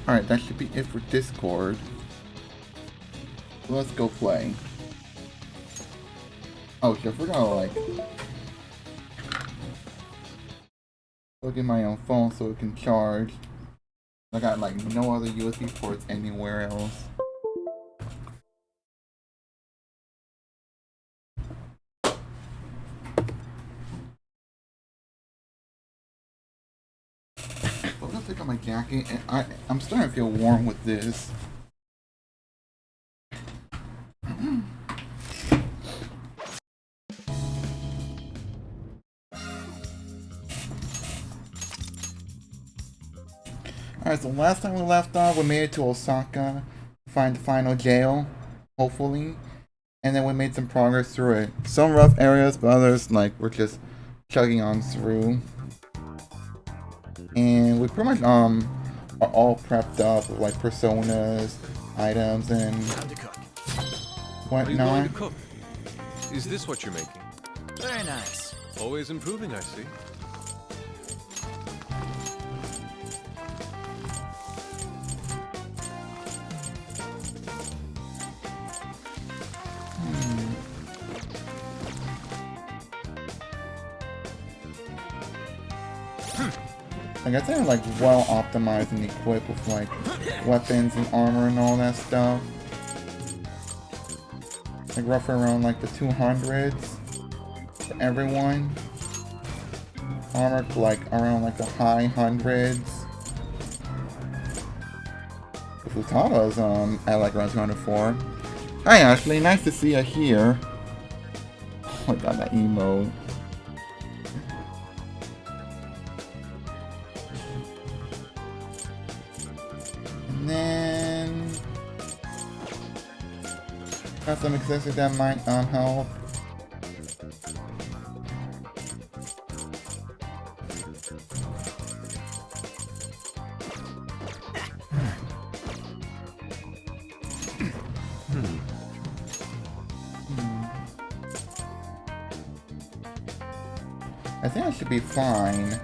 Alright, that should be it for Discord. Let's go play. Oh shit, I forgot to like plug in my own phone so it can charge. I got like no other USB ports anywhere else. I'm gonna take off my jacket, and I'm starting to feel warm with this. Alright, so last time we left off, we made it to Osaka to find the final jail, hopefully. And then we made some progress through it. Some rough areas, but others, like, we're just chugging on through. And we pretty much, are all prepped up with, like, personas, items, and whatnot. Are you going to cook? Is this what you're making? Very nice. Always improving, I see. Like, I think I'm, like, well optimized and equipped with, like, weapons and armor and all that stuff. Like, roughly around, like, the 200s for everyone. Armor, like, around, like, the high hundreds. The Futada's, at, like, around 204. Hi, Ashley. Nice to see you here. Oh my god, that emo. And then got some accessories that might help. I think I should be fine.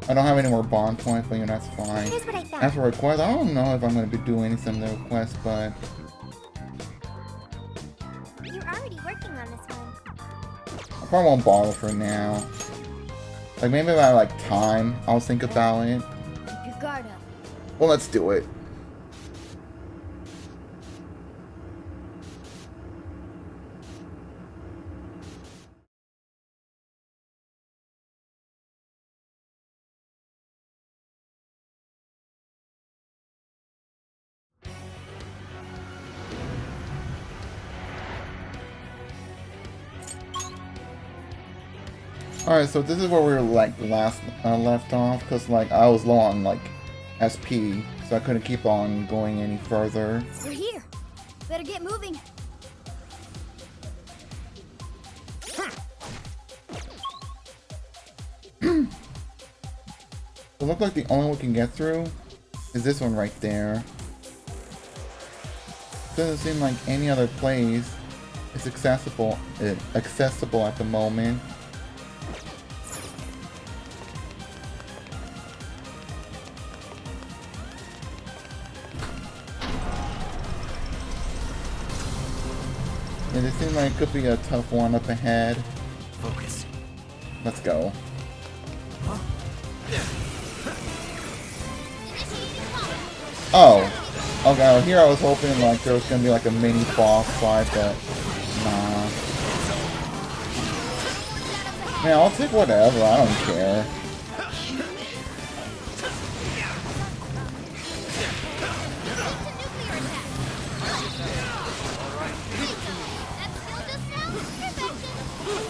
I don't have any more bond points, but you know, that's fine. Here's what I found. As for requests, I don't know if I'm going to be doing some of the requests, but You're already working on this one. I probably won't bother for now. Like, maybe if I have, like, time, I'll think about it. Keep your guard up. Well, let's do it. Alright, so this is where we were, like, last left off, because, like, I was low on, like, SP, so I couldn't keep on going any further. We're here. Better get moving. It looks like the only one we can get through is this one right there. Doesn't seem like any other place is accessible at the moment. And it seems like it could be a tough one up ahead. Focus. Let's go. Oh. Okay, well, here I was hoping like there was gonna be like a mini boss fight, but nah. Man, I'll take whatever, I don't care.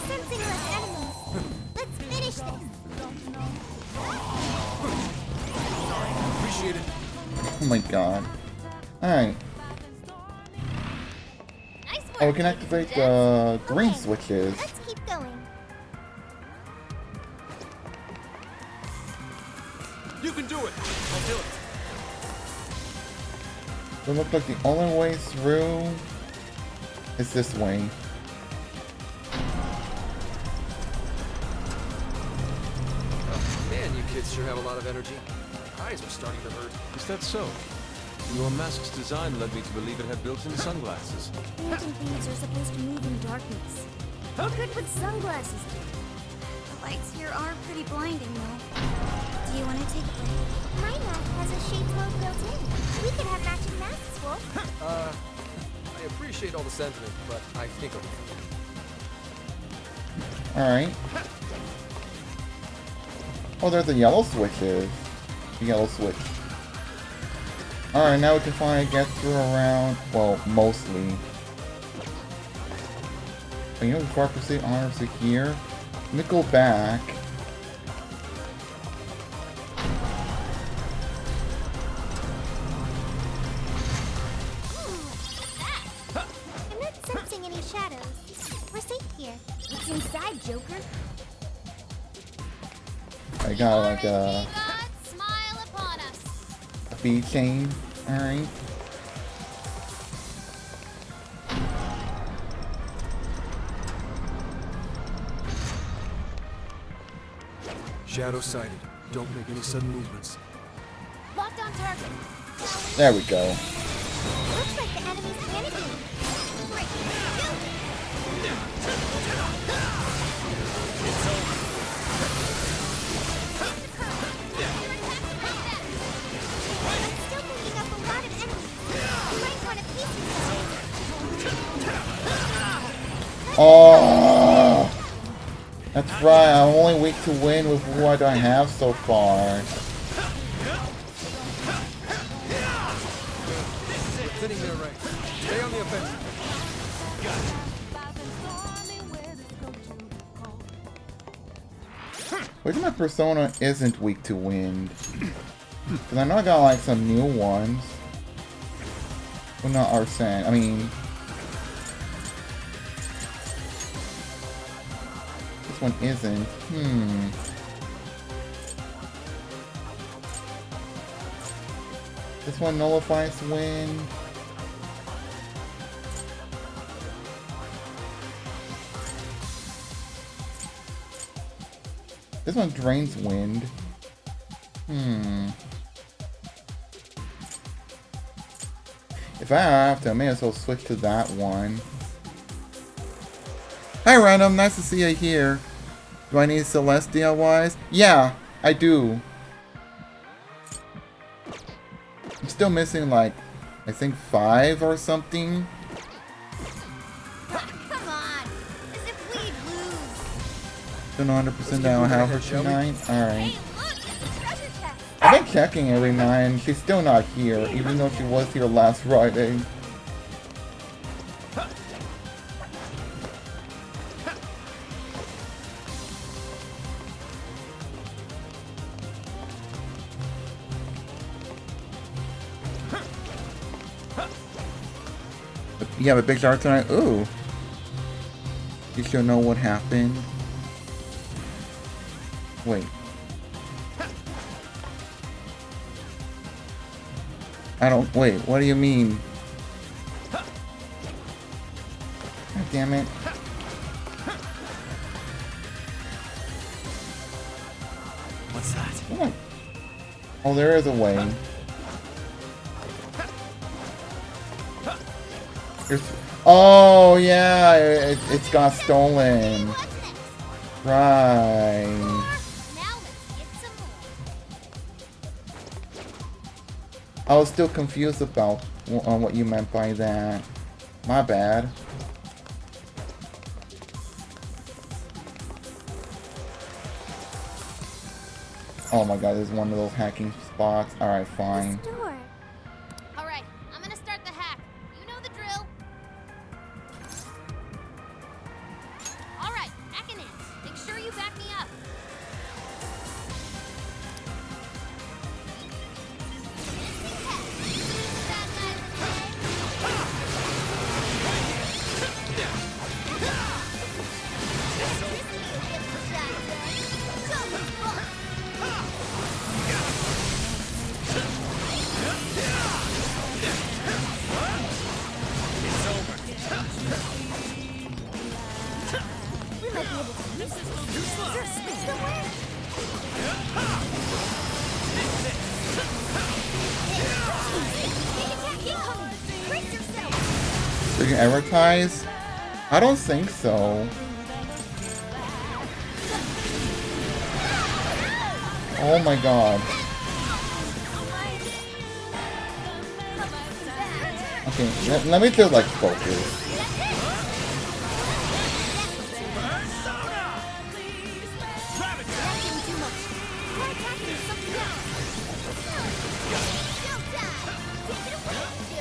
Sensing less enemies. Let's finish this. Appreciate it. Oh my god. Alright. Oh, we can activate the green switches. Let's keep going. You can do it! I'll do it. So it looks like the only way through is this way. Oh, man, you kids sure have a lot of energy. My eyes are starting to hurt. Is that so? Your mask's design led me to believe it had built-in sunglasses. Phantom thieves are supposed to move in darkness. How good would sunglasses do? The lights here are pretty blinding, though. Do you want to take a break? My mask has a shade mode built in. We could have matching masks, Wolf. I appreciate all the sentiment, but I think I'm... Alright. Oh, there's the yellow switches. The yellow switch. Alright, now we can finally get through around, well, mostly. But you know, before I proceed on to here, let me go back. I'm not sensing any shadows. We're safe here. What's inside, Joker? I got like a God, smile upon us. speed chain. Alright. Shadow sighted. Don't make any sudden movements. Locked on target. There we go. Looks like the enemy's panicking. Great. I'm still picking up a lot of enemies. You might want to piece yourself. Oh, that's right. I'm only weak to win with what I have so far. Sitting there right. Stay on the offensive. Which of my persona isn't weak to wind? Because I know I got like some new ones. Well, not Arsene. I mean, this one isn't. This one nullifies wind. This one drains wind. If I have to, I may as well switch to that one. Hi Random, nice to see you here. Do I need Celestia wise? Yeah, I do. I'm still missing like, I think 5 or something. Come on. As if we'd lose. Still not 100% down how her tonight. Alright. Hey, look! It's a treasure chest. I've been checking every night and she's still not here, even though she was here last Friday. You have a big dark tonight? Ooh. You should know what happened. Wait. I don't. Wait, what do you mean? God damn it. What's that? What? Oh, there is a way. There's, oh, yeah, it's got stolen. What's next? Right. Now let's get some more. I was still confused about what you meant by that. My bad. Oh my god, there's one of those hacking spots. Alright, fine. This door. All right, I'm gonna start the hack. You know the drill. All right, hacking in. Make sure you back me up. Missing test. That guy's Did you advertise? I don't think so. Oh my god. Okay, let me just like focus.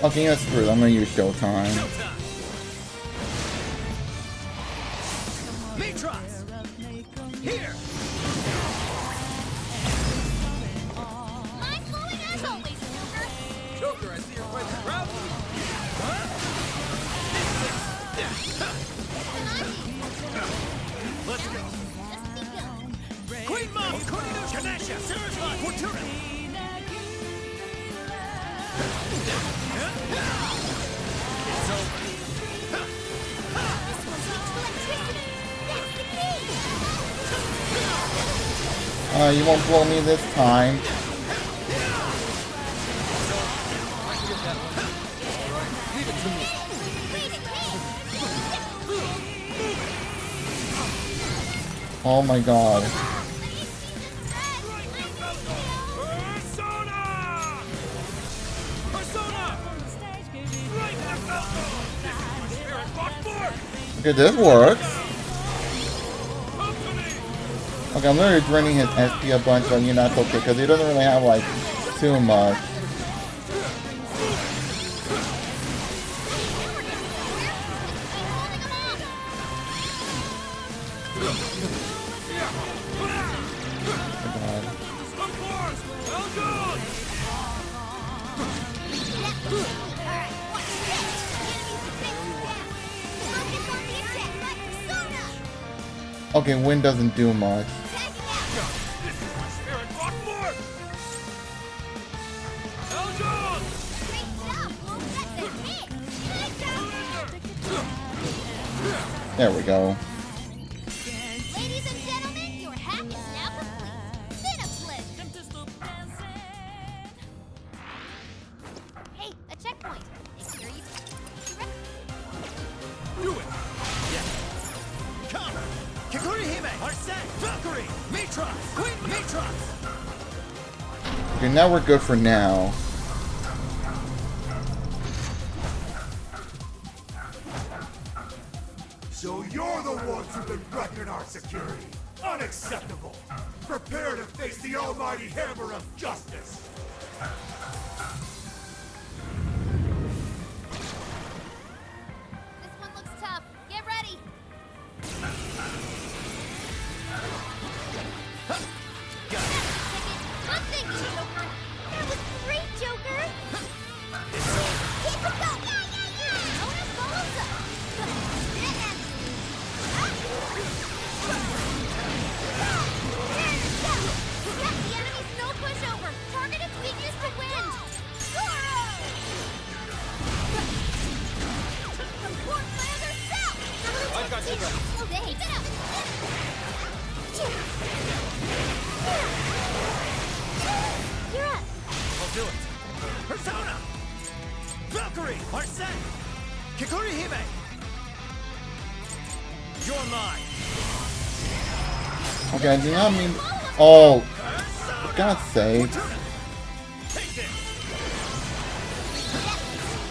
Okay, that's screwed. I'm gonna use Showtime. Mitras! Here! Mind blowing as always, Joker. Joker, I see you're quite proud of me. Let's go! Just begun. Queen Mom! Ganesha! Sarasvati! Fortuna! It's over. This one's electricity. That's the key. You won't blow me this time. Leave it to me. Leave it, Oh my god. Persona! Persona! Right now! This is my spirit fought for! Okay, this works. Come to me! Okay, I'm literally draining his SP a bunch, but you know, that's okay, because he doesn't really have, like, too much. Oh god. Of course! Well done! Alright, watch this. Enemies defenses down. Focus on the attack like Persona. Okay, wind doesn't do much. Attacking out. This is my spirit fought for! Well done! Great job, Wolf. That's a hit. Good job. There we go. Ladies and gentlemen, your hack is now complete. Cineflip. Hey, a checkpoint. Make sure you Do it! Yeah. Come! Kikuri Hime! Arsene! Valkyrie! Mitras! Queen Mitras! Okay, now we're good for now. So you're the ones who've been wrecking our security. Unacceptable. Prepare to face the almighty hammer of justice. This one looks tough. Get ready. Good thinking, Joker. That was great, Joker. Keep it going. Yeah. Owner follows up. Got the enemy's no pushover. Target its weakness to wind. Goro! From Portlander South. I've got you back. Oh, hey, get up. You're up. I'll do it. Persona! Valkyrie! Arsene! Kikuri Hime! You're mine! Okay, I do not mean... Oh, Persona! for God's sake. Fortuna! Take this!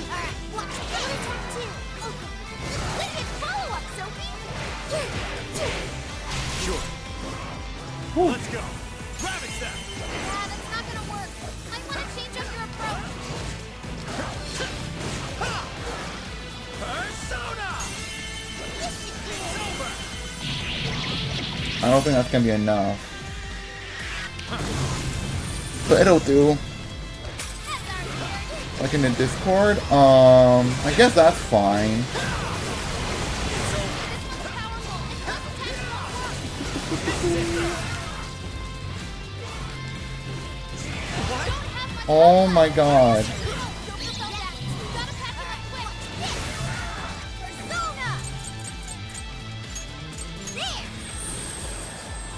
Alright, watch. Another attack too. Okay. Wicked follow-up, Sophie. Sure. Let's go! Ravage them! That's not gonna work. Might want to change up your approach. Ha! Persona! It's over! I don't think that's gonna be enough. But it'll do. That's our turn. Like in the Discord, I guess that's fine. This one's powerful, and those attacks won't work. Don't have much Oh my god. Joker fell back. Gotta pack it up quick. Persona! There!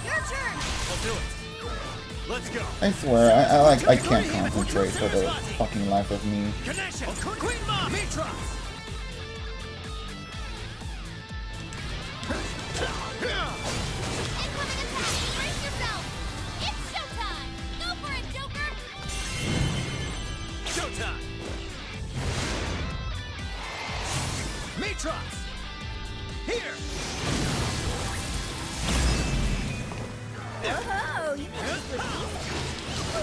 Your turn! I'll do it. Let's go. I swear, I can't concentrate for the fucking life of me. Ganesha! Queen Mom! Mitras! Mitros! Here! Oh, you made this look easy.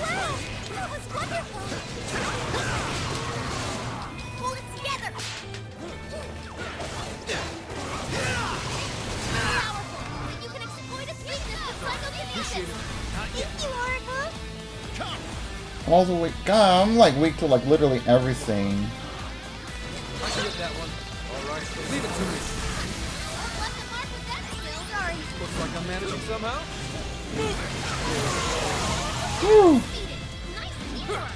Wow, that was wonderful. Pull it together. Powerful, but you can exploit its weakness with psychokinesis. Not yet. Thank you, Oracle. Come! Also, weak. God, I'm like weak to like literally everything. I can get that one. All right, leave it to me. Left the mark with that skill. Sorry. Looks like I'm managing somehow. Woo! Defeated. Nice teamwork.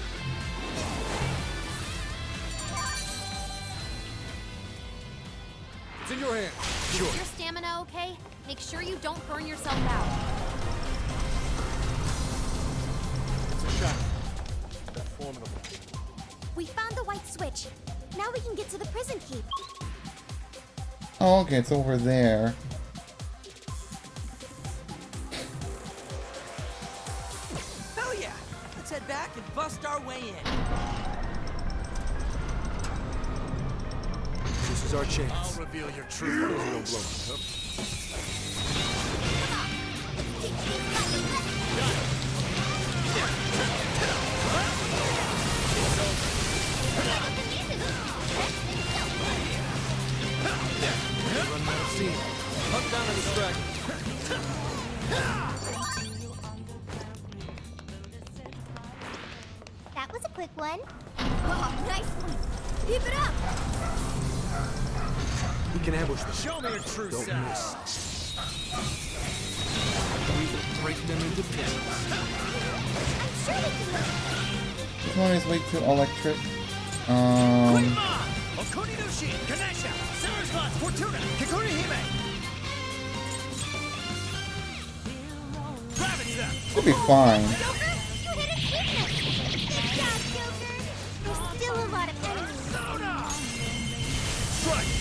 It's in your hands. Is your stamina okay? Make sure you don't burn yourself out. It's a shot. They're formidable. We found the white switch. Now we can get to the prison keep. Oh, okay, it's over there. Hell yeah! Let's head back and bust our way in. This is our chance. I'll reveal your true Running out of steam. Hunt down and distract. That was a quick one. Oh, nice one. Keep it up. We can ambush them. Show me your true Don't self. miss. We will break them into pieces. I'm sure we can win. This one is weak to electric. Queen Ma! Okuni no Shin, Ganesha, Sarasvati, Fortuna, Kikuri Hime! Ravage them! Should be fine. Joker, you hit its weakness. Good job, Joker. There's still a lot of enemies. Sona! Strike!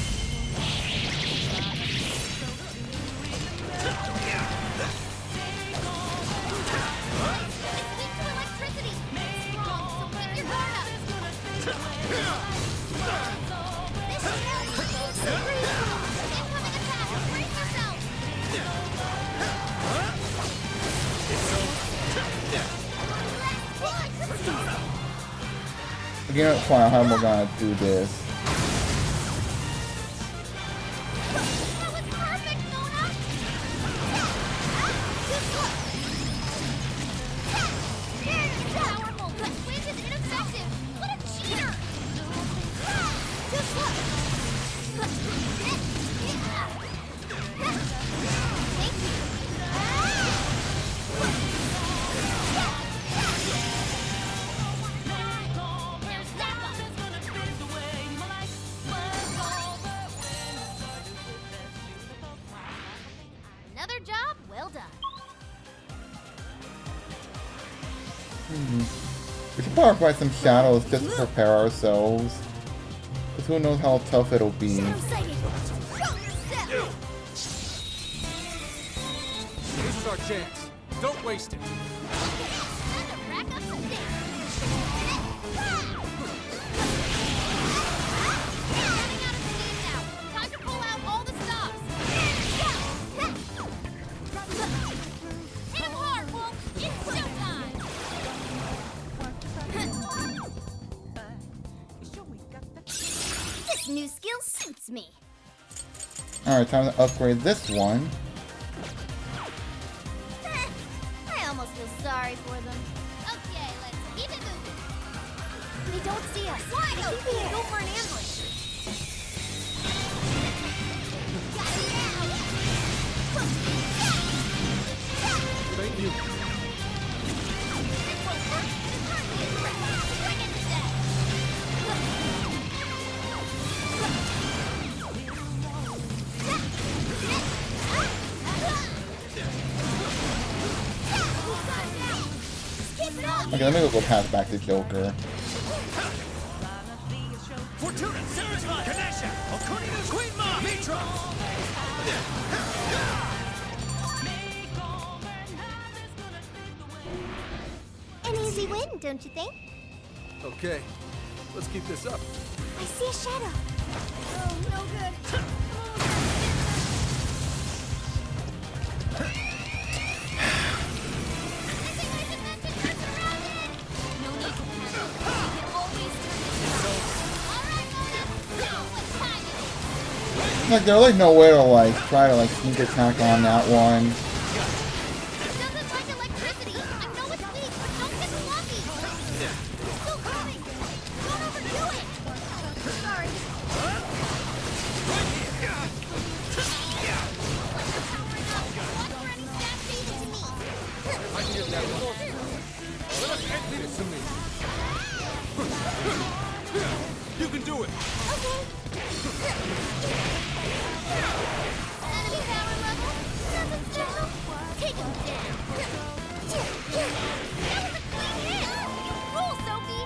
It's weak to electricity. It's strong, so keep your guard up. This is really super easy. Incoming attack. Brace yourself. Again, fine, how am I gonna do this? That was perfect, Mona. Powerful, but Swift is ineffective. What a cheater! Too slow. Thank you. Now step up. Another job well done. We should probably find some shadows just to prepare ourselves. Because who knows how tough it'll be. Shadow sighted. Show yourself. This is our chance. Don't waste it. Time to rack up some damage. Running out of steam now. Time to pull out all the stops. Hit him hard, Wolf. It's showtime. This new skill suits me. Alright, time to upgrade this one. I almost feel sorry for them. Okay, let's keep it moving. They don't see us. Why? I think we can go for an ambush. Got it now. Thank you. This won't work. It's hardly a threat. Bring it to death. Keep it up. Okay, let me go pass back to Joker. Fortuna, Sarasvati, Ganesha, Okuni no Queen Ma, Mitra! An easy win, don't you think? Okay, let's keep this up. I see a shadow. Oh, no good. No need to panic. You can always turn this around. All right, Mona. Now what time is it? Like, there's like no way to like try to like sneak attack on that one. It doesn't like electricity. I know it's weak, but don't get sloppy. It's still coming. Don't overdo it. Sorry. Powering up. Watch for any stab phases to me. I can get that one. Leave it to me. You can do it. Okay. Enemy power level. Nothing special. Take him down. That was a clean hit. You rule, Sophie.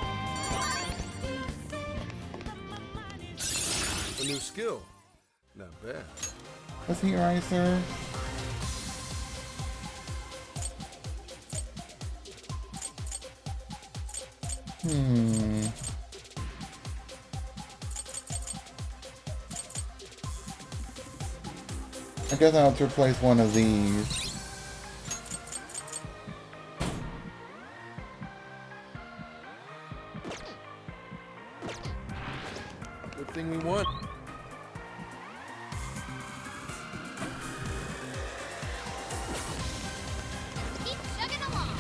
A new skill. Not bad. What's Heat Riser? I guess I'll have to replace one of these. Good thing we won. Keep chugging along.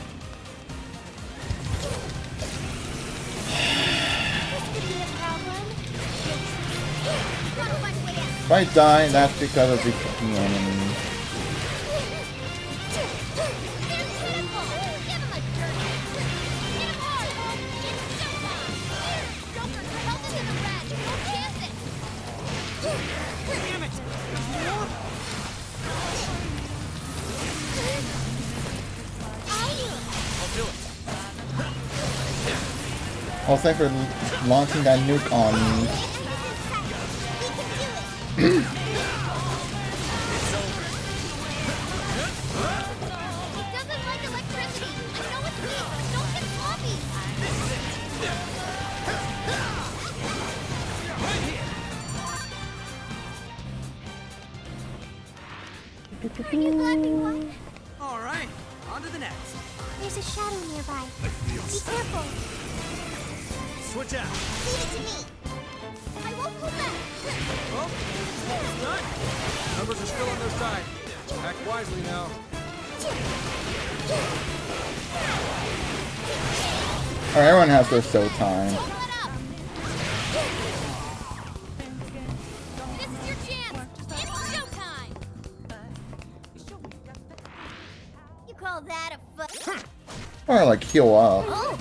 This could be a problem. Gotta find a way out. If I die, that's because of the enemy. There's Pitiful. Give him a jerk. Hit him hard. It's showtime. Joker's melted in the red. No chances. Damn it. I'll do it. I'll say for launching that nuke on me. It doesn't like electricity. I know it's weak, but don't get sloppy. Are you clapping one? All right, on to the next. There's a shadow nearby. Be careful. Switch out. Leave it to me. I won't pull back. Well, it's done. Numbers are still on their side. Act wisely now. Alright, everyone has their show time. Don't let up. This is your chance. It's showtime. You call that a fu- Or like heal up. Oh.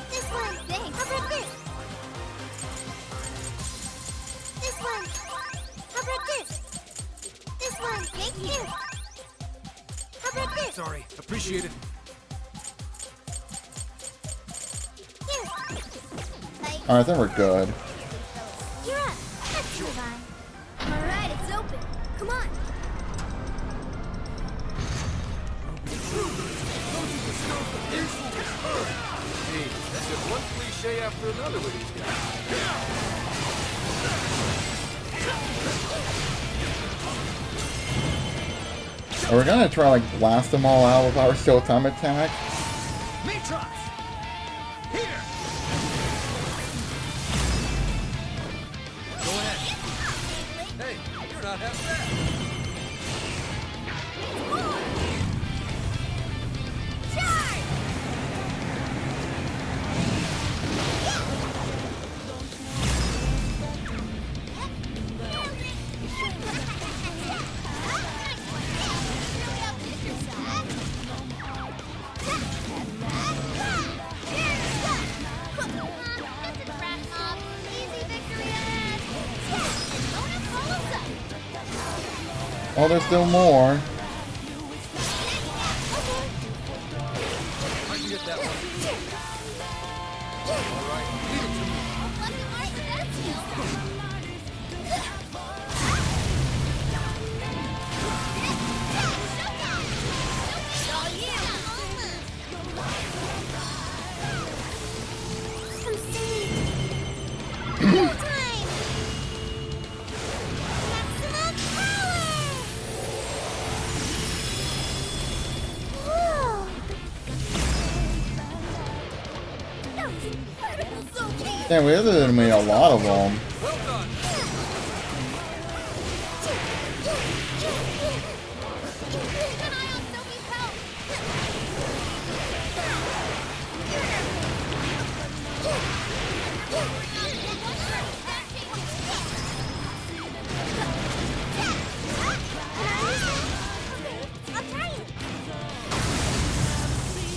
This one. Thanks. How about this? This one. How about this? This one. Thank you. How about this? Sorry. Appreciate it. Here. Like, Alright, then we're good. you're up. Let's move on. All right, it's open. Come on. Hey, that's just one cliche after another with these guys. Are we gonna try like blast them all out with our Showtime attack? Mitros. Here. Go ahead. Hey, you're not half bad. Charge! Oh, there's still more. I can get that one. Damn, we really made a lot of them. Well done. Keep an eye on Sophie's health. I'm trying.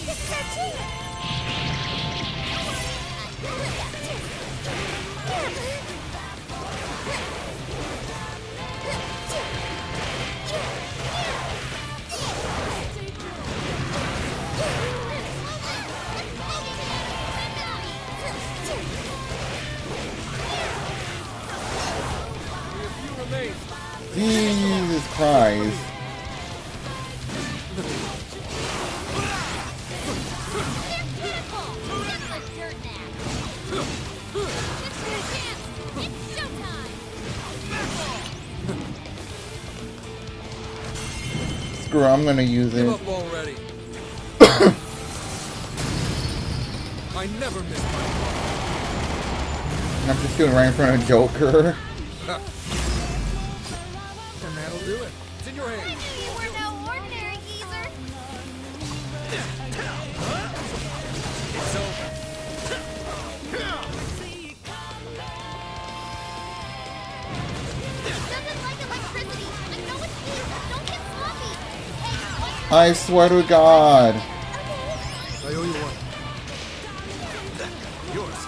This is our team. You remain. Jesus Christ. Screw it, I'm gonna use Give it. up already. I never miss my I'm just doing it right in front of Joker. and that'll do it. It's in your I hands. knew you were no ordinary geezer. It's over. Doesn't like electricity. I know it's you. Don't get sloppy. Hey, what's I swear to God. I owe you one. Yours.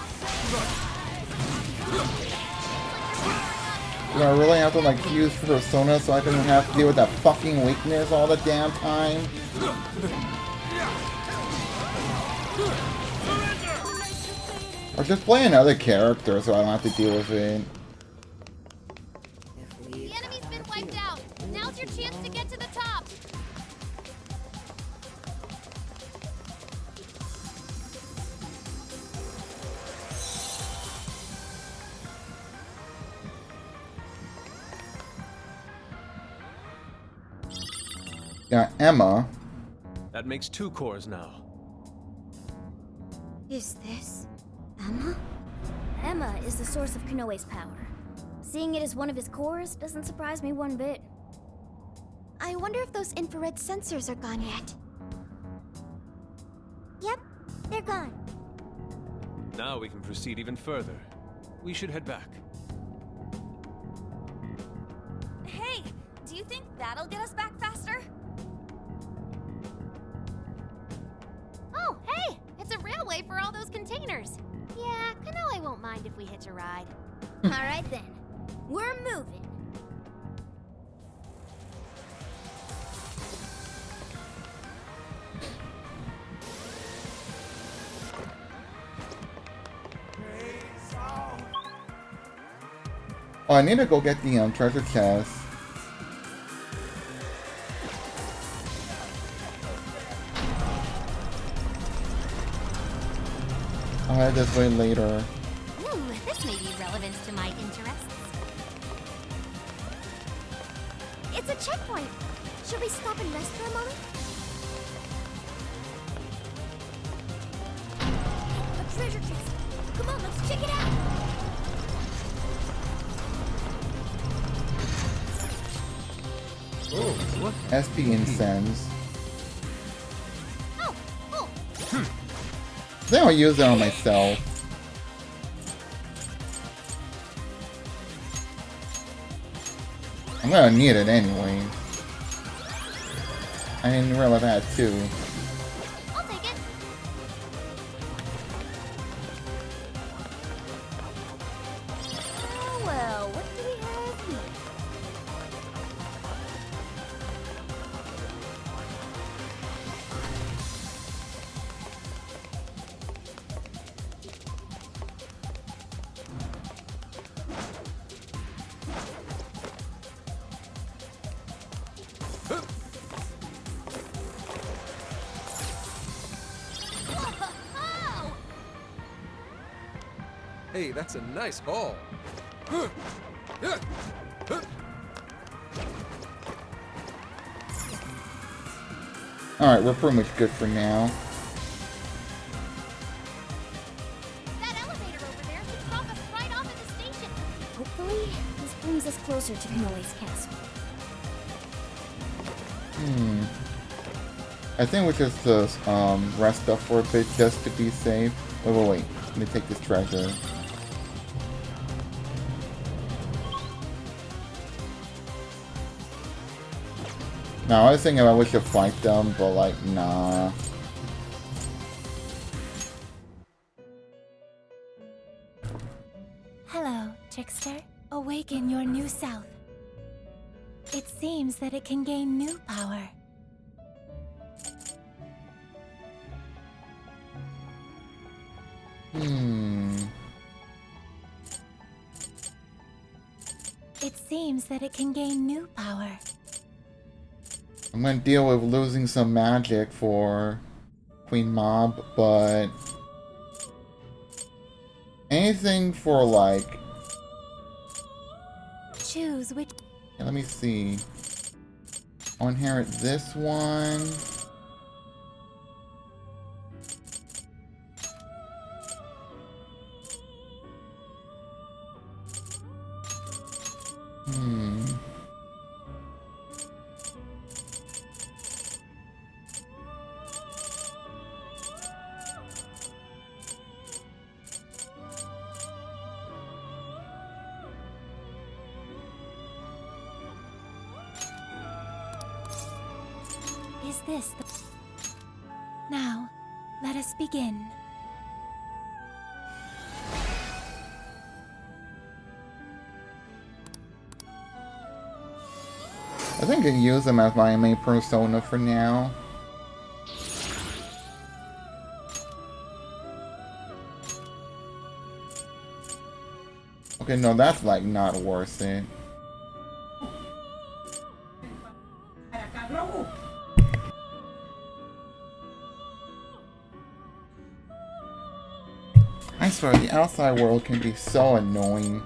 Do I really have to like use Persona so I don't have to deal with that fucking weakness all the damn time? Or just play another character so I don't have to deal with it. The enemy's been wiped out. Now's your chance to get to the top. Got Emma. That makes 2 cores now. Is this Emma? Emma is the source of Konoe's power. Seeing it as one of his cores doesn't surprise me one bit. I wonder if those infrared sensors are gone yet. Yep, they're gone. Now we can proceed even further. We should head back. Hey, do you think that'll get us back faster? Oh, hey! It's a railway for all those containers. Yeah, Konoe won't mind if we hitch a ride. All right then, we're moving. Oh, I need to go get the treasure chest. I'll head this way later. Ooh, this may be relevant to my interests. It's a checkpoint. Should we stop and rest for a moment? A treasure chest. Come on, let's check it out. Oh, what? SP incense. Oh, oh. I think I'll use it on myself. I'm gonna need it anyway. I didn't realize that too. I'll take it. Oh, well, what do we have here? Hey, that's a nice haul. Alright, we're pretty much good for now. That elevator over there should drop us right off at the station. Hopefully, this brings us closer to Cannole's castle. I think we should just rest up for a bit just to be safe. Wait. Let me take this treasure. No, I was thinking I wish to fight them, but like, nah. Hello, trickster. Awaken your new self. It seems that it can gain new power. It seems that it can gain new power. I'm gonna deal with losing some magic for Queen Mob, but anything for like, Choose which. let me see. I'll inherit this one. Is this the... Now, let us begin. I think I can use them as my main persona for now. Okay, no, that's like not worth it. I swear, the outside world can be so annoying.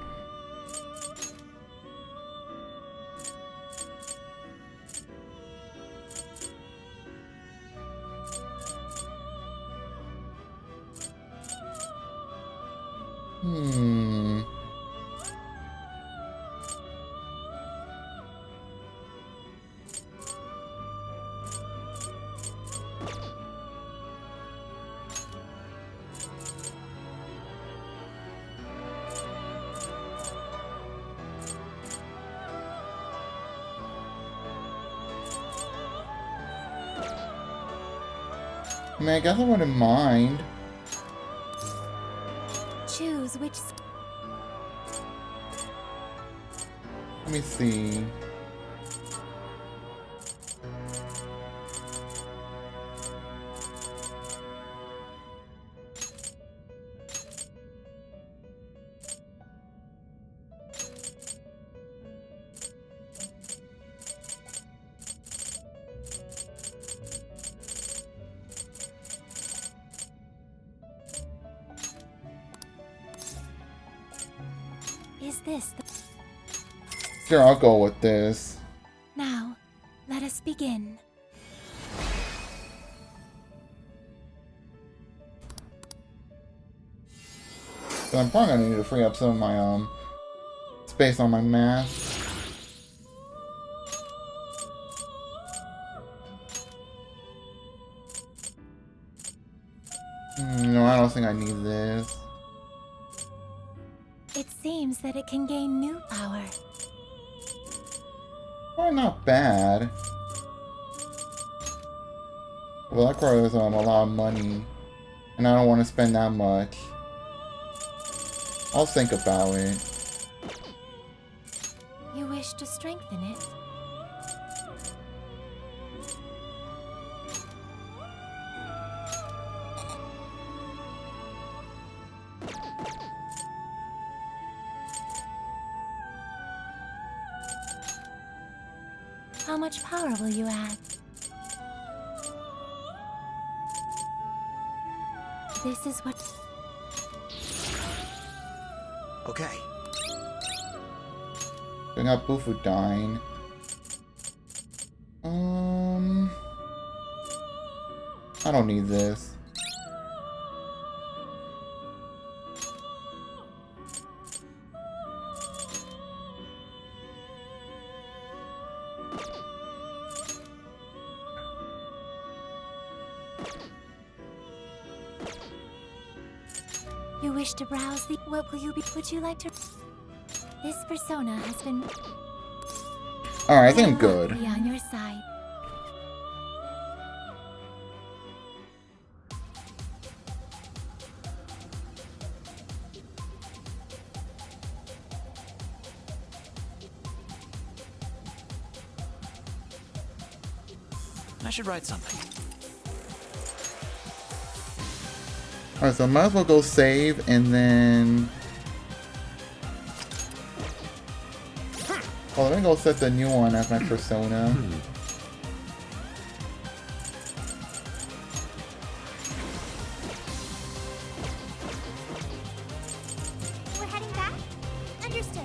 I mean, I guess I wouldn't mind. Choose which... Let me see. Is this the... Sure, I'll go with this. Now, let us begin. But I'm probably gonna need to free up some of my space on my mask. No, I don't think I need this. It seems that it can gain new power. Probably not bad. Well, that requires a lot of money, and I don't want to spend that much. I'll think about it. You wish to strengthen it? How much power will you add? This is what... Okay. I got Bufu dying. I don't need this. You wish to browse the... What will you be... Would you like to... This persona has been... Alright, I think I'm good. Be on your side. I should write something. Alright, so I might as well go save and then... Oh, let me go set the new one as my persona. We're heading back? Understood.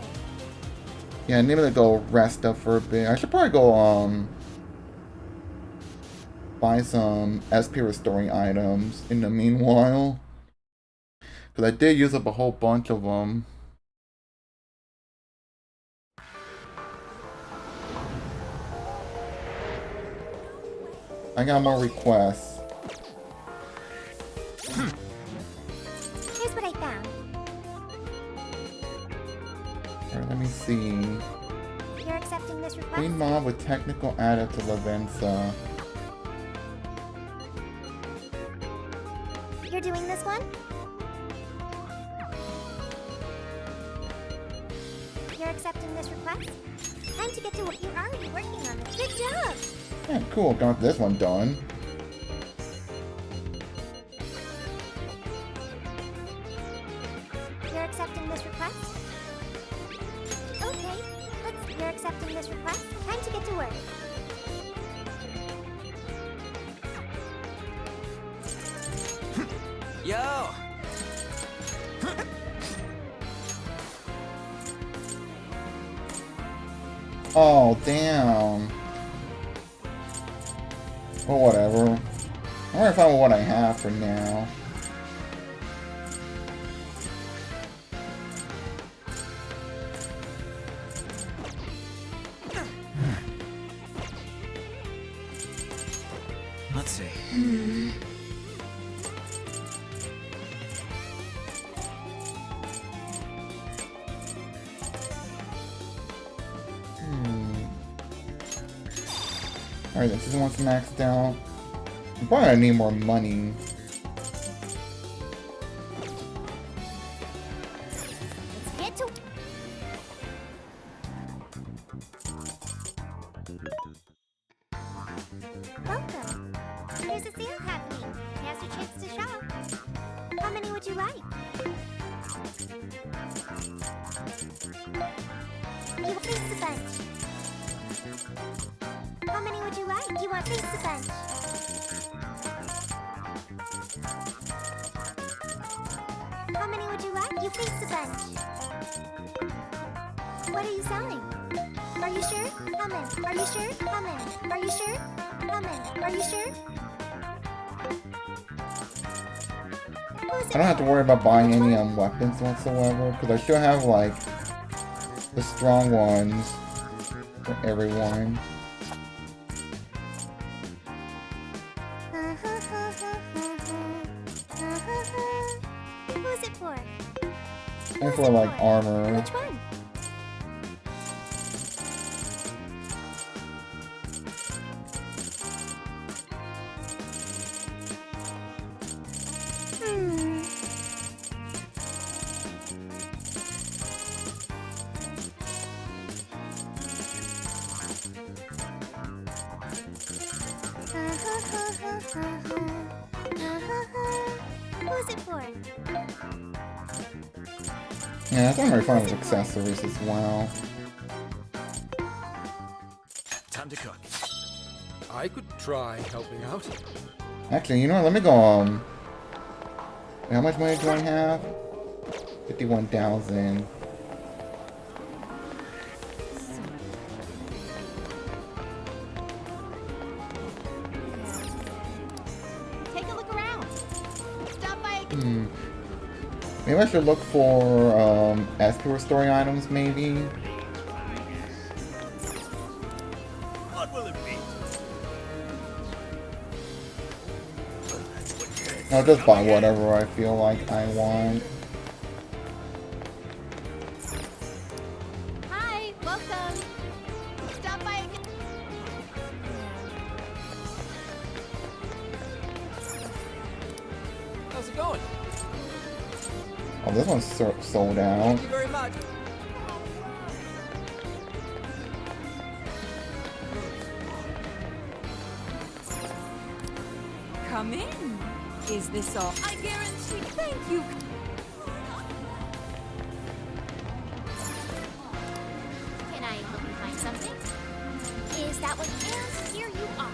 Yeah, I need to go rest up for a bit. I should probably go, buy some SP restoring items in the meanwhile. Because I did use up a whole bunch of them. I got more requests. Here's what I found. Alright, let me see. You're accepting this request? Queen Mob with technical added to Lavenza. You're doing this one? You're accepting this request? Time to get to what you're already working on. Good job! Yeah, cool, got this one done. You're accepting this request? Okay, you're accepting this request? Time to get to work. Yo! Oh, damn. Well, whatever. I'm gonna find what I have for now. Let's see. Alright, this is once maxed out. I'm probably gonna need more money. Let's get to... Welcome. There's a sale happening. Now's your chance to shop. How many would you like? You want face the bunch. How many would you like? You want face the bunch. How many would you like? You face the bunch. What are you selling? Are you sure? How many? Are you sure? How many? Are you sure? How many? Are you sure? I don't have to worry about buying any weapons whatsoever, because I still have, like, the strong ones for everyone. Who's it for? And for, like, armor. Which one? Who's it for? Yeah, that's one of my final accessories as well. Time to cook. I could try helping out. Actually, you know what? Let me go, how much money do I have? 51,000. Take a look around. Stop by. Maybe I should look for SP restoring items, maybe. What will it be? I'll just buy whatever I feel like I want. Hi, welcome. Stop by again. How's it going? Oh, this one's sold out. Thank you very much. Come in. Is this all? I guarantee. Thank you. Can I help you find something? Is that what? And here you are.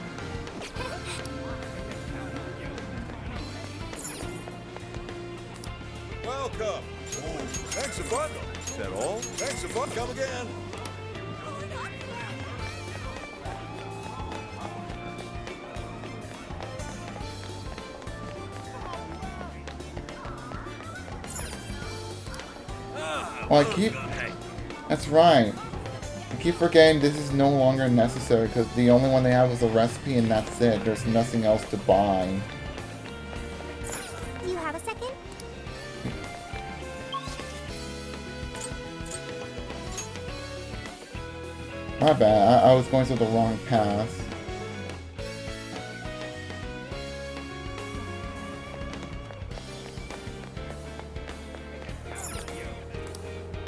Welcome. Oh, thanks a bundle. Is that all? Thanks a bundle. Come again. Oh, I keep... That's right. I keep forgetting this is no longer necessary because the only one they have is a recipe and that's it. There's nothing else to buy. Do you have a second? My bad. I was going through the wrong path.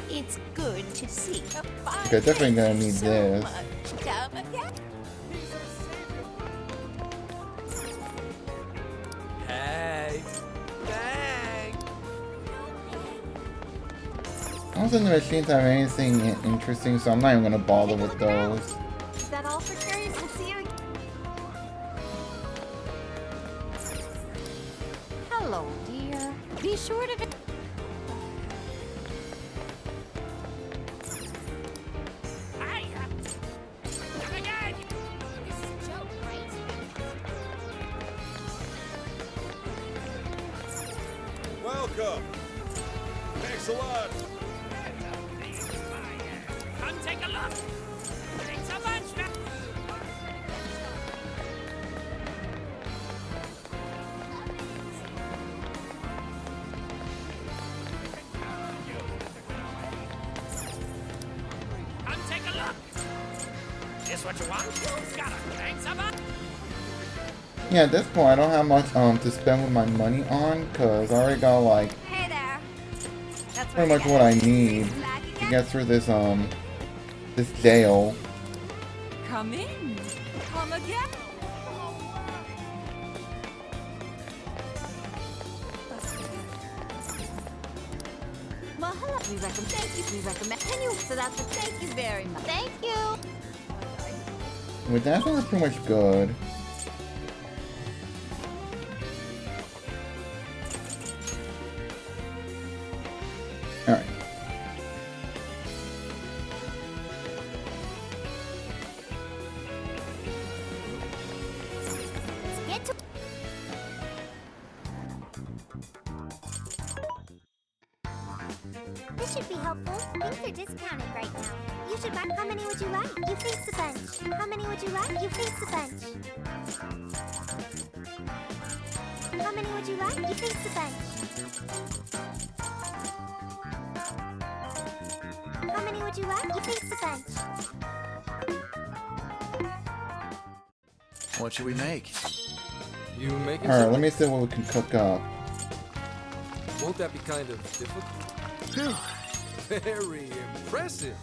It's good to see. Okay, definitely gonna need this. Come again. Hey. Thanks. I don't think the machines have anything interesting, so I'm not even gonna bother with those. Is that all for cherries? We'll see you again. Hello, dear. Be sure to. This is a joke, right? Welcome. Thanks a lot. Come take a look. Thanks so much, man. Come take a look. This what you want? Got it. Thanks so much. Yeah, at this point I don't have much to spend with my money on because I already got like Hey there. That's pretty much what I need Back to again? get through this this jail. Come in. Come again. Well, hello. We recommend. Thank you. We recommend. Can you? So that's what. Thank you very much. Thank you. With that, we're pretty much good. Alright. Let's get to. This should be helpful. Things are discounted right now. You should buy. How many would you like? You face a bunch. How many would you like? You face a bunch. How many would you like? You face a bunch. How many would you like? You face a bunch. What should we make? You making Alright, let something? me see what we can cook up. Won't that be kind of difficult? Very impressive.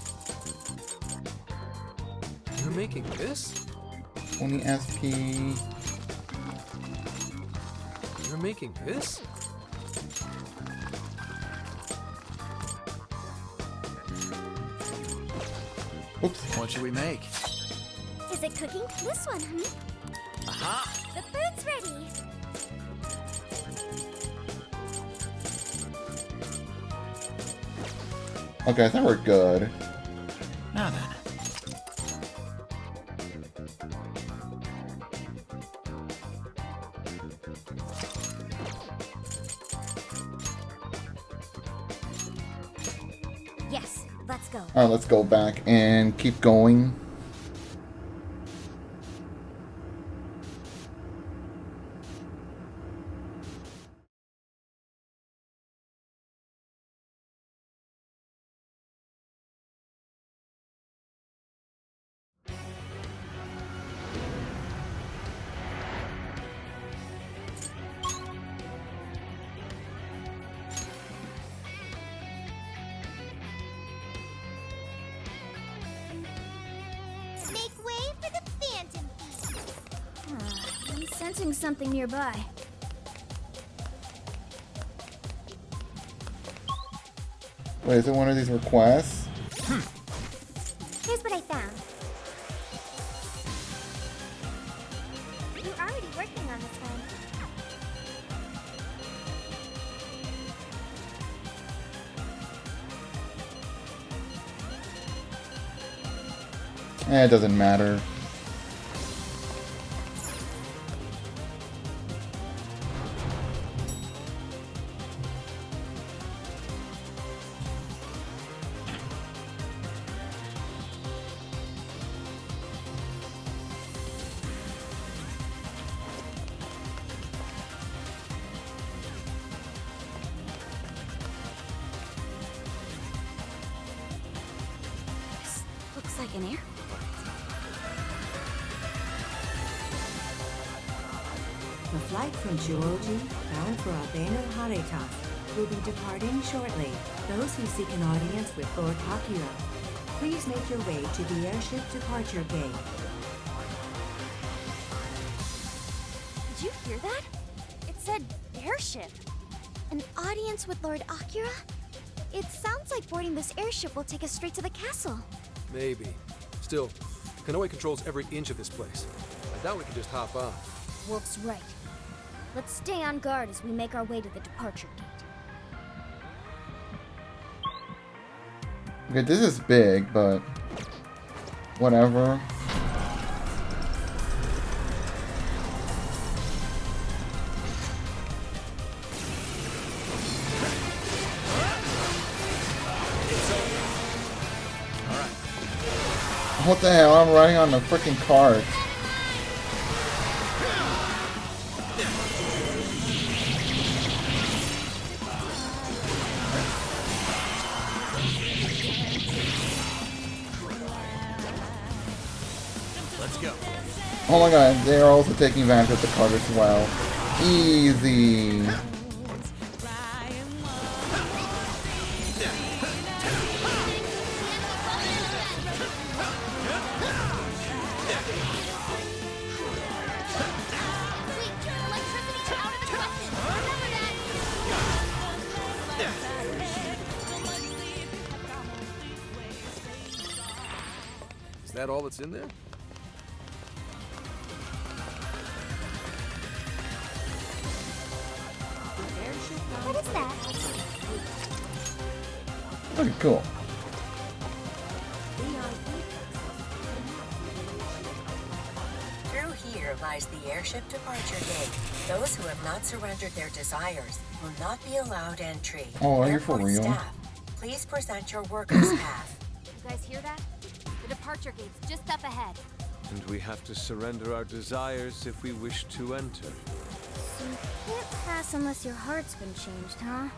You're making this? 20 SP. You're making this? Oops. What should we make? Is it cooking? This one, Aha! The food's ready. Okay, I think we're good. Now then. Yes, let's go. Alright, let's go back and keep going. Make way for the Phantom Beast. I'm sensing something nearby. Wait, is it one of these requests? Here's what I found. You're already working on this one. It doesn't matter. This looks like an airport. The flight from Chuoji, bound for Albano Haretas, will be departing shortly. Those who seek an audience with Lord Akira, please make your way to the airship departure gate. Did you hear that? It said airship. An audience with Lord Akira? It sounds like boarding this airship will take us straight to the castle. Maybe. Still, Konoe controls every inch of this place. I doubt we can just hop on. Wolf's right. Let's stay on guard as we make our way to the departure gate. Okay, this is big, but whatever. What the hell? I'm riding on the freaking cart. Let's go. Oh my god, they're also taking advantage of the cart as well. Easy. Is that all that's in there? What is that? Okay, cool. Through here lies the airship departure gate. Those who have not surrendered their desires will not be allowed entry. Oh, are you for Airport real? Staff, please present your workers pass. You guys hear that? The departure gate's just up ahead. And we have to surrender our desires if we wish to enter. So you can't pass unless your heart's been changed, huh?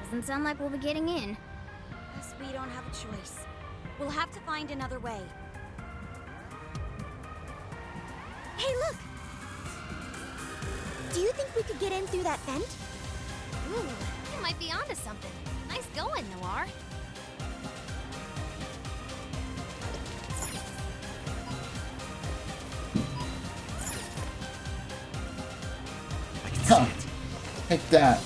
Doesn't sound like we'll be getting in. Guess we don't have a choice. We'll have to find another way. Hey, look! Do you think we could get in through that vent? Ooh, you might be onto something. Nice going, Noir. Huh. Take that.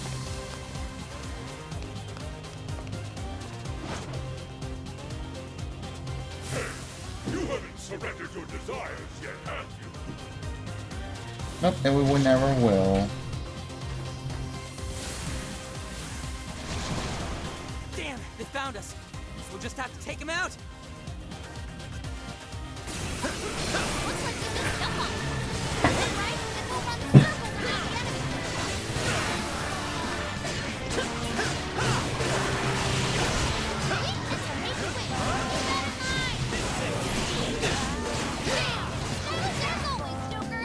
You haven't surrendered your desires yet, have you? Nope, and we will never will. Damn, they found us. Guess we'll just have to take him out. Looks like we can jump on them. Then right, then we'll run the circle around the enemy. Weakness will make you win. Keep that in mind. Damn! Smooth as always, Joker.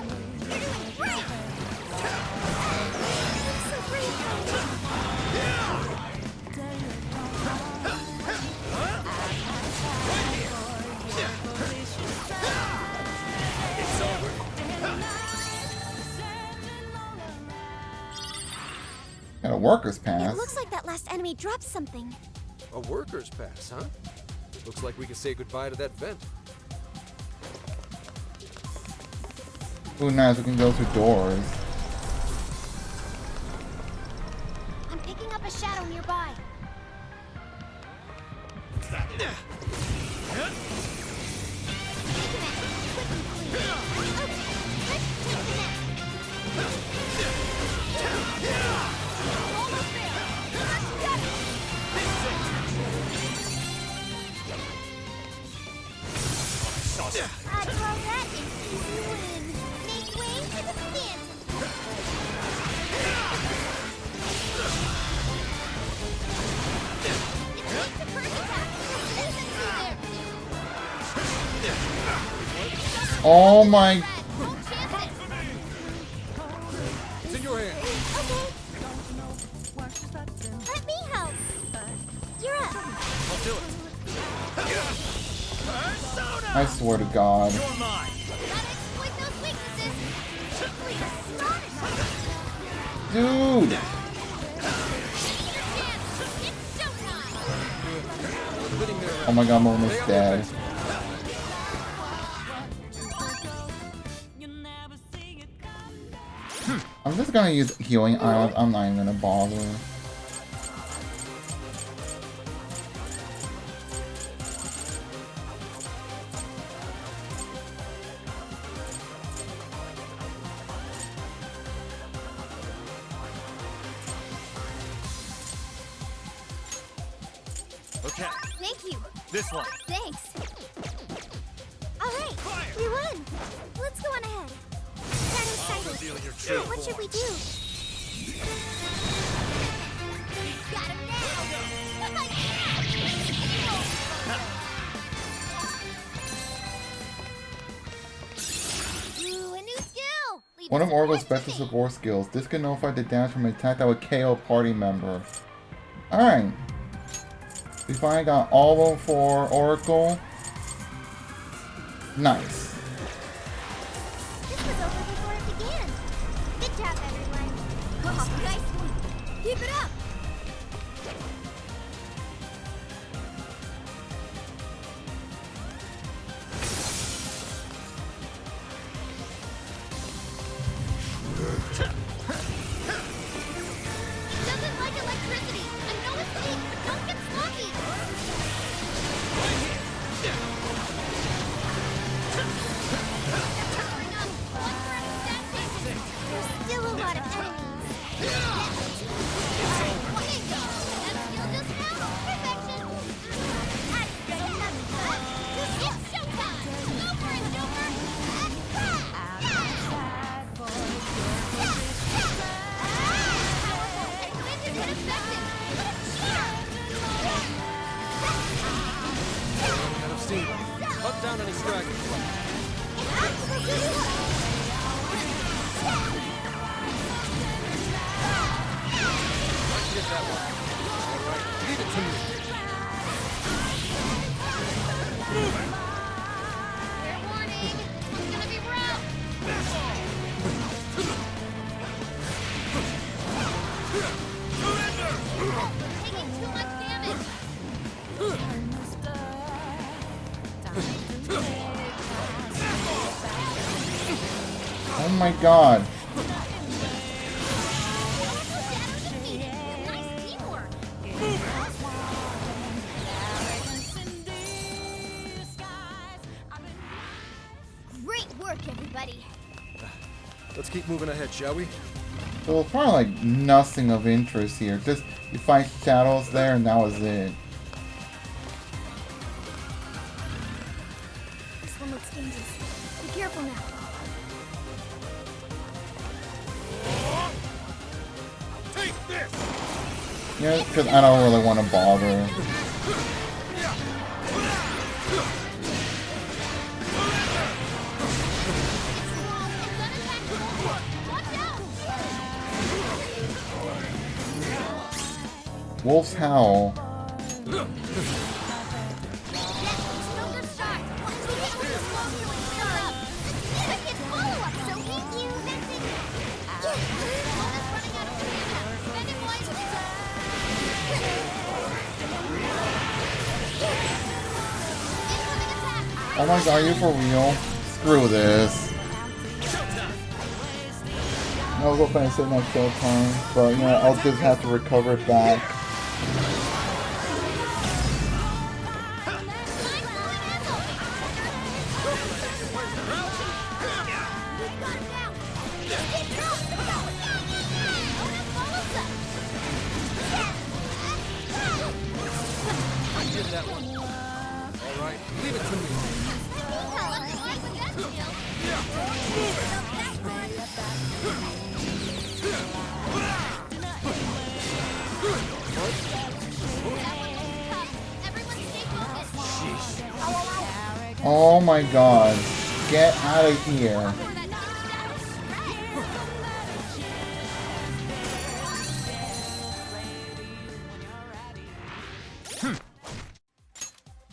You're doing great. Looks so great. It's over. Got a worker's pass. It looks like that last enemy dropped something. A worker's pass, huh? Looks like we can say goodbye to that vent. Ooh, nice. We can go through doors. I'm picking up a shadow nearby. I'd call that an easy win. Make way for the Phantom. It's like the first attack. Listen to Oh my. there. Don't chance it. It's in your hands. Okay. Let me help. You're up. I'll do it. I swear to God. You're mine. Gotta exploit those weaknesses. Simply astonishing. Dude. Your chance. It's showtime. Sitting there. Oh my God, I'm almost dead. I'm just gonna use healing items. I'm not even gonna bother. Okay, Thank you. this one. Thanks. All right, we won. Let's go on ahead. Shadow Sighted. Reveal your true What should we do? Got him now. Ooh, a new skill. Leave One us of some Oracle's points to special think. support skills. This can nullify the damage from an attack that would KO a party member. Alright. We finally got all of them for Oracle. Nice. This was over before it began. Good job, everyone. Oh, nice one. Keep it up. Doesn't like electricity. I know it's weak, but don't get sloppy. Powering up. One for extension. There's still a lot of enemies. Bingo. That skill just now. Perfection. I said nothing but. It's showtime. Go for it, Joker. Wind is ineffective. Out of steam. Up, down, and extract. Get that one. All right, leave it to me. Fair warning. It's gonna be rough. Taking too much damage. Oh my God. Nice teamwork. Great work, everybody. Let's keep moving ahead, shall we? So it's probably like nothing of interest here. Just You fight shadows there, and that was it. This one looks dangerous. Be careful now. Take this! Yeah, because I don't really want to bother. Wolf's Howl. Oh my god, are you for real? Screw this. I was hoping I said no showtime, but you know, I'll just have to recover it back. Oh my god. Get out of here.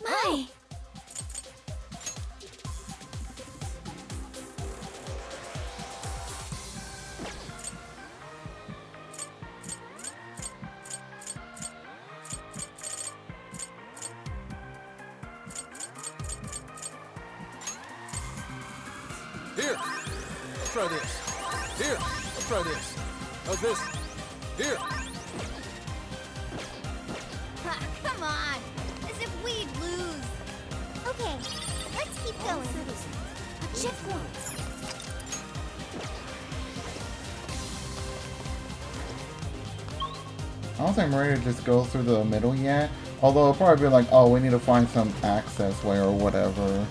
My! Here, let's try this. Here, let's try this. How's this? Here. Come on. As if we'd lose. Okay, let's keep going. A checkpoint. I don't think I'm ready to just go through the middle yet. Although it'll probably be like, oh, we need to find some access way or whatever.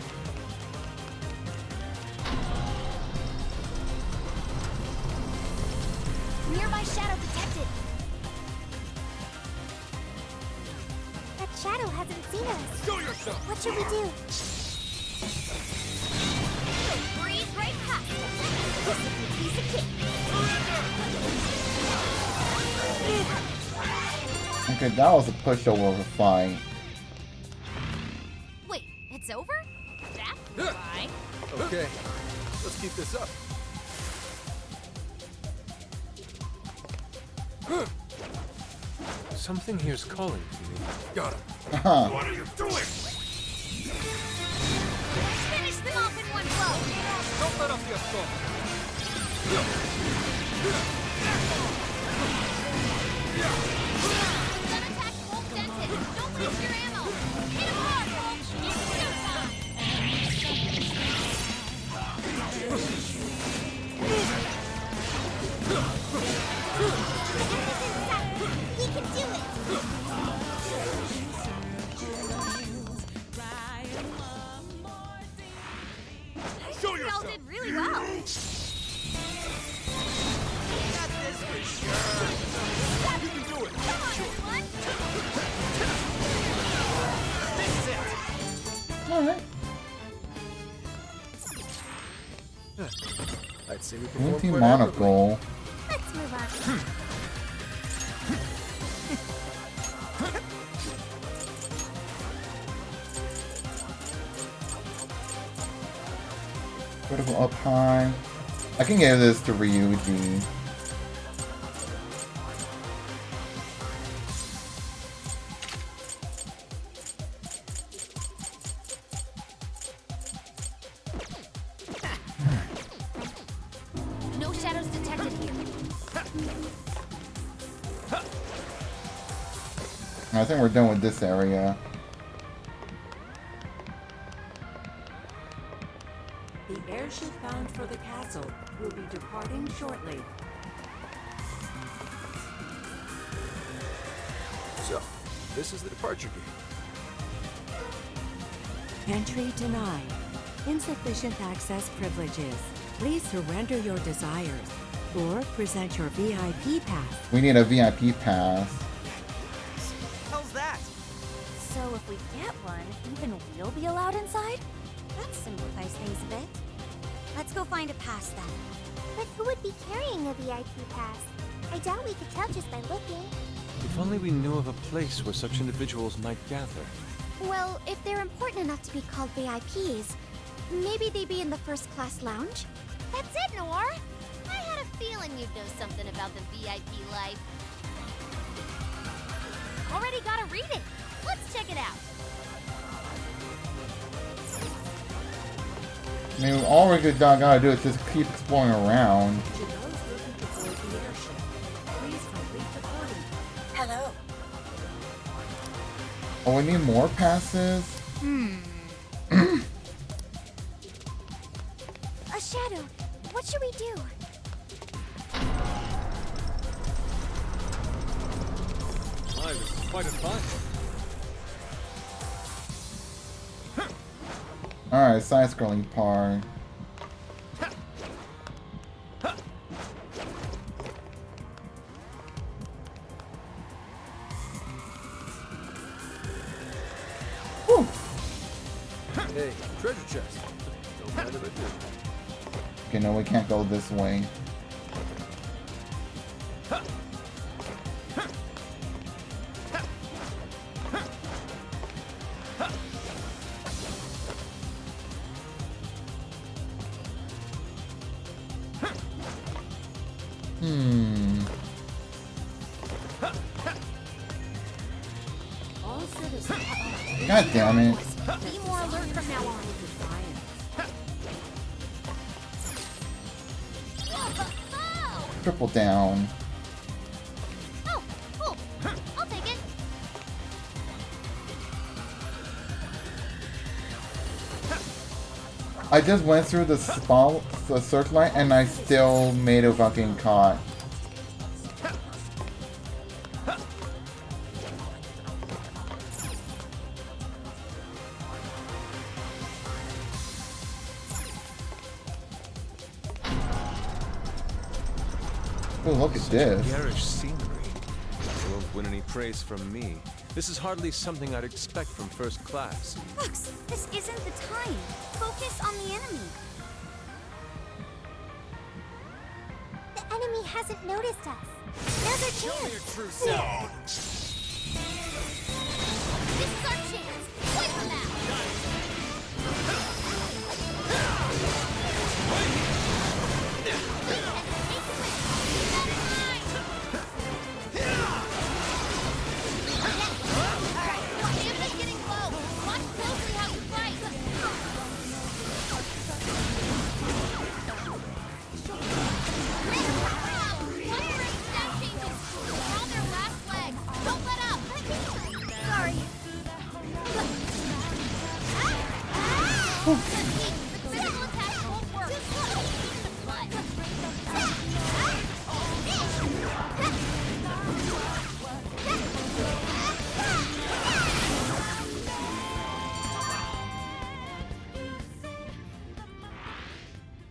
Nearby shadow detected. That shadow hasn't seen us. Show yourself! What should we do? Breeze right past us. Piece of cake. Okay, that was a pushover of a fight. Wait, it's over? That's why. Okay, let's keep this up. Something here's calling to me. Got him. What are you doing? Finish them off in one blow. Don't let up the assault. Gun attack won't dent it. Don't waste your ammo. Hit him hard, folks. It's showtime. We can do it. Show You all yourself! did really well. Got this for sure. You can do it. Come on, everyone. This is it. Alright. I'd say we performed quite admirably. Anti-monocle. Let's move on. Gotta go up high. I can give this to Ryuji. No shadows detected here. I think we're done with this area. The airship bound for the castle will be departing shortly. This is the departure gate. Entry denied. Insufficient access privileges. Please surrender your desires or present your VIP pass. We need a VIP pass. How's that? So if we get one, even we'll be allowed inside? That simplifies things a bit. Let's go find a pass then. But who would be carrying a VIP pass? I doubt we could tell just by looking. If only we knew of a place where such individuals might gather. Well, if they're important enough to be called VIPs, maybe they'd be in the first class lounge? That's it, Noir! I had a feeling you'd know something about the VIP life. Already gotta read it. Let's check it out. I mean, all we gotta do is just keep exploring around. To those looking to board the airship, please complete the boarding. Hello. Oh, we need more passes? A shadow. What should we do? My, this is quite a find. Alright, side-scrolling part. Hey, treasure chest. Don't mind if I do. Okay, no, we can't go this way. All citizens. God damn it. Be more alert from now on. Triple down. Oh, cool. I'll take it. I just went through the searchlight and I still made a fucking caught. Oh, look at this. Garish scenery. You won't win any praise from me. This is hardly something I'd expect from first class. Lux, this isn't the time. Focus on the enemy. The enemy hasn't noticed us. Now's our Show me your chance. true self. This is our chance. Wipe them out.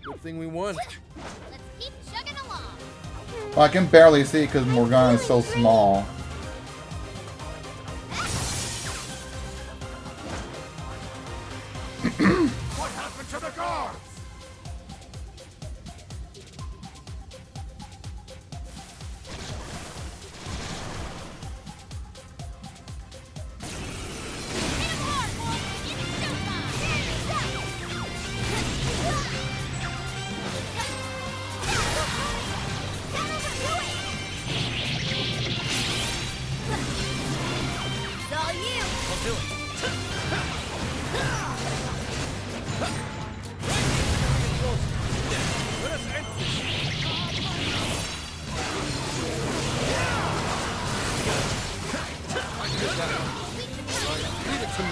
Good thing we won. Let's keep chugging along. Well, I can barely see because Morgana is so small. What happened to the guards? It's all you. I'll do it. Let us end this. Leave it to me.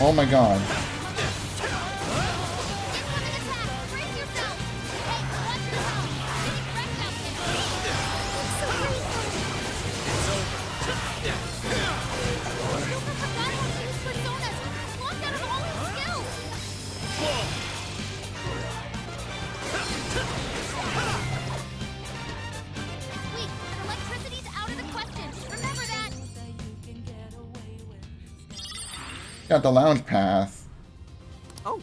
Oh my god. Brace yourself. Hey, watch yourself. got the lounge pass. Oh.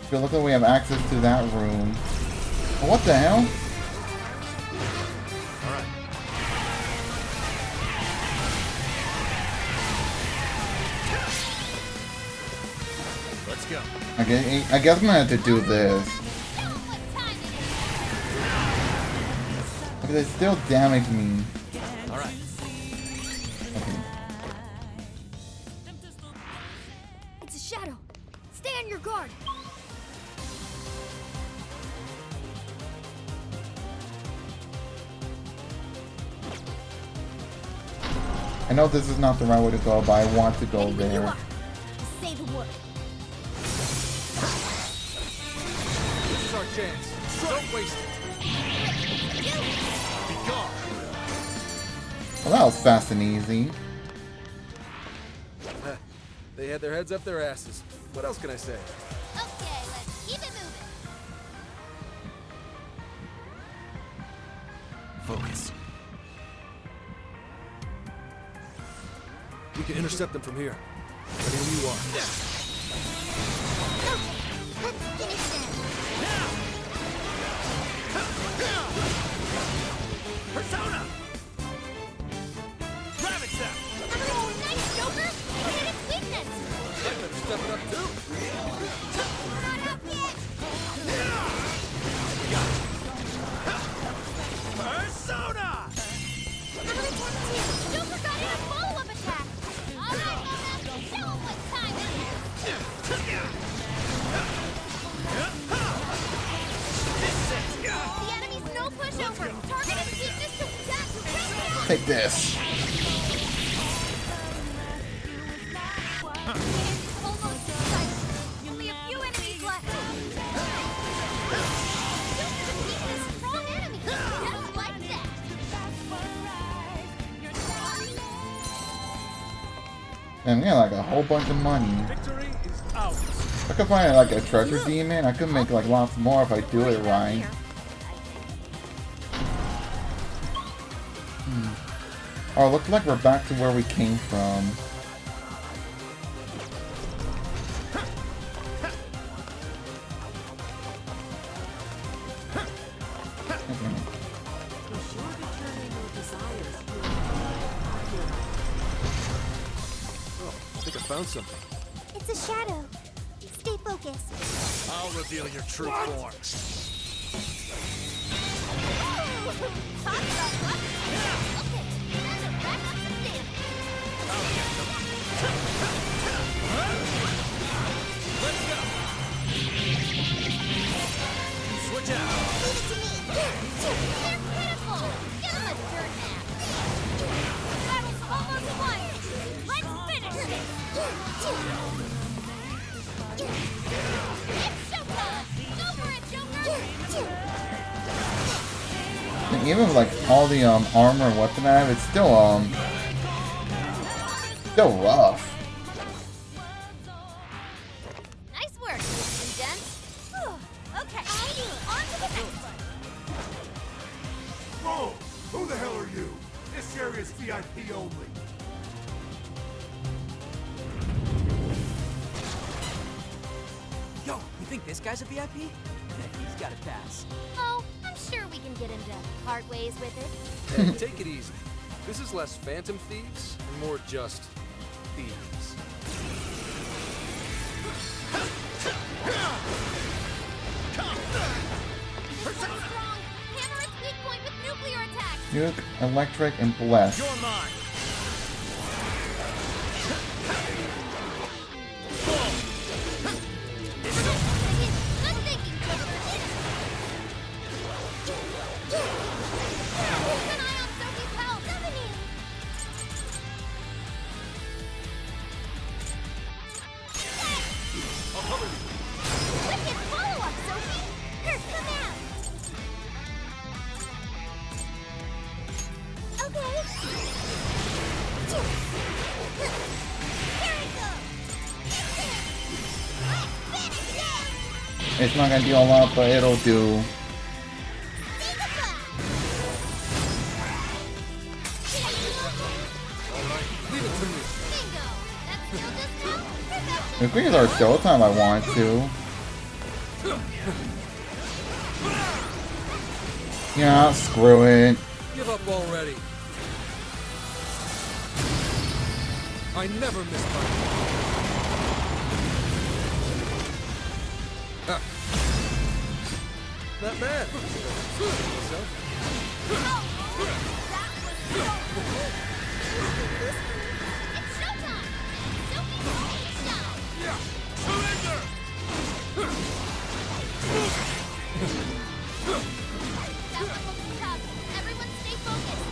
So look like we have access to that room. What the hell? Alright. Let's go. I guess I'm gonna have to do this. Because it still damaged me. Alright. Okay. It's a shadow. Stay on your guard. I know this is not the right way to go, but I want to go Anywhere you there. are. Say the word. This is our chance. Don't waste it. Be gone. Well, that was fast and easy. They had their heads up their asses. What else can I say? Okay, let's keep it moving. Focus. We can intercept them from here. Ready when you are. Finish them. Persona! Ravage them! Oh, nice, Joker! Look at its weakness! I better step it up too. Not up yet! Persona! Another one, too! Joker got in a follow-up attack! Alright, Mona, show him what time it is! The enemy's no pushover! Target its weakness to attack! Right now! Take this. Almost inside. Only a few enemies left. Joker's a weakness, strong enemy. Just like that. And we got like a whole bunch of money. Victory is ours. If I could find like a treasure demon, I could make like lots more if I do it right. Oh, looks like we're back to where we came from. Be sure to turn in your desires to Oh, I think I found something. It's a shadow. Stay focused. I'll reveal your true form. Switch out. Leave it to me. They're critical. Give them a dirt nap. Battle's almost won. Let's finish this. It's showtime. Go for it, Joker. And even with like all the armor and weapon I have, it's still rough. Nice work, Condense. Okay, on to the next one. Whoa! Who the hell are you? This area's VIP only. Yo, you think this guy's a VIP? He's got a pass. Oh, I'm sure we can get into part ways with it. Hey, take it easy. This is less phantom thieves and more just thieves. This one's strong. Hammer its weak point with nuclear attacks. Nuke, electric, and bless. You're mine. Good thinking, Joker. Keep an eye on Sophie's health. I'll cover you. Wicked follow-up, Sophie. Here, come out. Okay. Here it goes. Let's finish it. It's not gonna do a lot, but it'll do. See If we use our Showtime, I want to. Yeah, screw it. Give up already. I never miss my... Ah. Not bad. So? It's showtime! Sophie's shine! Surrender! That one will be tough. Everyone stay focused.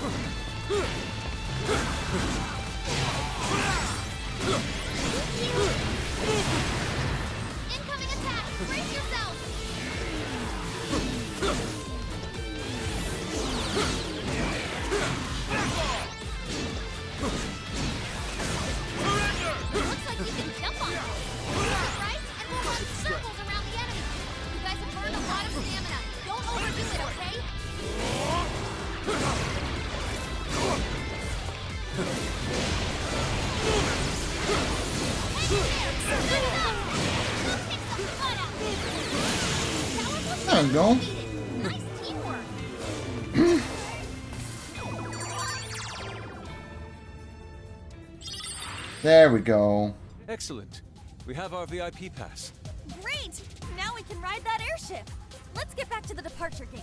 Incoming attack! Brace yourself! Looks like you can jump on it. Right? And we'll run circles around the enemy. You guys have burned a lot of stamina. Don't overdo it, okay? There we go. Nice teamwork. There we go. Excellent. We have our VIP pass. Great! Now we can ride that airship. Let's get back to the departure gate.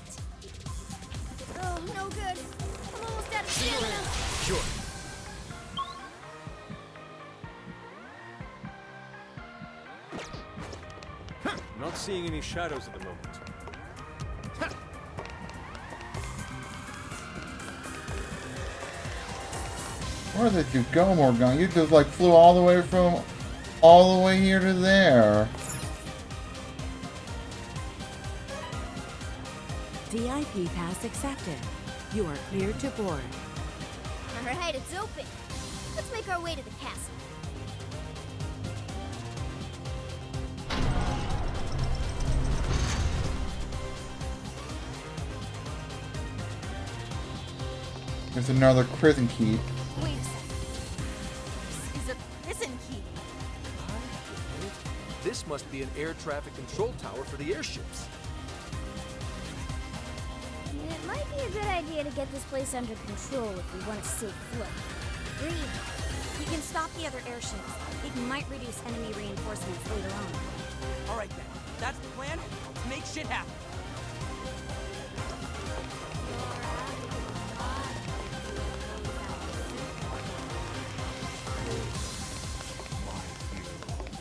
Oh, no good. I'm almost out of stamina. Sure. Not seeing any shadows at the moment. Where did you go, Morgan? You just like flew all the way from all the way here to there. VIP pass accepted. You are cleared to board. Alright, it's open. Let's make our way to the castle. There's another prison key. Wait a second. This is a prison key. This must be an air traffic control tower for the airships. It might be a good idea to get this place under control if we want a safe flight. Agreed. We can stop the other airships. It might reduce enemy reinforcements later on. All right then. That's the plan. Let's make shit happen.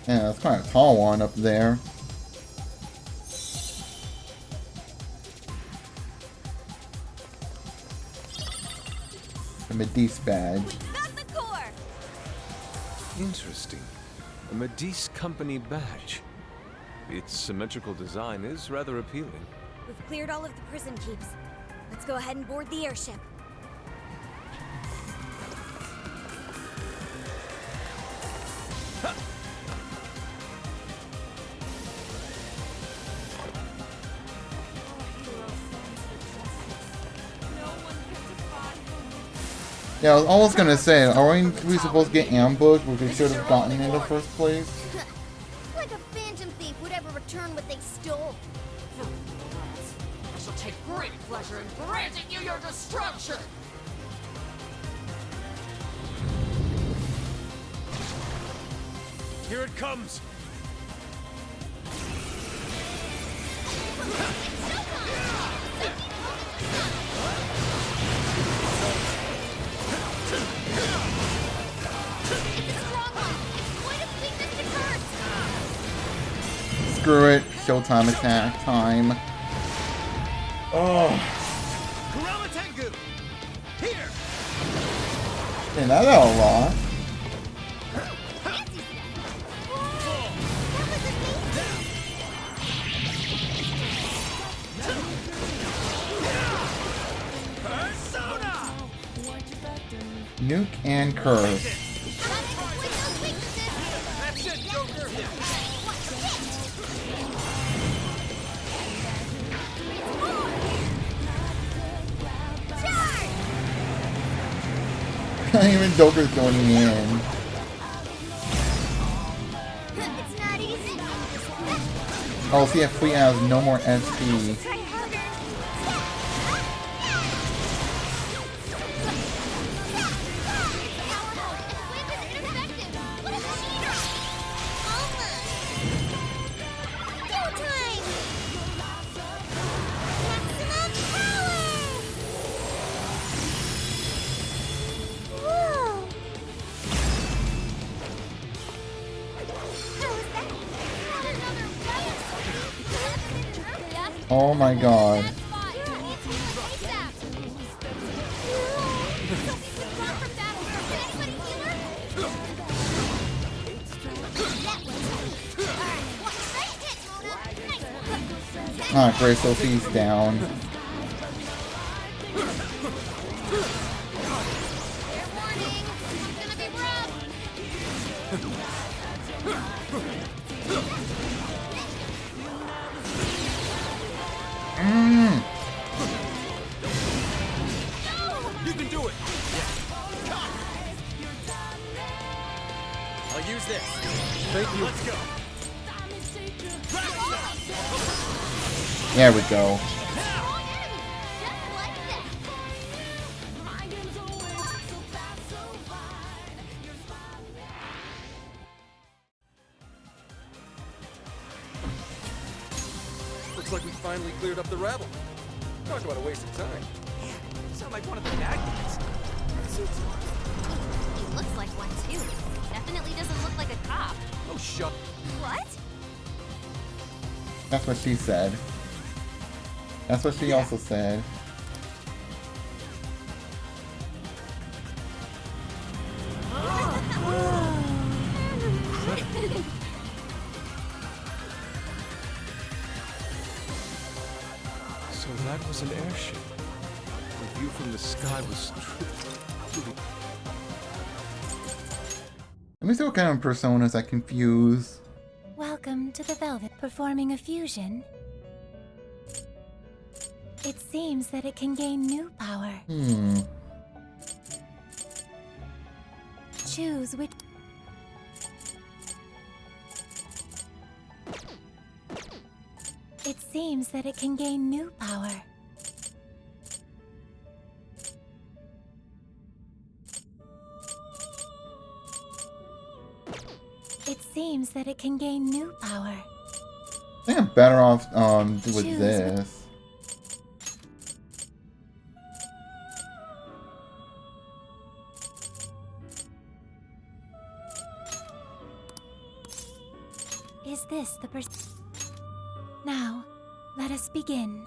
Yeah, that's kind of a tall one up there. The Medice badge. Got the core! Interesting. A Medice Company badge. Its symmetrical design is rather appealing. We've cleared all of the prison keeps. Let's go ahead and board the airship. Yeah, I was almost gonna say, are we supposed to get ambushed, which we should have gotten in the first place? Like a phantom thief would ever return what they stole. I shall take great pleasure in granting you your destruction! Here it comes! Screw it. Showtime attack time. Oh. Kurama Tengu! Here! Man, that's a lot. Persona! Nuke and curse. That's it, Joker! Even Joker's going in. Oh, see if Free has no more SP. Oh my god. Ah, Grey Sophie's down. You can do it. Yeah. I'll use this. Thank you. Let's go. There we go. Looks like we finally cleared up the rabble. Talk about a waste of time. Man, you sound like one of the bad guys. He looks like one too. Definitely doesn't look like a cop. Oh, shut. What? That's what she said. That's what she also said. So that was an airship. The view from the sky was truly... Let me see what kind of personas I can fuse. Welcome to the Velvet performing a fusion. It seems that it can gain new power. Choose which... It seems that it can gain new power. It seems that it can gain new power. I think I'm better off with Choose. this. Is this the person? Now, let us begin.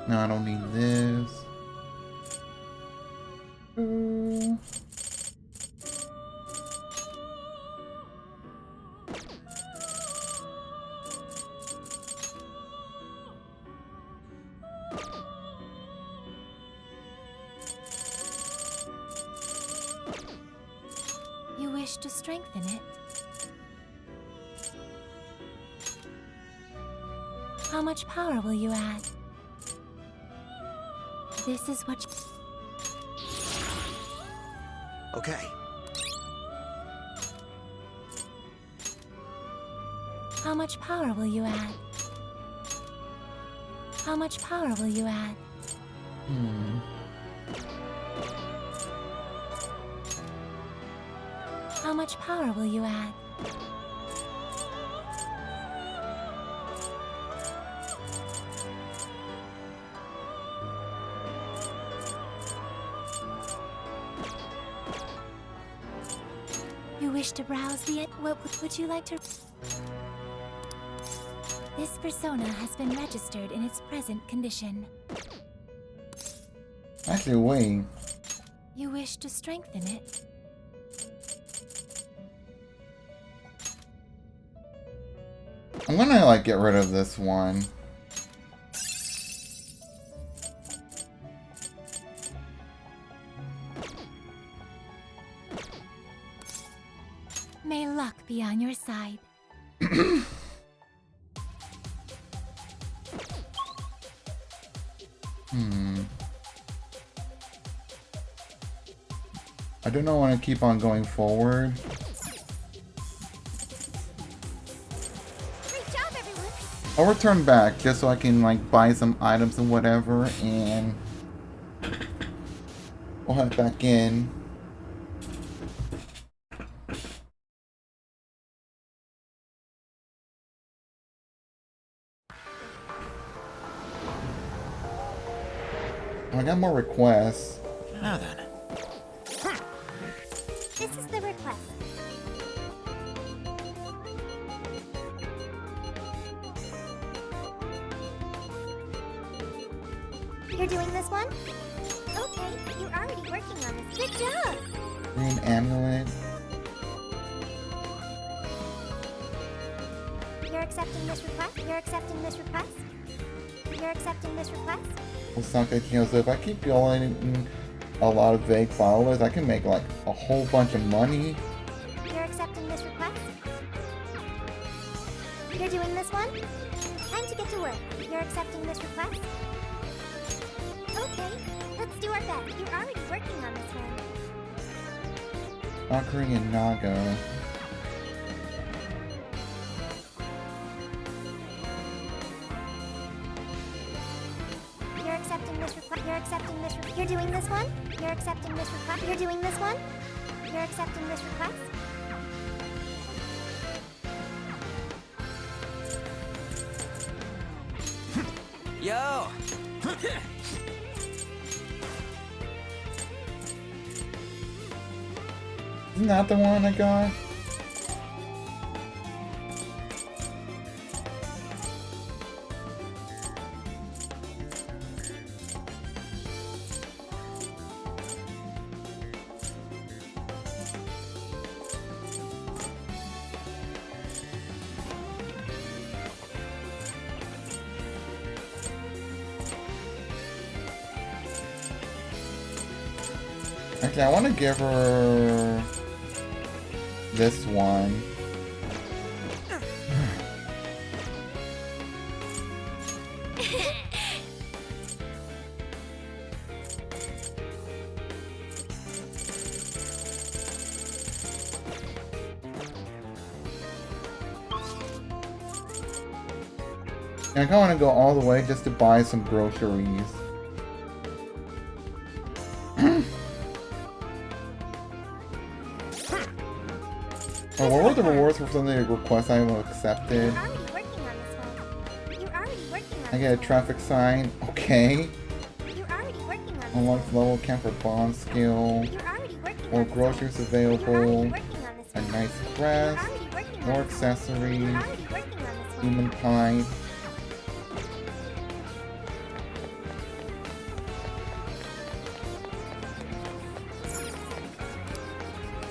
No, I don't need this. You wish to strengthen it? How much power will you add? This is what... Okay. How much power will you add? How much power will you add? How much power will you add? You wish to browse the... What would you like to... This persona has been registered in its present condition. Actually, wait. You wish to strengthen it? I'm gonna like get rid of this one. May luck be on your side. I do not want to keep on going forward. Great job, everyone. I'll return back just so I can like buy some items and whatever, and we'll head back in. I got more requests. Now then. This is the request. You're doing this one? Okay, you're already working on this. Good job! Green amulet. You're accepting this request? You're accepting this request? You're accepting this request? Osaka Kino. So if I keep going a lot of vague followers, I can make like a whole bunch of money. You're accepting this request? You're doing this one? Time to get to work. You're accepting this request? Okay, let's do our best. You're already working on this one. Valkyrie and Naga. You're accepting this request. You're accepting this request. You're doing this one? You're accepting this request. You're doing this one? You're accepting this request? Yo! Isn't that the one I got? Actually, I want to give her this one. And I kind of want to go all the way just to buy some groceries. Oh, what were the rewards for some of the requests I accepted? You're already working on this one. You're already working on I get a traffic sign. Okay. You're already working on this Unlock level camp for bond skill. You're already working More on this groceries one. available. You're already working on this A one. nice You're crest. already working on More this one. accessories. You're already working on this one. Human pie.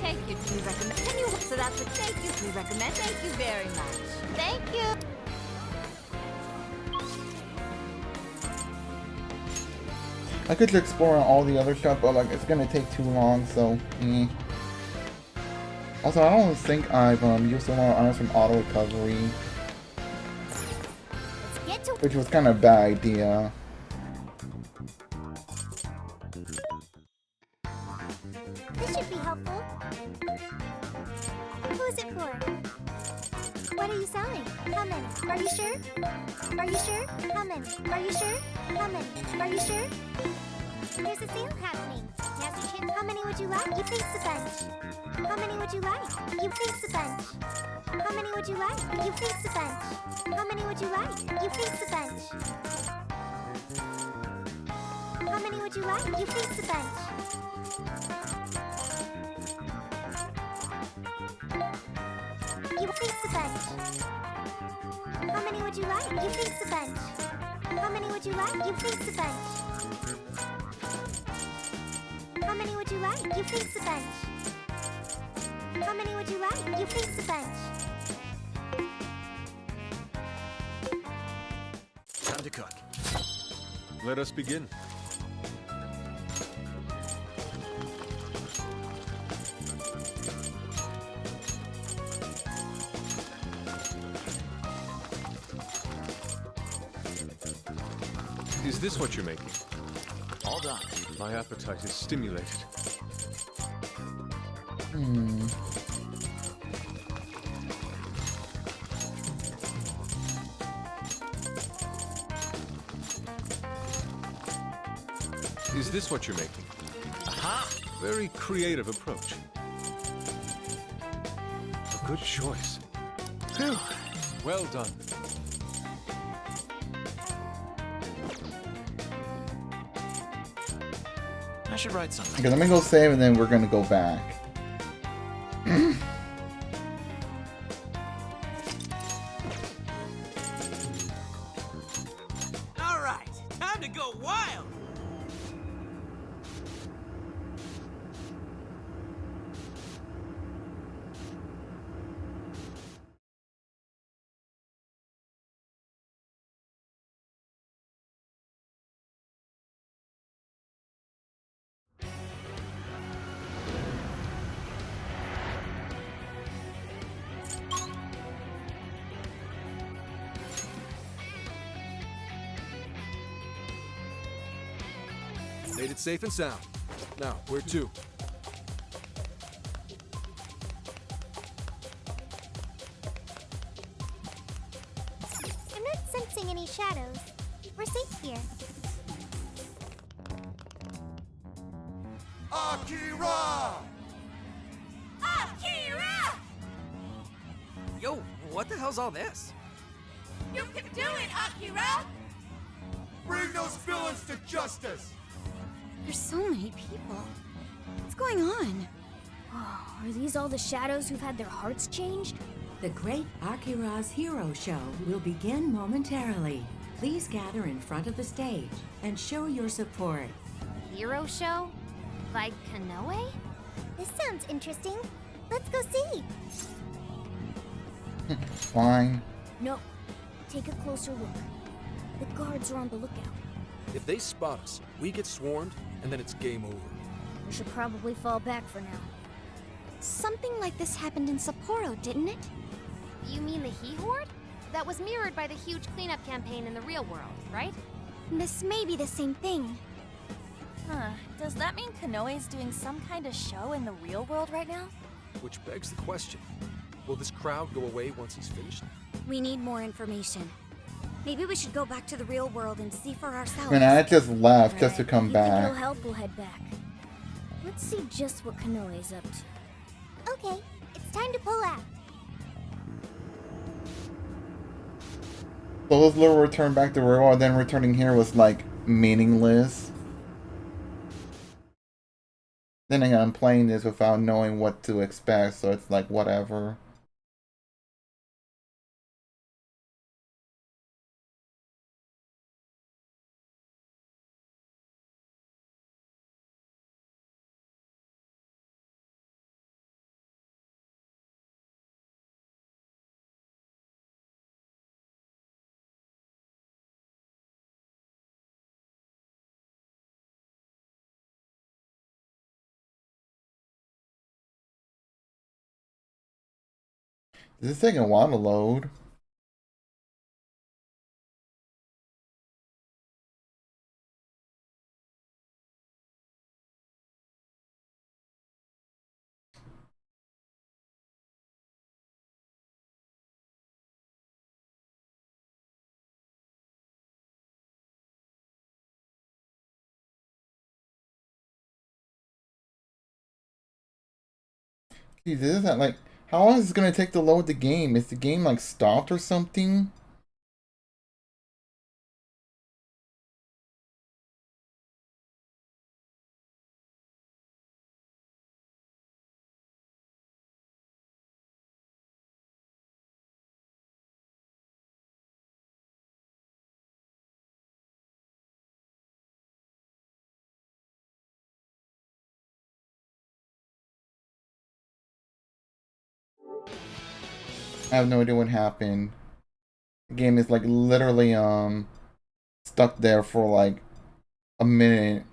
Take you to recommend. Can you? So that's what take you to recommend. Thank you very much. Thank you. I could explore all the other stuff, but like it's gonna take too long, so Also, I don't think I've used a lot of items from auto recovery, Let's get to which was kind of a bad idea. This should be helpful. Who is it for? What are you selling? How many? Are you sure? Are you sure? How many? Are you sure? How many? Are you sure? There's a sale happening. Nasty Chin, how many would you like? You face a bunch. How many would you like? You face a bunch. How many would you like? You face a bunch. How many would you like? You face a bunch. How many would you like? You face a bunch. You face a bunch. How many would you like? You face a bunch. How many would you like? You face a bunch. How many would you like? You face a bunch. How many would you like? You face a bunch. Time to cook. Let us begin. Is this what you're making? All done. My appetite is stimulated. Is this what you're making? Aha! Very creative approach. A good choice. Phew. Well done. I should write something. Okay, let me go save and then we're gonna go back. All right, time to go wild. Made it safe and sound. Now, where to? I'm not sensing any shadows. We're safe here. Akira! Akira! Yo, what the hell's all this? You can do it, Akira! Bring those villains to justice! There's so many people. What's going on? Oh, are these all the shadows who've had their hearts changed? The Great Akira's Hero Show will begin momentarily. Please gather in front of the stage and show your support. Hero show? By Kanoe? This sounds interesting. Let's go see. Fine. No. Take a closer look. The guards are on the lookout. If they spot us, we get swarmed, and then it's game over. We should probably fall back for now. Something like this happened in Sapporo, didn't it? You mean the He Horde? That was mirrored by the huge cleanup campaign in the real world, right? This may be the same thing. Huh. Does that mean Kanoe's doing some kind of show in the real world right now? Which begs the question, will this crowd go away once he's finished? We need more information. Maybe we should go back to the real world and see for ourselves. And I just left just to come If you think it'll back. help, we'll head back. Let's see just what Kanoe's up to. Okay, it's time to pull out. So this little return back to real world, then returning here was like meaningless. Then again, I'm playing this without knowing what to expect, so it's like whatever. This is taking a while to load. Geez, this isn't like, how long is this gonna take to load the game? Is the game like stopped or something? I have no idea what happened. The game is like literally stuck there for like a minute.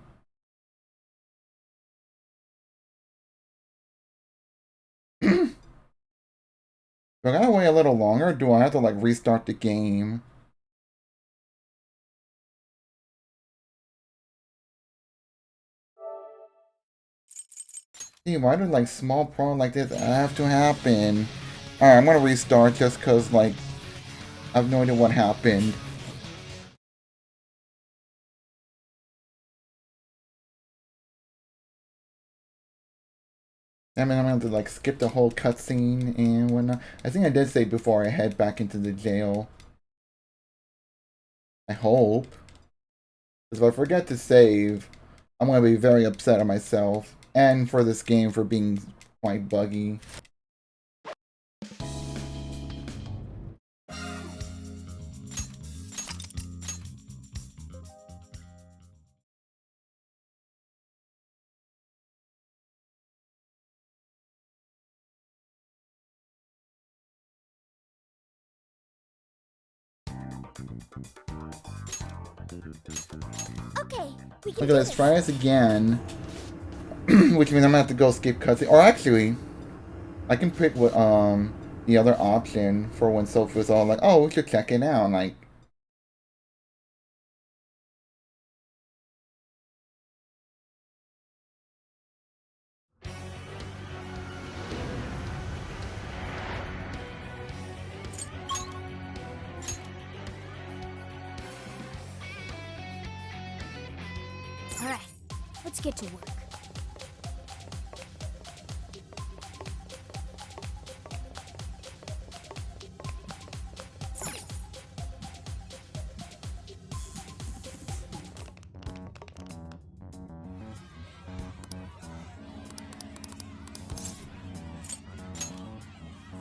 Do I gotta wait a little longer, or do I have to like restart the game? See, why do like small problems like this have to happen? Alright, I'm gonna restart just cause like I have no idea what happened. I mean, I'm gonna have to like skip the whole cutscene and whatnot. I think I did say before I head back into the jail. I hope. Because if I forget to save, I'm gonna be very upset at myself and for this game for being quite buggy. Okay, we can Okay, do let's this. try this again. Which means I'm gonna have to go skip cutscene. Or actually, I can pick what the other option for when Sophie was all like, "Oh, we should check it out." Like, Alright, let's get to work.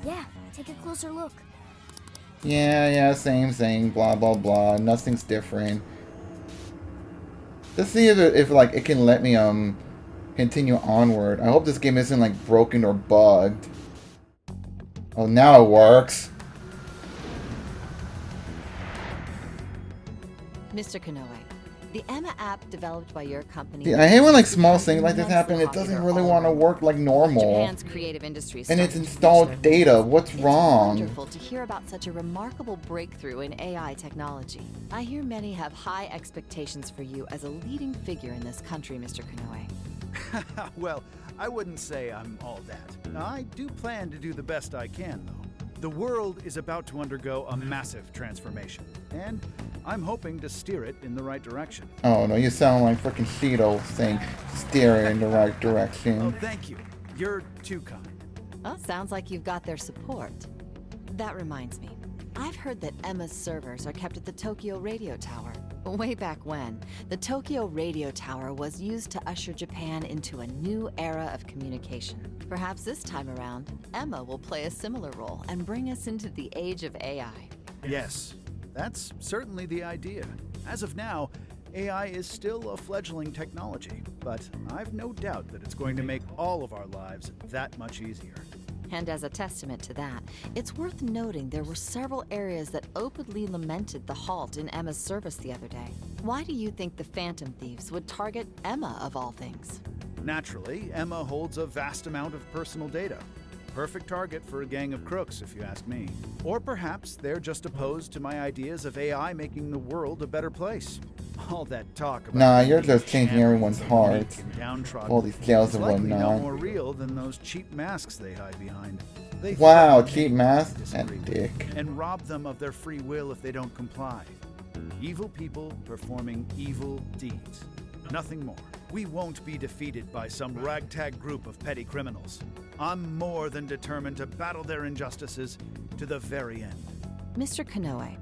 Yeah, take a closer look. yeah, same, blah blah blah. Nothing's different. Let's see if like it can let me continue onward. I hope this game isn't like broken or bugged. Oh, now it works. Mr. Konoe, the Emma app developed by your company. See, I hate when like small things like this happen. It doesn't really want to work like normal. Japan's creative industry And it's started to installed reach their data. What's It's wrong? wonderful to hear about such a remarkable breakthrough in AI technology. I hear many have high expectations for you as a leading figure in this country, Mr. Konoe. Well, I wouldn't say I'm all that. I do plan to do the best I can, though. The world is about to undergo a massive transformation, and I'm hoping to steer it in the right direction. Oh no, you sound like freaking Cheeto saying steer it in the right Oh, direction. thank you. You're too kind. Well, sounds like you've got their support. That reminds me. I've heard that Emma's servers are kept at the Tokyo Radio Tower. Way back when, the Tokyo Radio Tower was used to usher Japan into a new era of communication. Perhaps this time around, Emma will play a similar role and bring us into the age of AI. Yes, that's certainly the idea. As of now, AI is still a fledgling technology, but I've no doubt that it's going to make all of our lives that much easier. And as a testament to that, it's worth noting there were several areas that openly lamented the halt in Emma's service the other day. Why do you think the Phantom Thieves would target Emma of all things? Naturally, Emma holds a vast amount of personal data. Perfect target for a gang of crooks, if you ask me. Or perhaps they're just opposed to my ideas of AI making the world a better place. All that talk about Nah, you're making just changing champions everyone's of the hearts. weak and downtrodden All these jails is and likely no whatnot. more real than those cheap masks they hide behind. They Wow, threaten cheap anyone mask who disagrees and with dick. them and rob them of their free will if they don't comply. Evil people performing evil deeds. Nothing more. We won't be defeated by some ragtag group of petty criminals. I'm more than determined to battle their injustices to the very end. Mr. Konoe,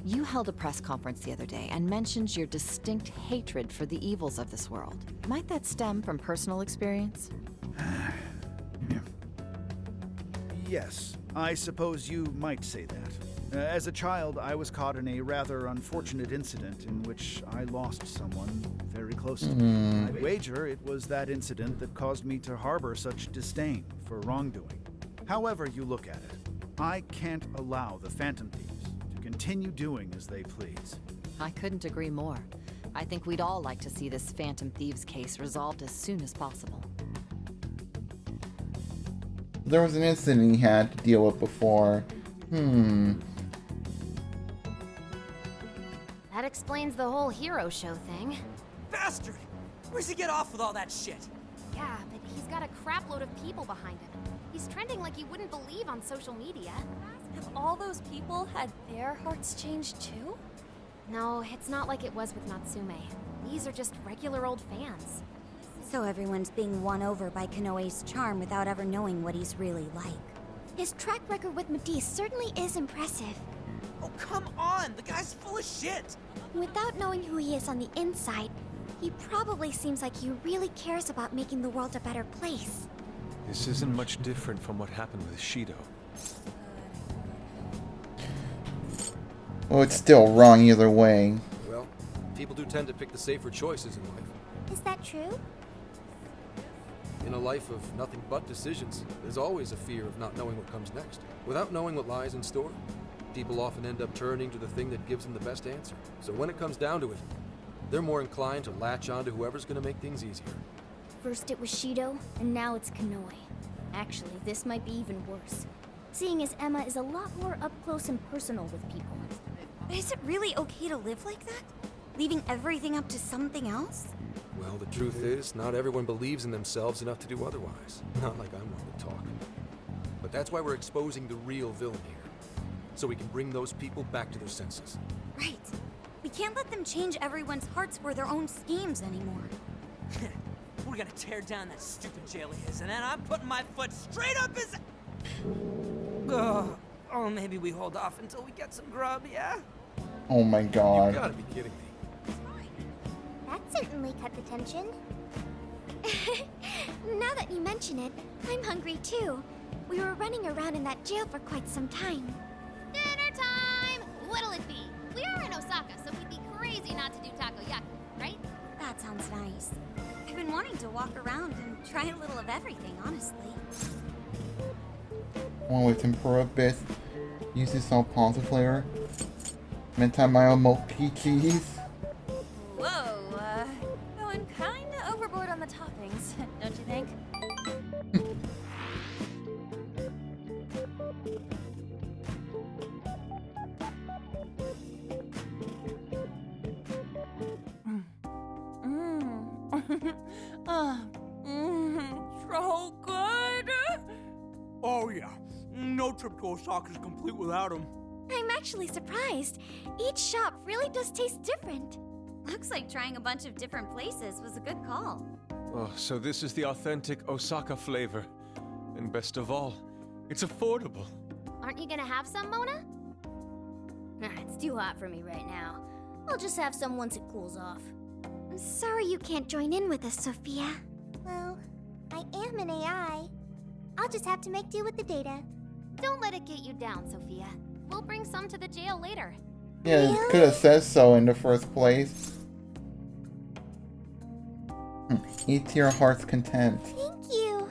you held a press conference the other day and mentioned your distinct hatred for the evils of this world. Might that stem from personal experience? Yes, I suppose you might say that. As a child, I was caught in a rather unfortunate incident in which I lost someone very close to me. I wager it was that incident that caused me to harbor such disdain for wrongdoing. However you look at it, I can't allow the Phantom Thieves to continue doing as they please. I couldn't agree more. I think we'd all like to see this Phantom Thieves case resolved as soon as possible. There was an incident he had to deal with before. That explains the whole hero show thing. Bastard! Where's he get off with all that shit? Yeah, but he's got a crapload of people behind him. He's trending like you wouldn't believe on social media. Have all those people had their hearts changed too? No, it's not like it was with Natsume. These are just regular old fans. So everyone's being won over by Konoe's charm without ever knowing what he's really like. His track record with Matisse certainly is impressive. Oh, come on! The guy's full of shit! Without knowing who he is on the inside, he probably seems like he really cares about making the world a better place. This isn't much different from what happened with Shido. Well, it's still wrong either way. Well, people do tend to pick the safer choices in life. Is that true? In a life of nothing but decisions, there's always a fear of not knowing what comes next. Without knowing what lies in store, people often end up turning to the thing that gives them the best answer. So when it comes down to it, they're more inclined to latch on to whoever's going to make things easier. First it was Shido, and now it's Konoe. Actually, this might be even worse, seeing as Emma is a lot more up close and personal with people. But is it really okay to live like that? Leaving everything up to something else? Well, the truth is, not everyone believes in themselves enough to do otherwise. Not like I'm one to talk. But that's why we're exposing the real villain here. So we can bring those people back to their senses. Right. We can't let them change everyone's hearts for their own schemes anymore. We're gonna tear down that stupid jail of his, and then I'm putting my foot straight up his... Oh, maybe we hold off until we get some grub, yeah? Oh my god. You gotta be kidding me. That certainly cut the tension. Now that you mention it, I'm hungry too. We were running around in that jail for quite some time. Dinner time! What'll it be? We are in Osaka, so we'd be crazy not to do takoyaki, right? That sounds nice. I've been wanting to walk around and try a little of everything, honestly. One with tempura bits, usually salt pasta flavor, mentai mayo mochi cheese. Whoa, going kinda overboard on the toppings, don't you think? So good! Oh yeah, no trip to Osaka's complete without him. I'm actually surprised. Each shop really does taste different. Looks like trying a bunch of different places was a good call. Oh, so this is the authentic Osaka flavor. And best of all, it's affordable. Aren't you gonna have some, Mona? It's too hot for me right now. I'll just have some once it cools off. I'm sorry you can't join in with us, Sophia. Well, I am an AI. I'll just have to make do with the data. Don't let it get you down, Sophia. We'll bring some to the jail later. Yeah, you could have said so in the first place. Eat to your heart's content. Thank you.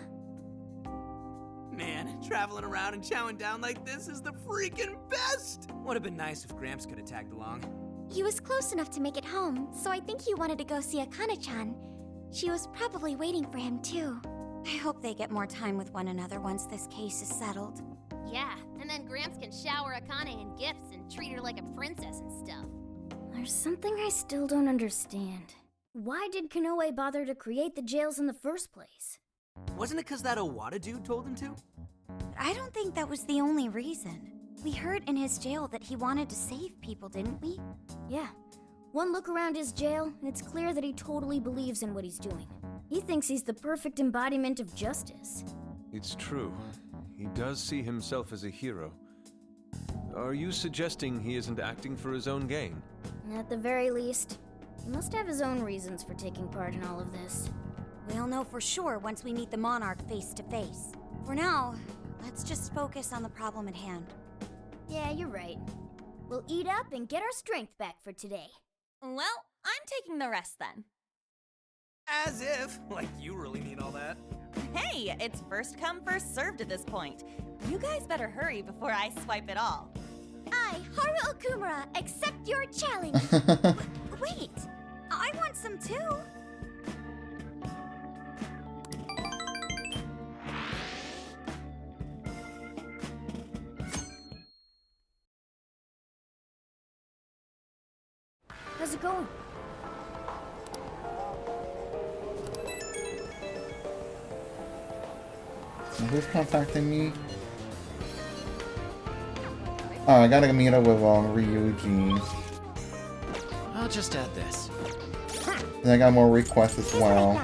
Man, traveling around and chowing down like this is the freaking best! Would have been nice if Gramps could have tagged along. He was close enough to make it home, so I think he wanted to go see Akane-chan. She was probably waiting for him too. I hope they get more time with one another once this case is settled. Yeah, and then Gramps can shower Akane in gifts and treat her like a princess and stuff. There's something I still don't understand. Why did Konoe bother to create the jails in the first place? Wasn't it because that Owada dude told him to? But I don't think that was the only reason. We heard in his jail that he wanted to save people, didn't we? Yeah. One look around his jail, and it's clear that he totally believes in what he's doing. He thinks he's the perfect embodiment of justice. It's true. He does see himself as a hero. Are you suggesting he isn't acting for his own gain? At the very least, he must have his own reasons for taking part in all of this. We'll know for sure once we meet the Monarch face to face. For now, let's just focus on the problem at hand. Yeah, you're right. We'll eat up and get our strength back for today. Well, I'm taking the rest then. As if, like you really need all that. Hey, it's first come, first served at this point. You guys better hurry before I swipe it all. I, Haru Okumura, accept your challenge. Wait, I want some too. How's it going? Who's contacting me? Oh, I gotta meet up with Ryuji. I'll just add this. And I got more requests as well.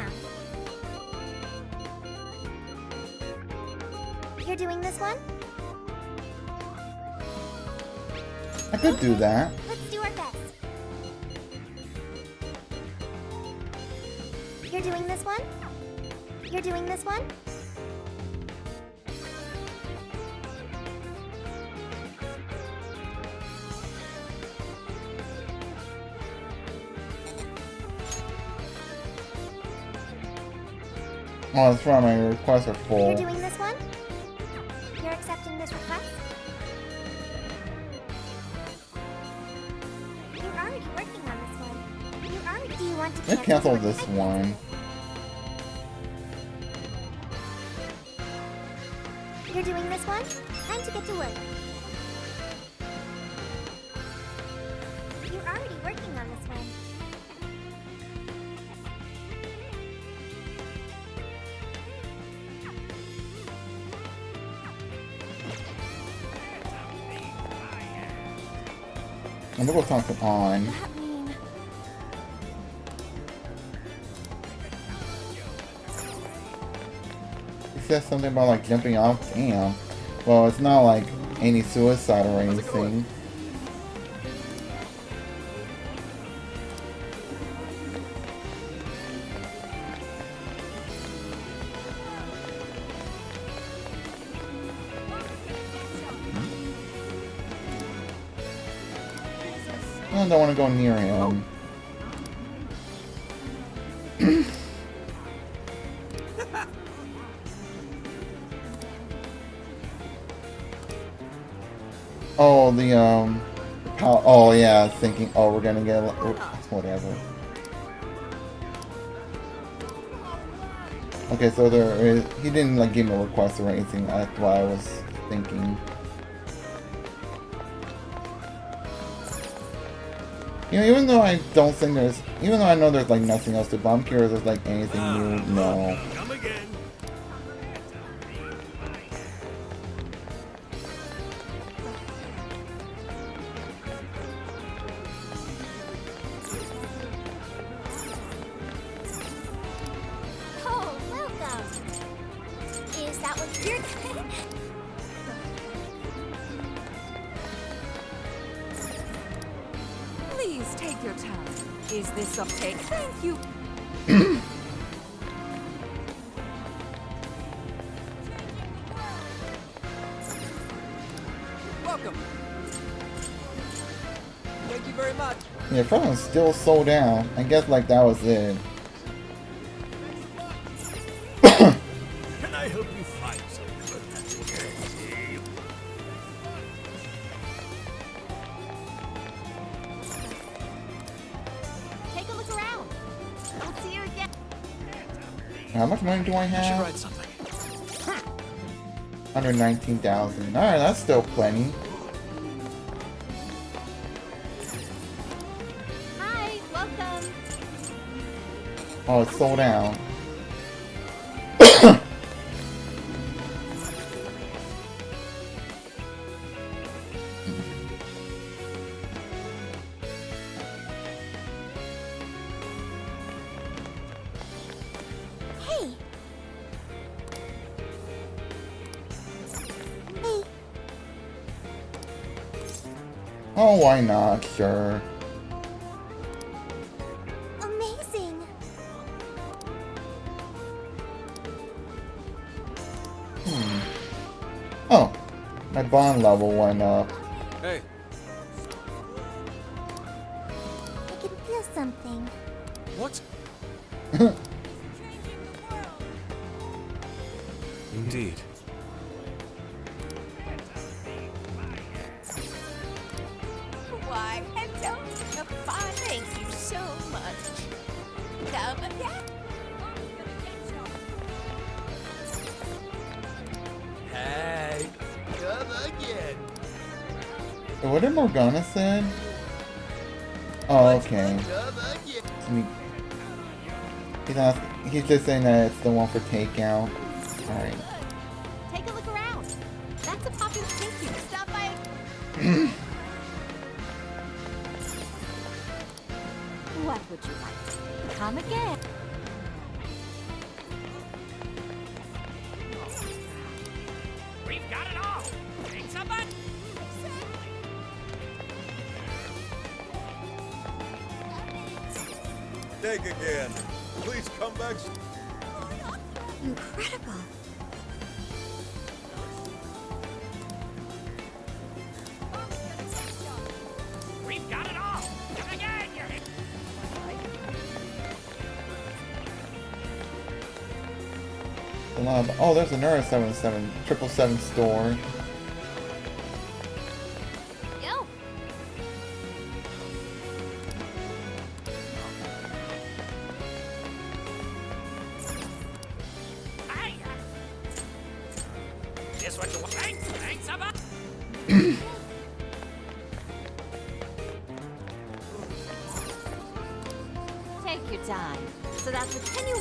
You're doing this one? I could do that. Let's do our best. You're doing this one? You're doing this one? Oh, that's right, my requests are You're full. doing this one? You're accepting this request? You're already working on this one. You already. Do you want to Let's cancel this one. You're doing this one? Time to get to work. You're already working on this one. I'm gonna go talk to On. He says something about like jumping off. Damn. Well, it's not like any suicide or anything. I don't want to go near him. Oh, oh yeah, I was thinking, oh, we're gonna get, whatever. Okay, so he didn't like give me a request or anything, that's what I was thinking. You know, even though I don't think even though I know there's like nothing else to do, but I'm curious if there's like anything new. No. Come again. Oh, welcome. Is that what you're doing? Please take your time. Is this okay? Thank you. Welcome. Thank you very much. Yeah, Front's still sold out. I guess like that was it. Can I help you find something? That's okay. Take a look around. We'll see you again. How much money do I I should have? write something. 119,000. Alright, that's still plenty. Hi, welcome. Oh, it's sold out. Hey. Hey. Oh, why not? Sure. Amazing. Oh, my bond level went up. Hey, I can feel something. what? What did Morgana say? Oh, okay. He's just saying that it's the one for takeout. Alright. Take a look around. That's a popular thank you. Stop by. What would you like? Come again. We've got it all. Thanks a bunch. Take again. Please come back. Incredible. We've got it all. Come again. Oh, there's another 777 store. Yo. Hey. This what you want? Thanks a bunch. Take your time. So that's the menu.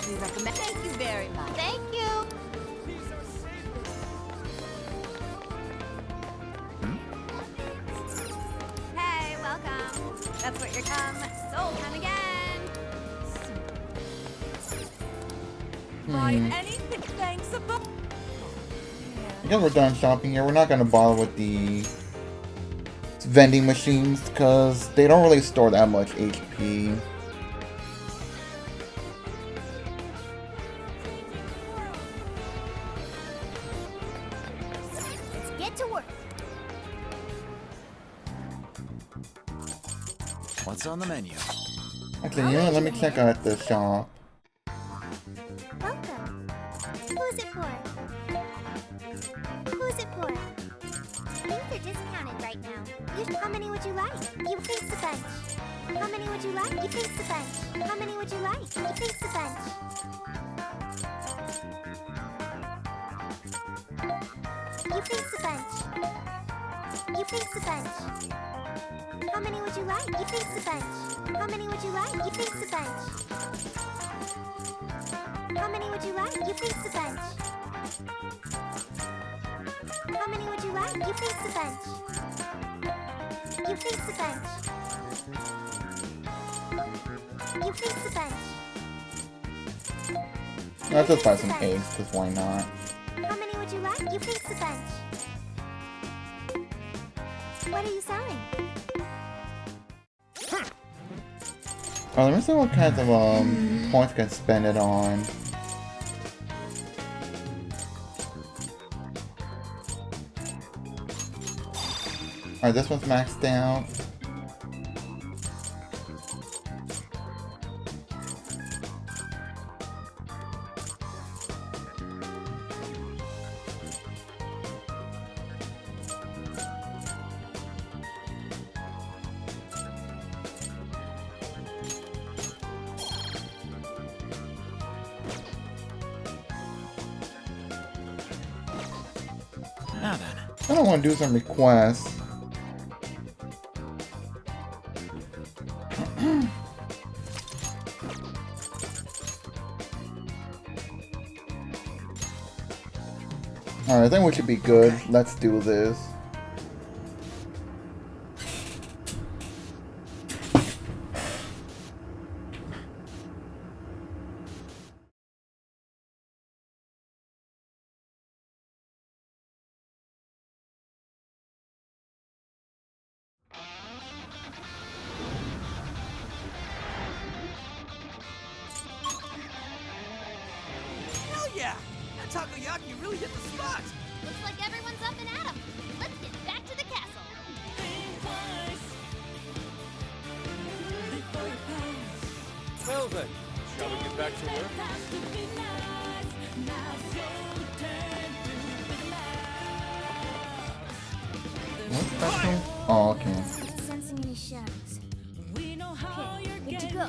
We recommend. Thank you very much. Thank you. Hey, welcome. That's what you're come. So come again. Buy anything. Thanks a bunch. Because we're done shopping here, we're not gonna bother with the vending machines because they don't really store that much HP. Let's get to work. What's on the menu? Actually, you know what, let me check out the shop. Welcome. Who's it for? Who's it for? Things are discounted right now. How many would you like? You think the bunch. How many would you like? You think the bunch. How many would you like? You think the bunch. You think the bunch. You think the bunch. How many would you like? You think the bunch. How many would you like? You think the bunch. How many would you like? You think the bunch. How many would you like? You think the bunch. You think the bunch. You think the bunch. Let's just buy some eggs, because why not? How many would you like? You think the bunch. What are you selling? Oh, let me see what kinds of points I can spend it on. Alright, this one's maxed out. Now then. I don't want to do some requests. Alright, I think we should be good. Let's do this. Hell yeah! That takoyaki really hit the spot! Looks like everyone's up and at 'em. Let's get back to the castle. Well then, shall we get back to work? What's special? Oh, okay. Not sensing any shadows. Okay, good to go.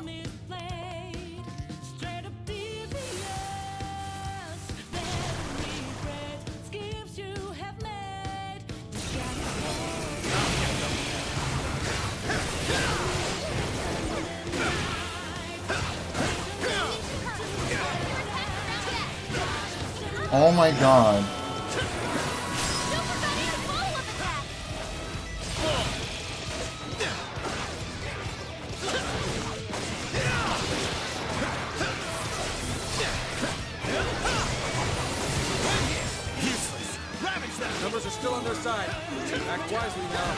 Oh my god. Useless. Ravage them. Numbers are still on their side. Act wisely now.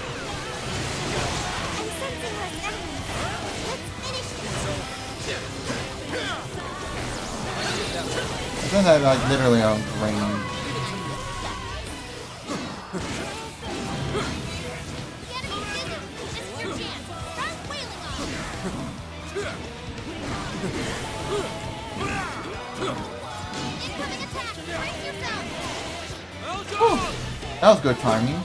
I'm sensing less enemies. Let's finish this. Isn't that like literally a brain? That was good timing.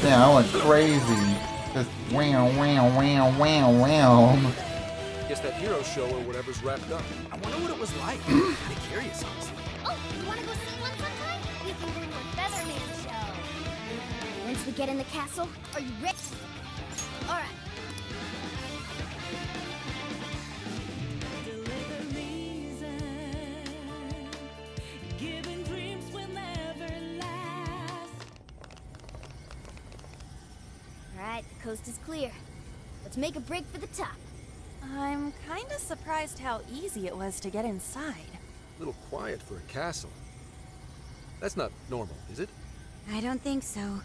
Yeah, I went crazy. Just wow, wow, wow, wow, wow. Guess that hero show or whatever's wrapped up. I wonder what it was like. I'm curious, honestly. Oh, you want to go see one sometime? We can do a Featherman show. Once we get in the castle, are you ready? All right. Alright, the coast is clear. Let's make a break for the top. I'm kinda surprised how easy it was to get inside. A little quiet for a castle. That's not normal, is it? I don't think so.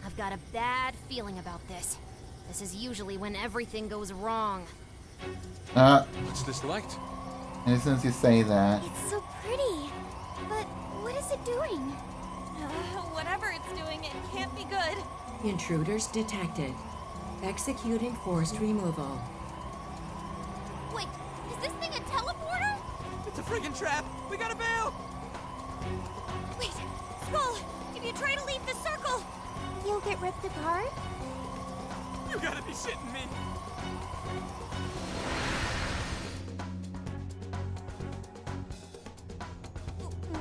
I've got a bad feeling about this. This is usually when everything goes wrong. What's this light? And since you say that, It's so pretty. But what is it doing? Whatever it's doing, it can't be good. Intruders detected. Executing forced removal. Wait, is this thing a teleporter? It's a friggin' trap. We gotta bail. Wait, Skull, if you try to leave the circle, you'll get ripped apart? You gotta be shitting me.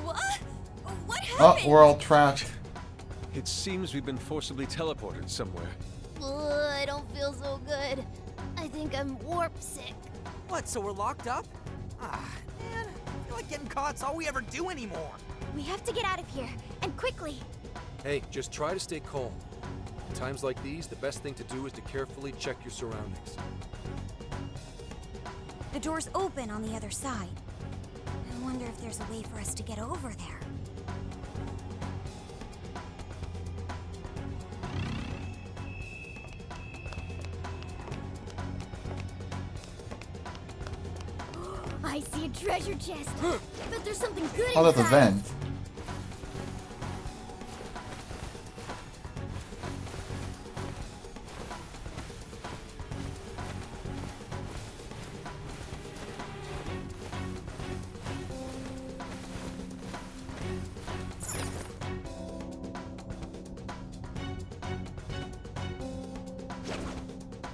What? What oh, happened? we're all trapped. It seems we've been forcibly teleported somewhere. Ugh, I don't feel so good. I think I'm warp sick. What, so we're locked up? Ah, man. I feel like getting caught's all we ever do anymore. We have to get out of here, and quickly. Hey, just try to stay calm. In times like these, the best thing to do is to carefully check your surroundings. The door's open on the other side. I wonder if there's a way for us to get over there. I see a treasure chest. But there's something good Oh, that's a inside. vent.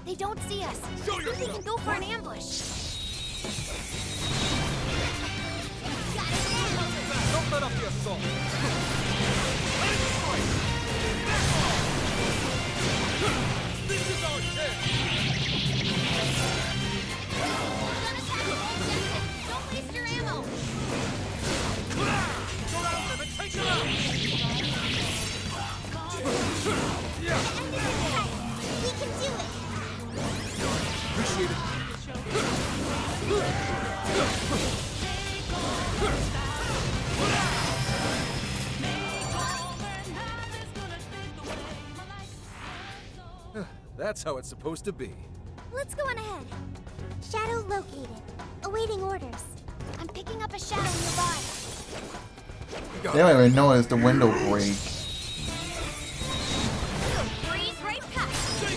They don't see us. Show I think we can yourself. go for an ambush. Don't let up the assault! This is our chance! Don't waste your ammo. Go after them and take them out! We can do it. Appreciate it. That's how it's supposed to be. Let's go on ahead. Shadow located. Awaiting orders. I'm picking up a shadow nearby. They don't even notice the window break. Breeze right past. Yeah,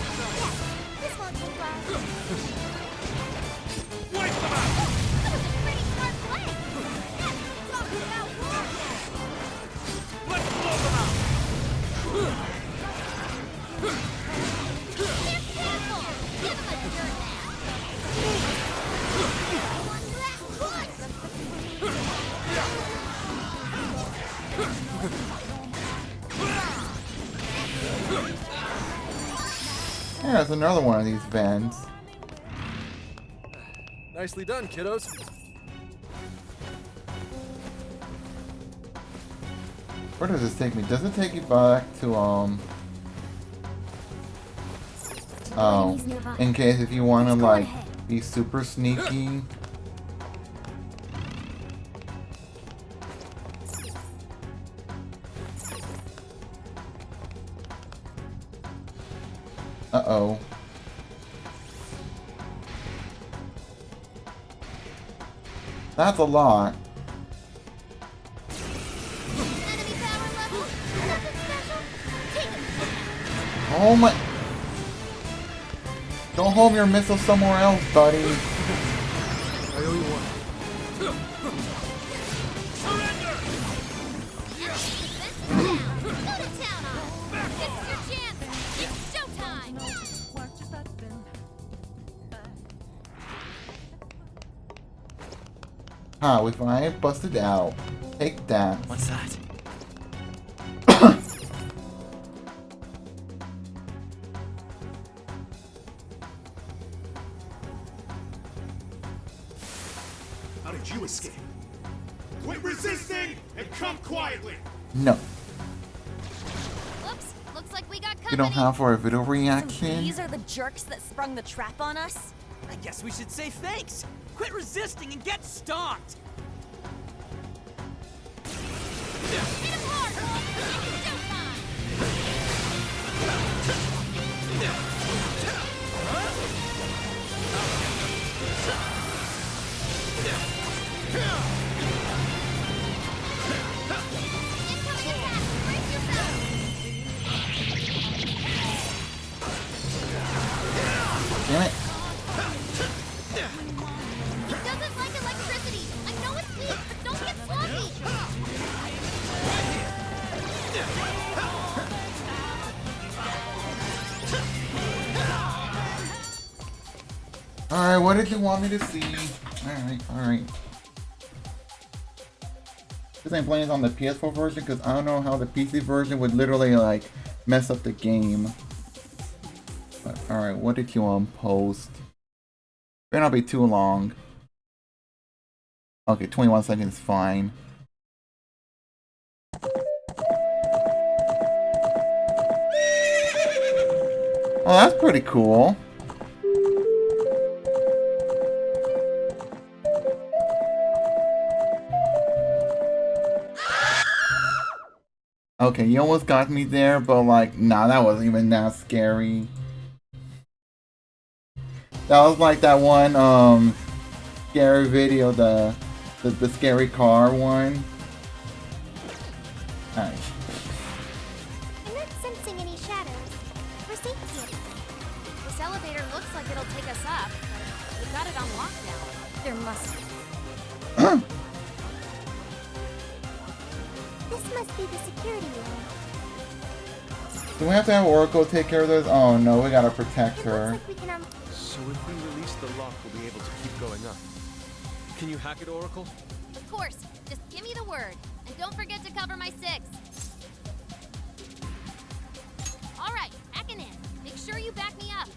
this won't take long. Wipe them out! That was a pretty smart play. Yeah, talking about warfare. Let's blow them out! They're careful. Give him a dirt One last Yeah, there's another one of these vents. Nicely done, kiddos. Where does this take me? Does it take you back to oh, in case if you want to like be super sneaky? Uh-oh. That's a lot. Oh my... Go home your missile somewhere else, buddy. I owe you one. Ah, we finally busted out. Take that. What's that? How did you escape? Quit resisting and come quietly! No. Whoops, looks like we got company. You don't have for a video reaction? These are the jerks that sprung the trap on us? I guess we should say thanks. Quit resisting and get stomped. Hit him hard, Wolf. Damn it. It doesn't like electricity. I know it's weak, but don't get sloppy. Alright, what did you want me to see? Alright. This ain't playing on the PS4 version because I don't know how the PC version would literally like mess up the game. But alright, what did you post? Better not be too long. Okay, 21 seconds is fine. Oh, that's pretty cool. Okay, you almost got me there, but like, nah, that wasn't even that scary. That was like that one, scary video, the scary car one. Alright. I'm not sensing any shadows. We're safe here. This elevator looks like it'll take us up, but we've got it on lockdown. There must be. This must be the security room. Do we have to have Oracle take care of this? Oh no, we gotta protect her. We can, So if we release the lock, we'll be able to keep going up. Can you hack it, Oracle? Of course. Just give me the word. And don't forget to cover my 6. All right, hacking in. Make sure you back me up.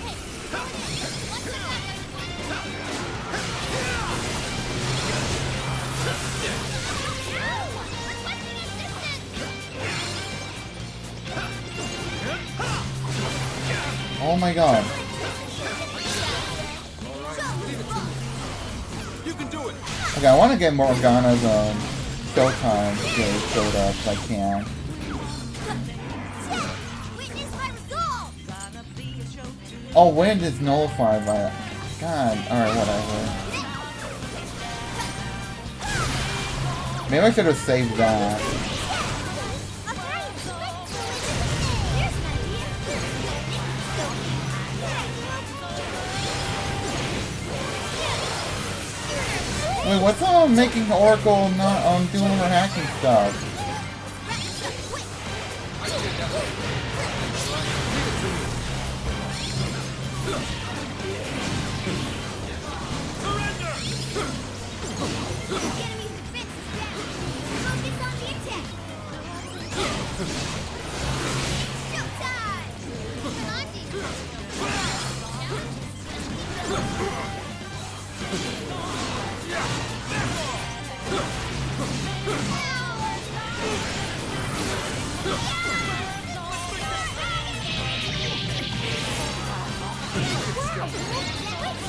Okay, going in. Let's attack Requesting assistance! Oh my god. You can do it. Okay, I want to get Morgana's showtime showed up if I can. Oh, wind is nullified by it. God, alright, whatever. Maybe I should have saved that. Wait, what's making Oracle not doing her hacking stuff?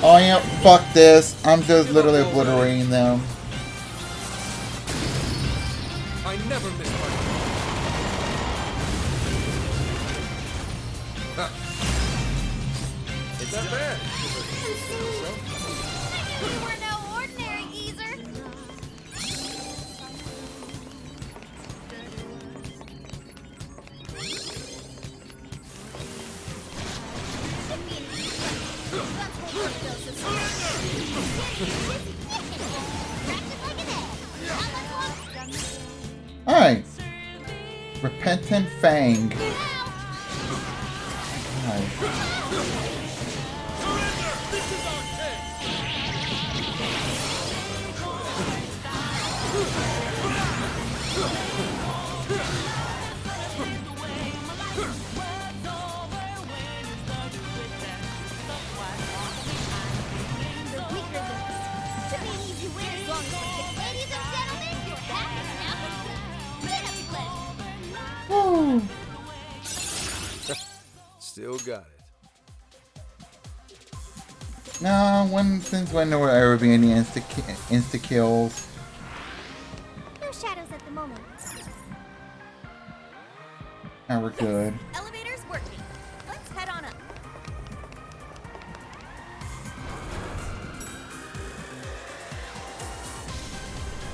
Oh yeah, fuck this. I'm just literally obliterating them. I never miss my... It's not bad. You were no ordinary geezer. Alright. Repentant Fang. Alright. Woo. Still got it. No, since when there will ever be any insta kills? No shadows at the moment. Now we're good. Elevator's working. Let's head on up.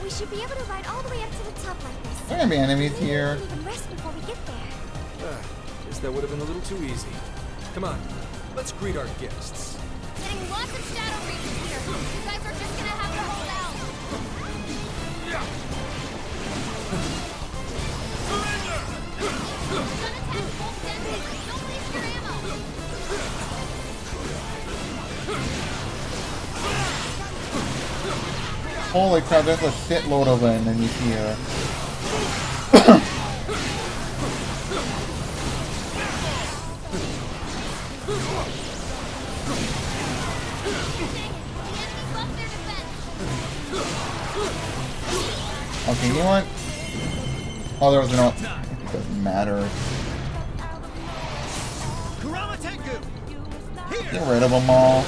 We should be able to ride all the way up to the top like this. There are gonna be enemies Maybe here. we can even rest before we get there. Guess that would have been a little too easy. Come on, let's greet our guests. Getting lots of shadow regions here. You guys are just gonna have to hold out. Gun attack full density. Don't waste your ammo. Holy crap, there's a shitload of enemies here. Okay, you know what? Oh, there was no... It doesn't matter. Get rid of them all.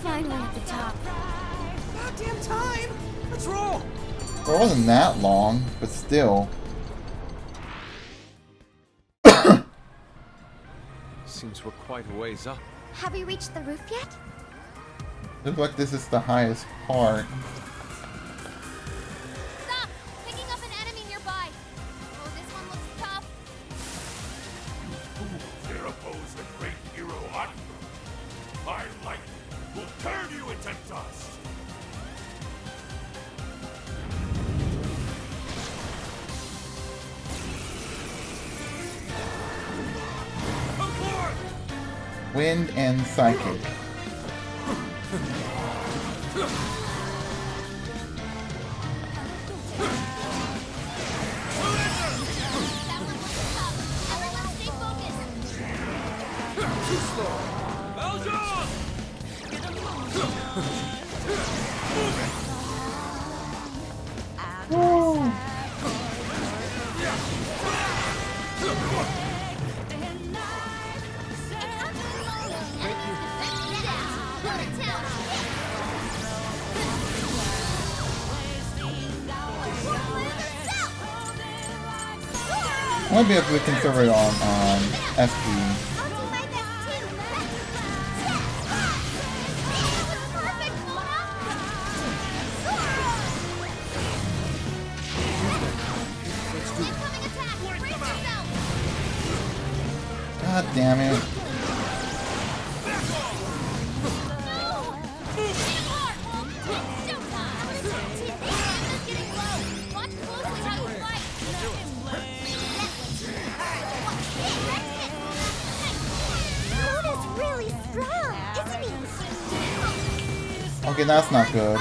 Finally at the top. About damn time! Let's roll! Well, it wasn't that long, but still. Seems we're quite a ways up. Have we reached the roof yet? Looks like this is the highest part. Stop! Picking up an enemy nearby. Oh, this one looks tough. Who dare oppose the great hero Hot? My lightning will turn you into dust! Wind and Psychic. Woo. I might be able to conserve it on SP. God damn it. Really strong, isn't he? Okay, that's not good.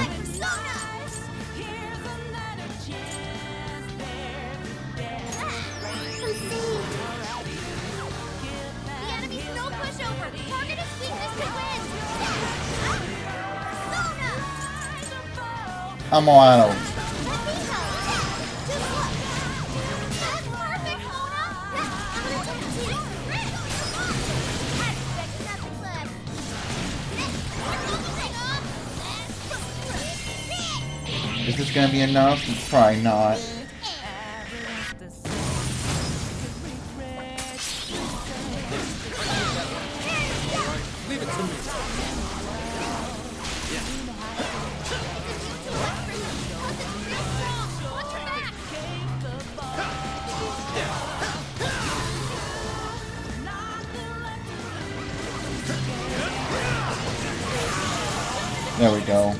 I'm all out of. Is this gonna be enough? Probably not. Leave it to me. There we go.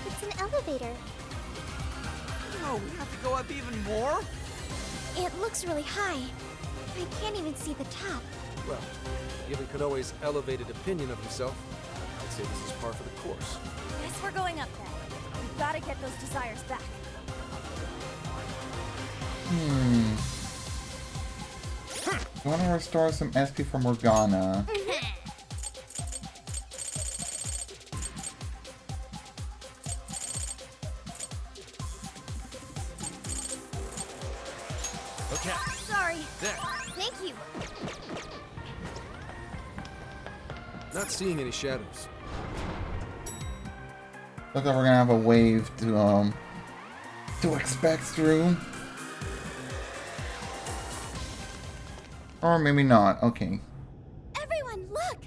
It's an elevator. No, we have to go up even more? It looks really high. I can't even see the top. Well, given Konoe's elevated opinion of himself, I'd say this is par for the course. Guess we're going up then. We've gotta get those desires back. I want to restore some SP for Morgana. Okay. Sorry. There. Thank you. Not seeing any shadows. Looks like we're gonna have a wave to expect through. Or maybe not. Okay. Everyone, look!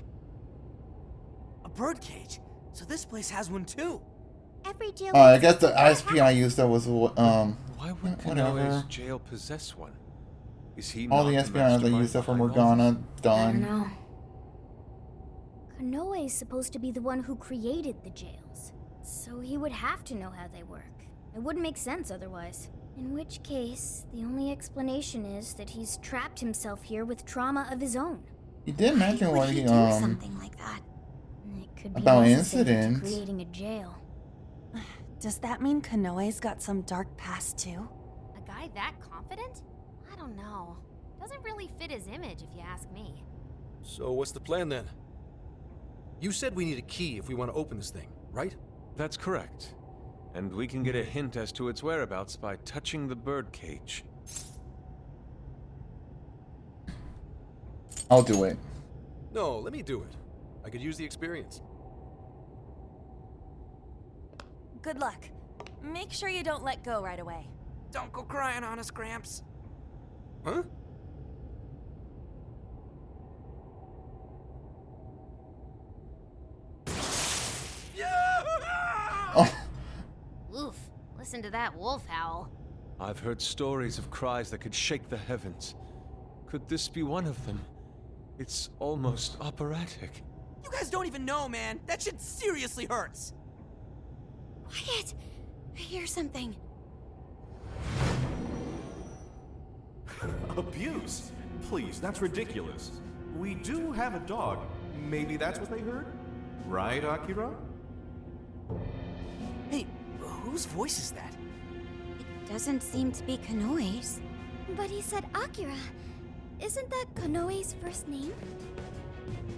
A birdcage. So this place has one too. Every jail. I guess the ISP I used that was Why would whatever. Konoe's jail possess one? Is he All the not SP I mastermind used that for behind all Morgana this? done. know. Konoe is supposed to be the one who created the jails, so he would have to know how they work. It wouldn't make sense otherwise. In which case, the only explanation is that he's trapped himself here with trauma of his own. He did mention Why what would he do something like that? It could be about necessary to incidents. creating a jail. Does that mean Konoe's got some dark past too? A guy that confident? I don't know. Doesn't really fit his image, if you ask me. So what's the plan then? You said we need a key if we want to open this thing, right? That's correct. And we can get a hint as to its whereabouts by touching the birdcage. I'll do it. No, let me do it. I could use the experience. Good luck. Make sure you don't let go right away. Don't go crying on us, Gramps. Huh? Oof. Listen to that wolf howl. I've heard stories of cries that could shake the heavens. Could this be one of them? It's almost operatic. You guys don't even know, man. That shit seriously hurts. Quiet! I hear something. Abuse? Please, that's ridiculous. We do have a dog. Maybe that's what they heard? Right, Akira? Hey, whose voice is that? It doesn't seem to be Konoe's. But he said Akira. Isn't that Konoe's first name?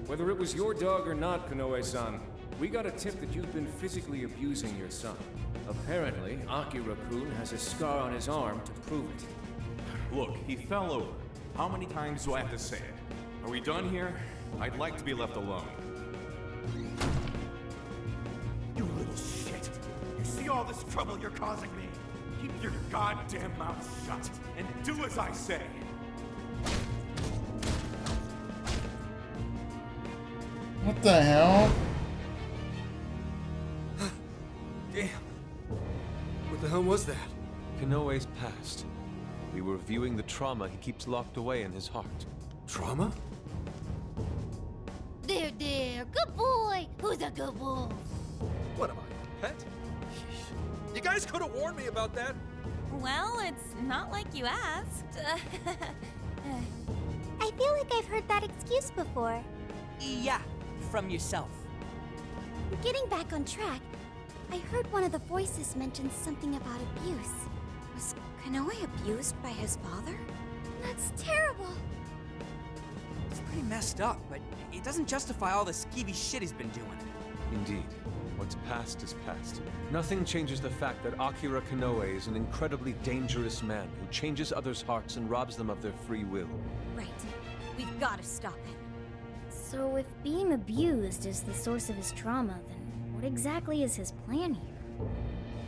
Whether it was your dog or not, Konoe-san, we got a tip that you've been physically abusing your son. Apparently, Akira-kun has a scar on his arm to prove it. Look, he fell over. How many times do I have to say it? Are we done here? I'd like to be left alone. You little shit! You see all this trouble you're causing me? Keep your goddamn mouth shut and do as I say! What the hell? Damn. What the hell was that? Konoe's past. We were viewing the trauma he keeps locked away in his heart. Trauma? There, there. Good boy. Who's a good wolf? What am I, a pet? You guys could have warned me about that. Well, it's not like you asked. I feel like I've heard that excuse before. Yeah, from yourself. Getting back on track, I heard one of the voices mention something about abuse. Was Kanoe abused by his father? That's terrible. It's pretty messed up, but it doesn't justify all the skeevy shit he's been doing. Indeed. What's past is past. Nothing changes the fact that Akira Kanoe is an incredibly dangerous man who changes others' hearts and robs them of their free will. Right. We've got to stop him. So if being abused is the source of his trauma, then what exactly is his plan here?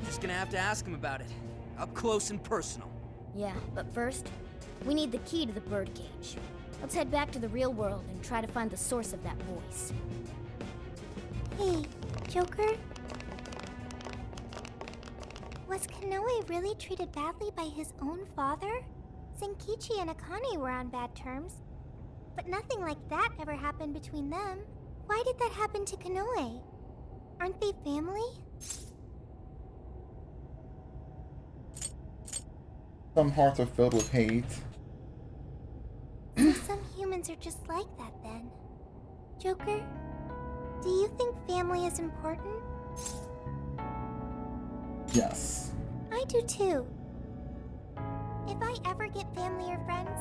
Just gonna have to ask him about it. Up close and personal. Yeah, but first, we need the key to the birdcage. Let's head back to the real world and try to find the source of that voice. Hey, Joker? Was Kanoe really treated badly by his own father? Zenkichi and Akane were on bad terms, but nothing like that ever happened between them. Why did that happen to Kanoe? Aren't they family? Some hearts are filled with hate. So some humans are just like that then. Joker, do you think family is important? Yes. I do too. If I ever get family or friends,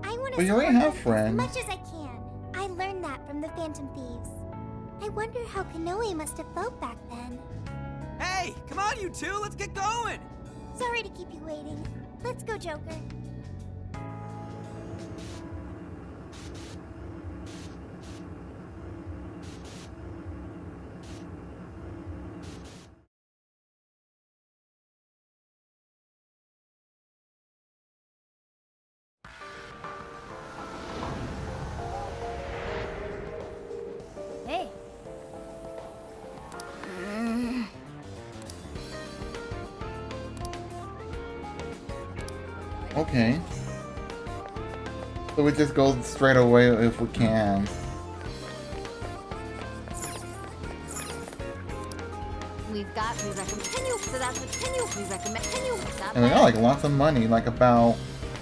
I want to But you already have friends. as much as I can. I learned that from the Phantom Thieves. I wonder how Kanoe must have felt back then. Hey, come on you two, let's get going! Sorry to keep you waiting. Let's go, Joker. Hey. Okay. So we just go straight away if we can. We recommend, so that's what, we recommend, And we got like lots of money, like about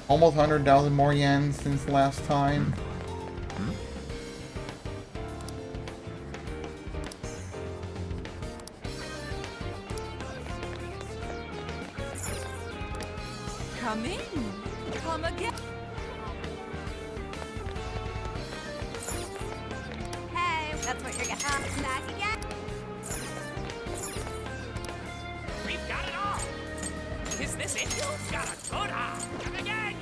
almost 100,000 more yen since last time. Come in. Come again. Hey, that's what you're getting. Back again. We've got it all. Is this it? You've got a good eye. Come again.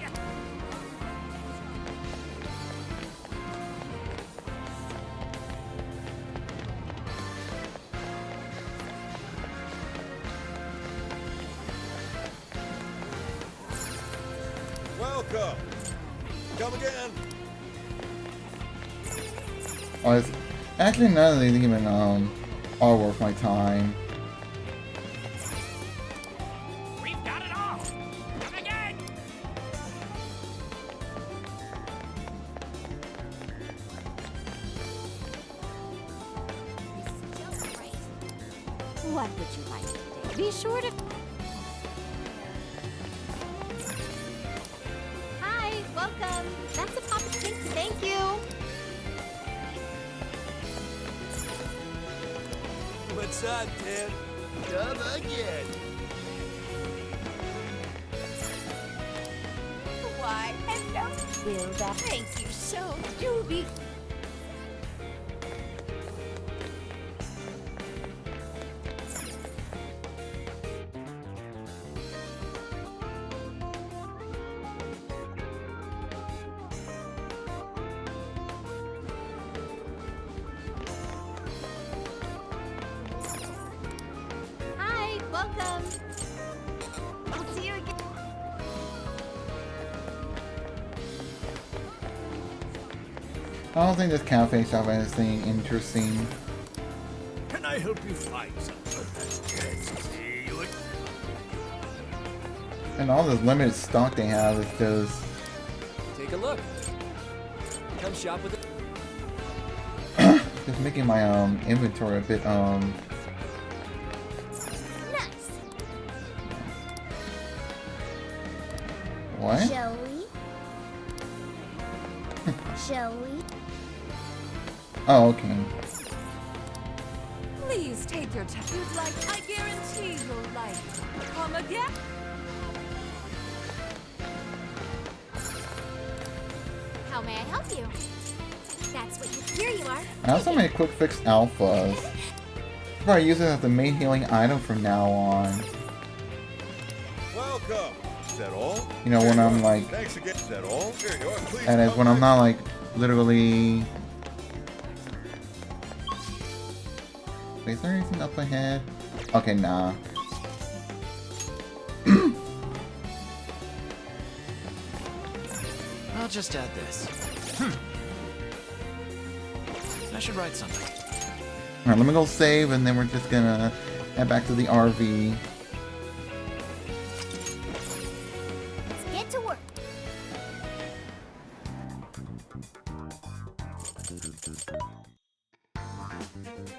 Welcome. Come again. Oh, it's actually none of these even are worth my time. We've got it all. Come again. What would you like today? Be sure to... Hi, welcome. That's a pop. Thank you. What's up, Tim? Come again. Why, hello. Will that... Thank you so, Doobie. Hi, welcome. I'll see you again. I don't think this cafe shop has anything interesting. Can I help you find something? Let's see what... And all this limited stock they have is just... Take a look. Come shop with it. just making my inventory a bit Nice. what? Shall we? Shall we? Oh, okay. Please take your time. You'd like, I guarantee you'll like it. Come again. How may I help you? That's what you. Here you are. I also made quick fix alphas. I'll probably use it as the main healing item from now on. Welcome. Is that all? You know, when I'm like, Thanks again. Is that all? Here you are. Please. and it's when I'm not like literally. Wait, is there anything up ahead? Okay, nah. I'll just add this. I should write something. Alright, let me go save, and then we're just gonna head back to the RV. Let's get to work.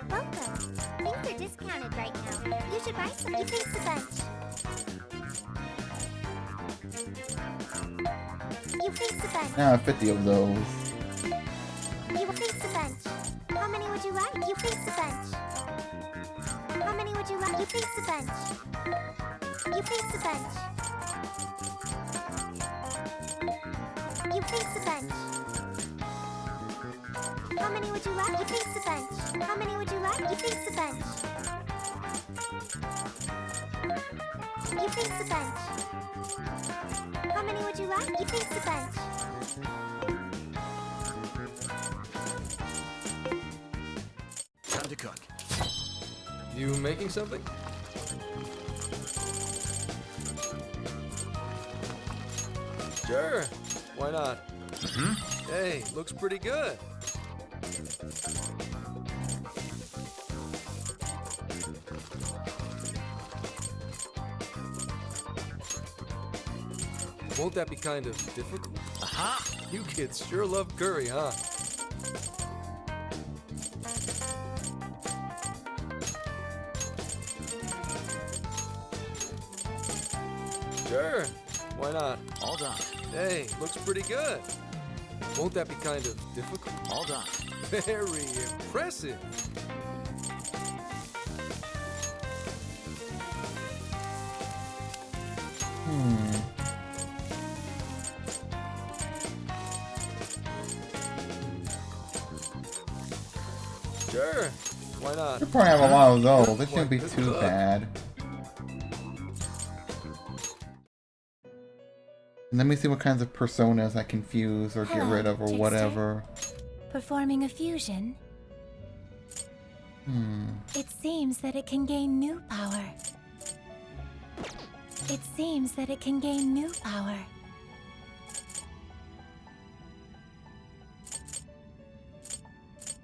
Welcome. Things are discounted right now. You should buy some. You thanks a bunch. You thanks a bunch. Now I have 50 of those. You thanks a bunch. How many would you like? You thanks a bunch. How many would you like? You thanks a bunch. You thanks a bunch. You thanks a bunch. How many would you like? You thanks a bunch. How many would you like? You thanks a bunch. You thanks a bunch. How many would you like? You thanks a bunch. Time to cook. You making something? Sure. Why not? Hey, looks pretty good. Won't that be kind of difficult? Aha! You kids sure love curry, huh? Sure. Why not? All done. Hey, looks pretty good. Won't that be kind of difficult? All done. Very impressive. Sure. Why not? You'll probably have a lot of those. It shouldn't be too bad. Let me see what kinds of personas I can fuse or get rid of or Trickster. whatever. Performing a fusion. It seems that it can gain new power. It seems that it can gain new power.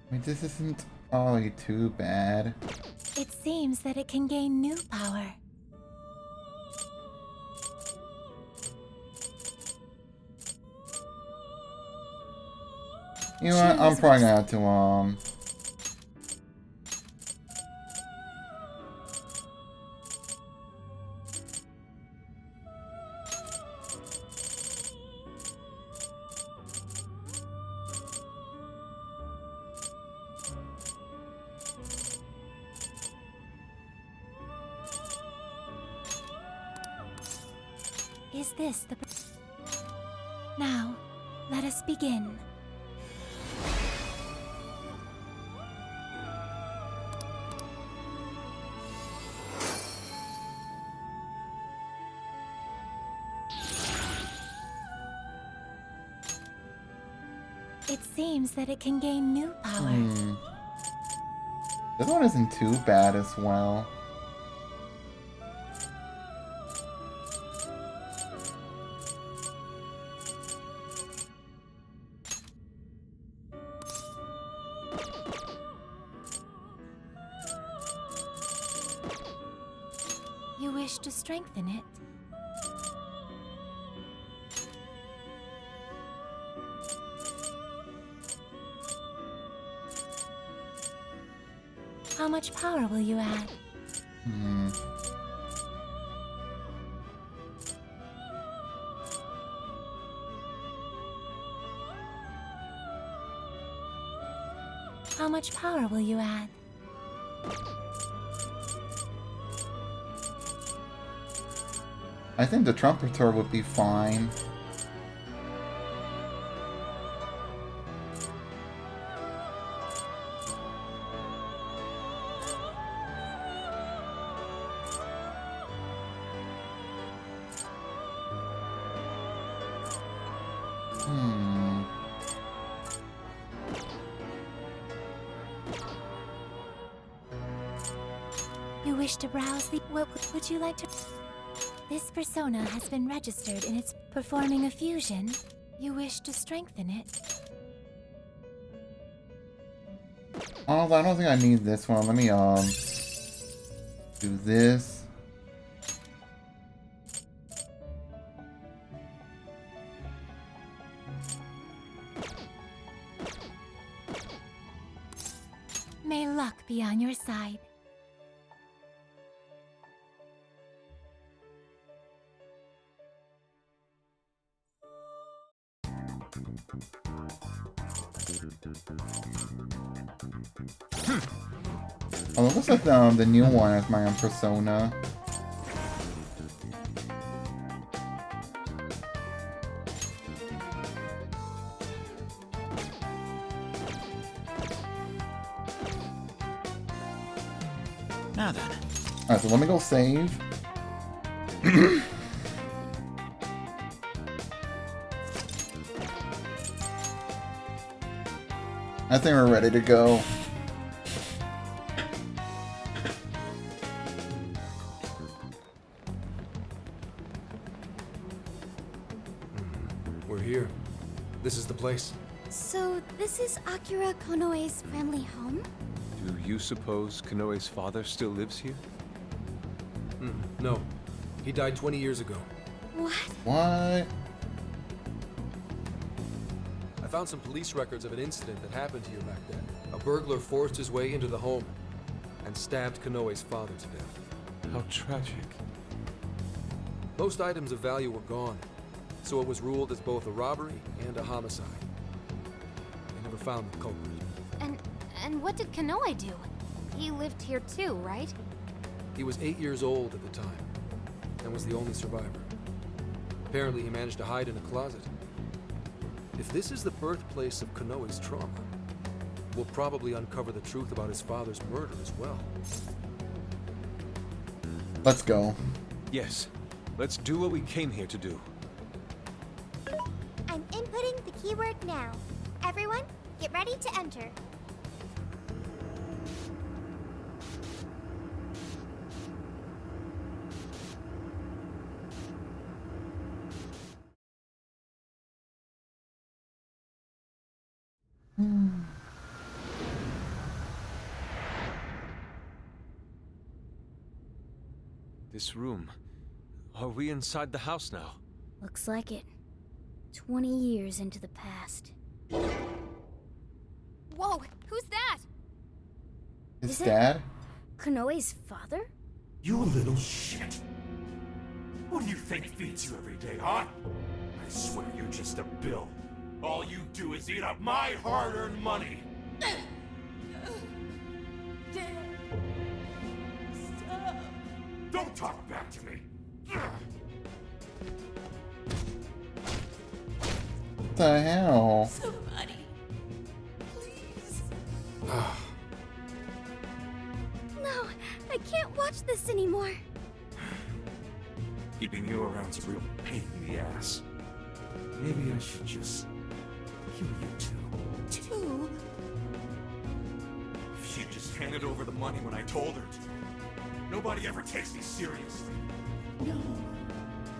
I mean, this isn't probably too bad. It seems that it can gain new power. You know what? I'm probably gonna have to, Is this the... Now, let us begin. It seems that it can gain new power. This one isn't too bad as well. You wish to strengthen it? How much power will you add? How much power will you add? I think the trumpeter would be fine. You wish to browse the... What would you like to... This persona has been registered and it's performing a fusion. You wish to strengthen it. Oh, I don't think I need this one. Let me, do this. May luck be on your side. Oh, it looks like the new one is my own persona. Now then. Alright, so let me go save. I think we're ready to go. We're here. This is the place. So, this is Akira Konoe's family home? Do you suppose Konoe's father still lives here? No. He died 20 years ago. What? What? I found some police records of an incident that happened here back then. A burglar forced his way into the home and stabbed Konoe's father to death. How tragic. Most items of value were gone, so it was ruled as both a robbery and a homicide. They never found the culprit. And what did Konoe do? He lived here too, right? He was 8 years old at the time, and was the only survivor. Apparently he managed to hide in a closet. If this is the birthplace of Konoe's trauma, we'll probably uncover the truth about his father's murder as well. Let's go. Yes. Let's do what we came here to do. I'm inputting the keyword now. Everyone, get ready to enter. This room. Are we inside the house now? Looks like it. 20 years into the past. Whoa, who's that? His dad? Konoe's father? You little shit. Who do you think feeds you every day, huh? I swear you're just a bill. All you do is eat up my hard-earned money. Stop. Don't talk back to me. What the hell? Somebody. Please. No, I can't watch this anymore. Keeping you around's a real pain in the ass. Maybe I should just kill you two. Two? If she'd just handed over the money when I told her to. Nobody ever takes me seriously. No.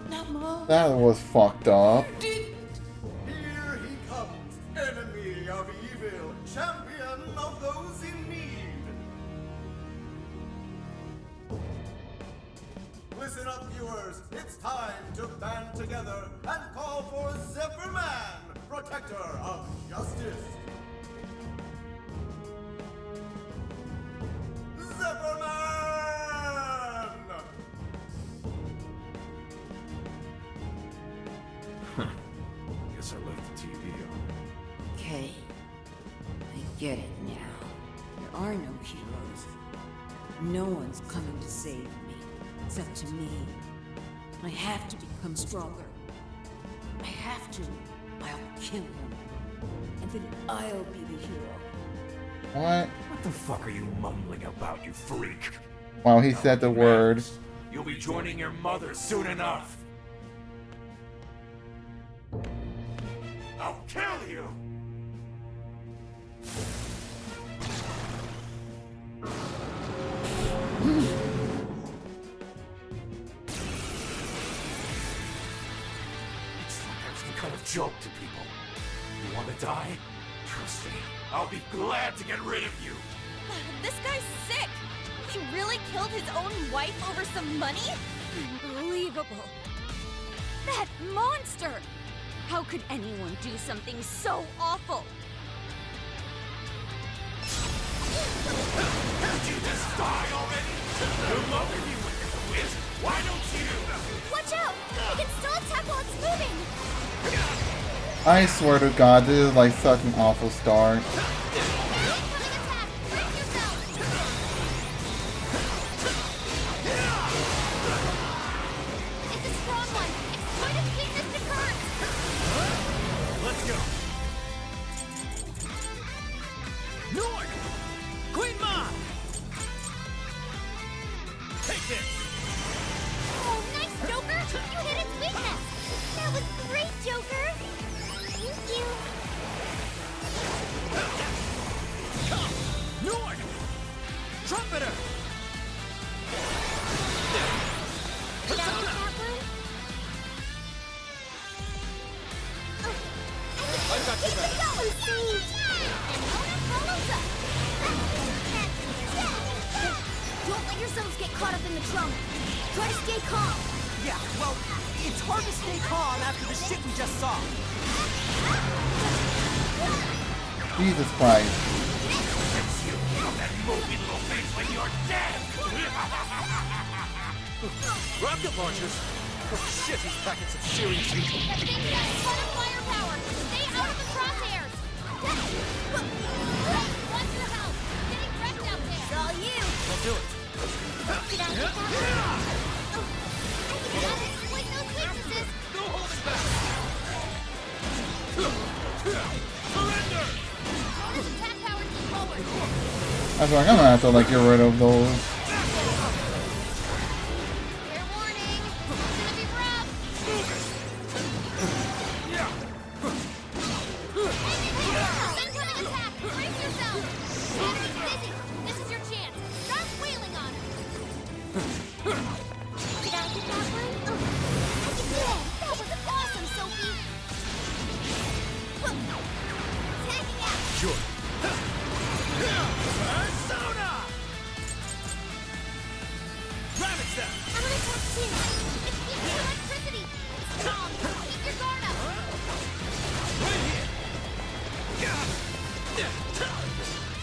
Not Mom. That was fucked up. Here he comes, enemy of evil, champion of those in need. Listen up, viewers. It's time to band together and call for Zephyr Man, protector of justice. Zephyr Man! Guess I left the TV on. Okay. I get it now. There are no heroes. No one's coming to save me. It's up to me. I have to become stronger. I have to. I'll kill him. And then I'll be the hero. What? What the fuck are you mumbling about, you freak? Wow, he said the word. You'll be joining your mother soon enough. I'll kill you! joke to people. You want to die? Trust me, I'll be glad to get rid of you. This guy's sick! He really killed his own wife over some money? Unbelievable. That monster! How could anyone do something so awful? Can't you just die already? Your mother knew what this was. Why don't you? Watch out! He can still attack while it's moving! I swear to God, this is like such an awful start. It's a strong one. Exploit its weakness to current. Let's go. Nord! Queen Ma! Take it! Oh, nice, Joker! You hit its weakness! That was great, Joker! Thank you! Come! Nord! Trumpeter! Persona! I got you back. Don't let yourselves get caught up in the drama. Try to stay calm. Yeah, well, it's hard to stay calm after the shit we just saw. Jesus Christ. It's you. That movie little face when you're dead. Rocket launchers? Oh shit, he's packing some serious heat. That thing's got a ton of firepower. Stay out of the crosshairs. Watch your health. Getting wrecked out there. It's all you. I'll do it. Get out of the exploit those weaknesses. No holding back! Surrender! Bonus attack power to forward. I was like, I'm gonna have to like get rid of those. Fair warning. It's gonna be rough. Incoming attack. Brace yourself. Enemy's busy. This is your chance. Start wailing on him. Did I get that one? Oh, I can do it. That was awesome, Sophie. Tagging out. Sure. Persona! Ravage them! I'm gonna touch you. It's weak to electricity. It's strong. Keep your guard up. Right here!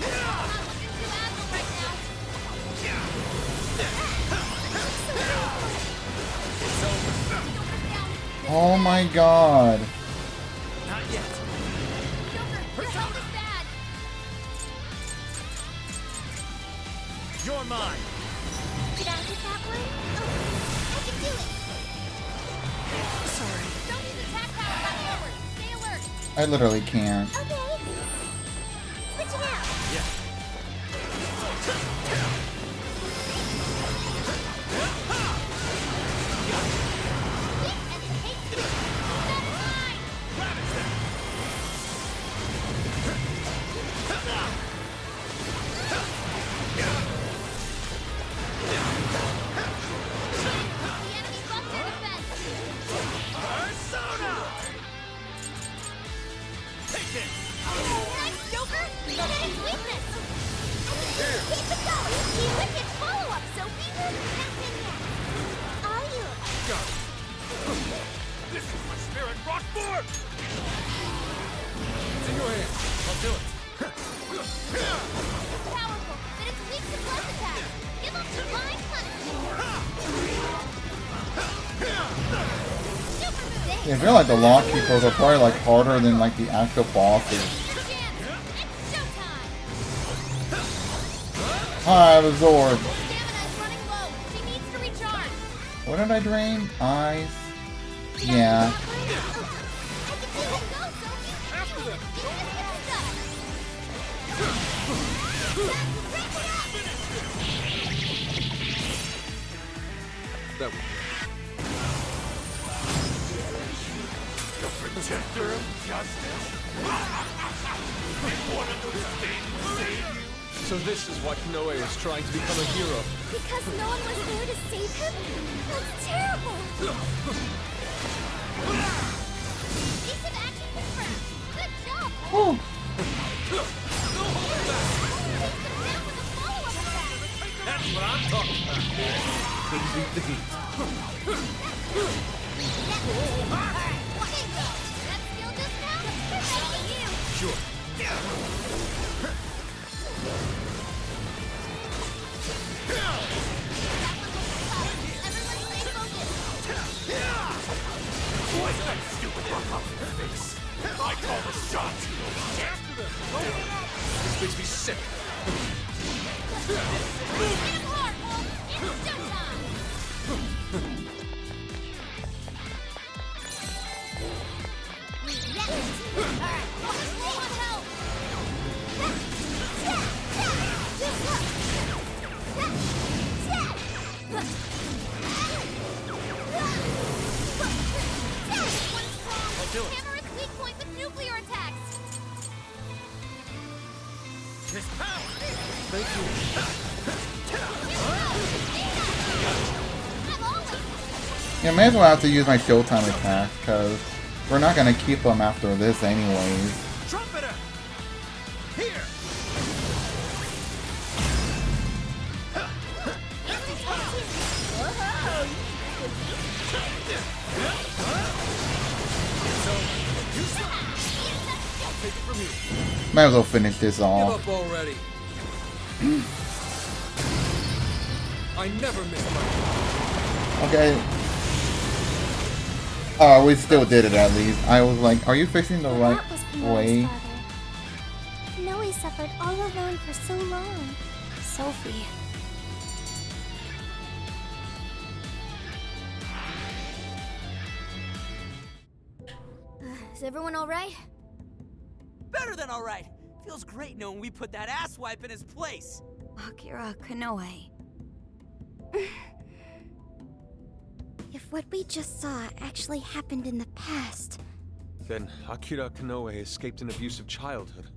I'm not looking too agile right now. Oh my God. Not yet. Joker, your health is bad. You're mine. Did I get that one? Oh, I can do it. Sorry. Don't use attack power on forward. Stay alert. I literally can't. Okay. Switching out. Yeah. Ravage them! The enemy buffed their defense. Persona! Take it! Nice, Joker. You hit its weakness. Keep it going. Keep wicked follow-up, Sophie. Nothing yet. Are you? Got it. This is what Spirit brought forth! It's in your hands. I'll do it. Powerful, but it's weak to plus attacks. Give them divine punishment. Super move. Yeah, I feel like the lock keepers are probably like harder than like the actual bosses. It's showtime. I have a Zord. Stamina is running low. She needs to recharge. What did I drain? Ice. Yeah. After them. That one. The protector of justice? One of those things save you? So this is why Konoe is trying to become a hero. Because no one was there to save him? That's terrible! Evasive action confirmed. Good job. Oh. That's what I'm talking about. Crazy things. Sure. What's that stupid look on your face? I call the shot. After them. This makes me sick. Hit him hard, Wolf. It's showtime. Alright, let's roll on help. I'll do it. Hammer its weak point with nuclear attacks. His power. Thank you. Yeah, may as well have to use my Showtime attack, because we're not going to keep them after this anyways. Trumpeter! Here! Take it from here. Might as well finish this Give off. up already. I never miss my. Okay. Oh, we still did it at least. I was like, are you fixing the right That was way? Konoe's father. Konoe suffered all alone for so long. Sophie. Is everyone alright? Better than alright. Feels great knowing we put that asswipe in his place. Akira Konoe. If what we just saw actually happened in the past, Then Akira Konoe escaped an abusive childhood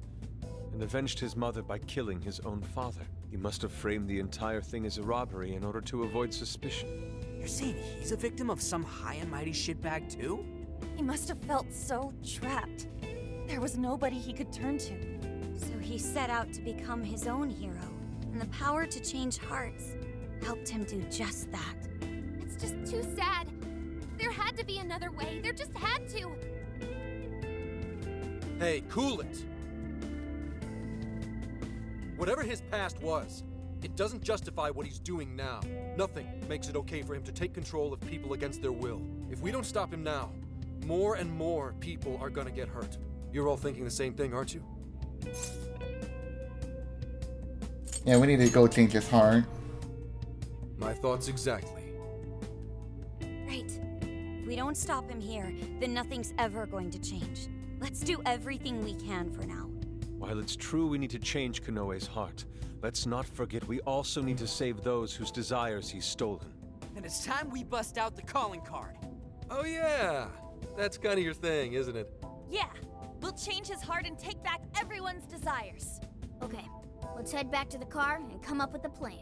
and avenged his mother by killing his own father. He must have framed the entire thing as a robbery in order to avoid suspicion. You're saying he's a victim of some high and mighty shitbag too? He must have felt so trapped. There was nobody he could turn to. so he set out to become his own hero, and the power to change hearts helped him do just that. It's just too sad. There had to be another way. There just had to. Hey, cool it. Whatever his past was, it doesn't justify what he's doing now. Nothing makes it okay for him to take control of people against their will. If we don't stop him now, more and more people are gonna get hurt. You're all thinking the same thing, aren't you? Yeah, we need to go change his heart. My thoughts exactly. Right. If we don't stop him here, then nothing's ever going to change. Let's do everything we can for now. While it's true we need to change Konoe's heart, let's not forget we also need to save those whose desires he's stolen. And it's time we bust out the calling card. Oh yeah! That's kind of your thing, isn't it? Yeah, we'll change his heart and take back everyone's desires. Okay, let's head back to the car and come up with a plan.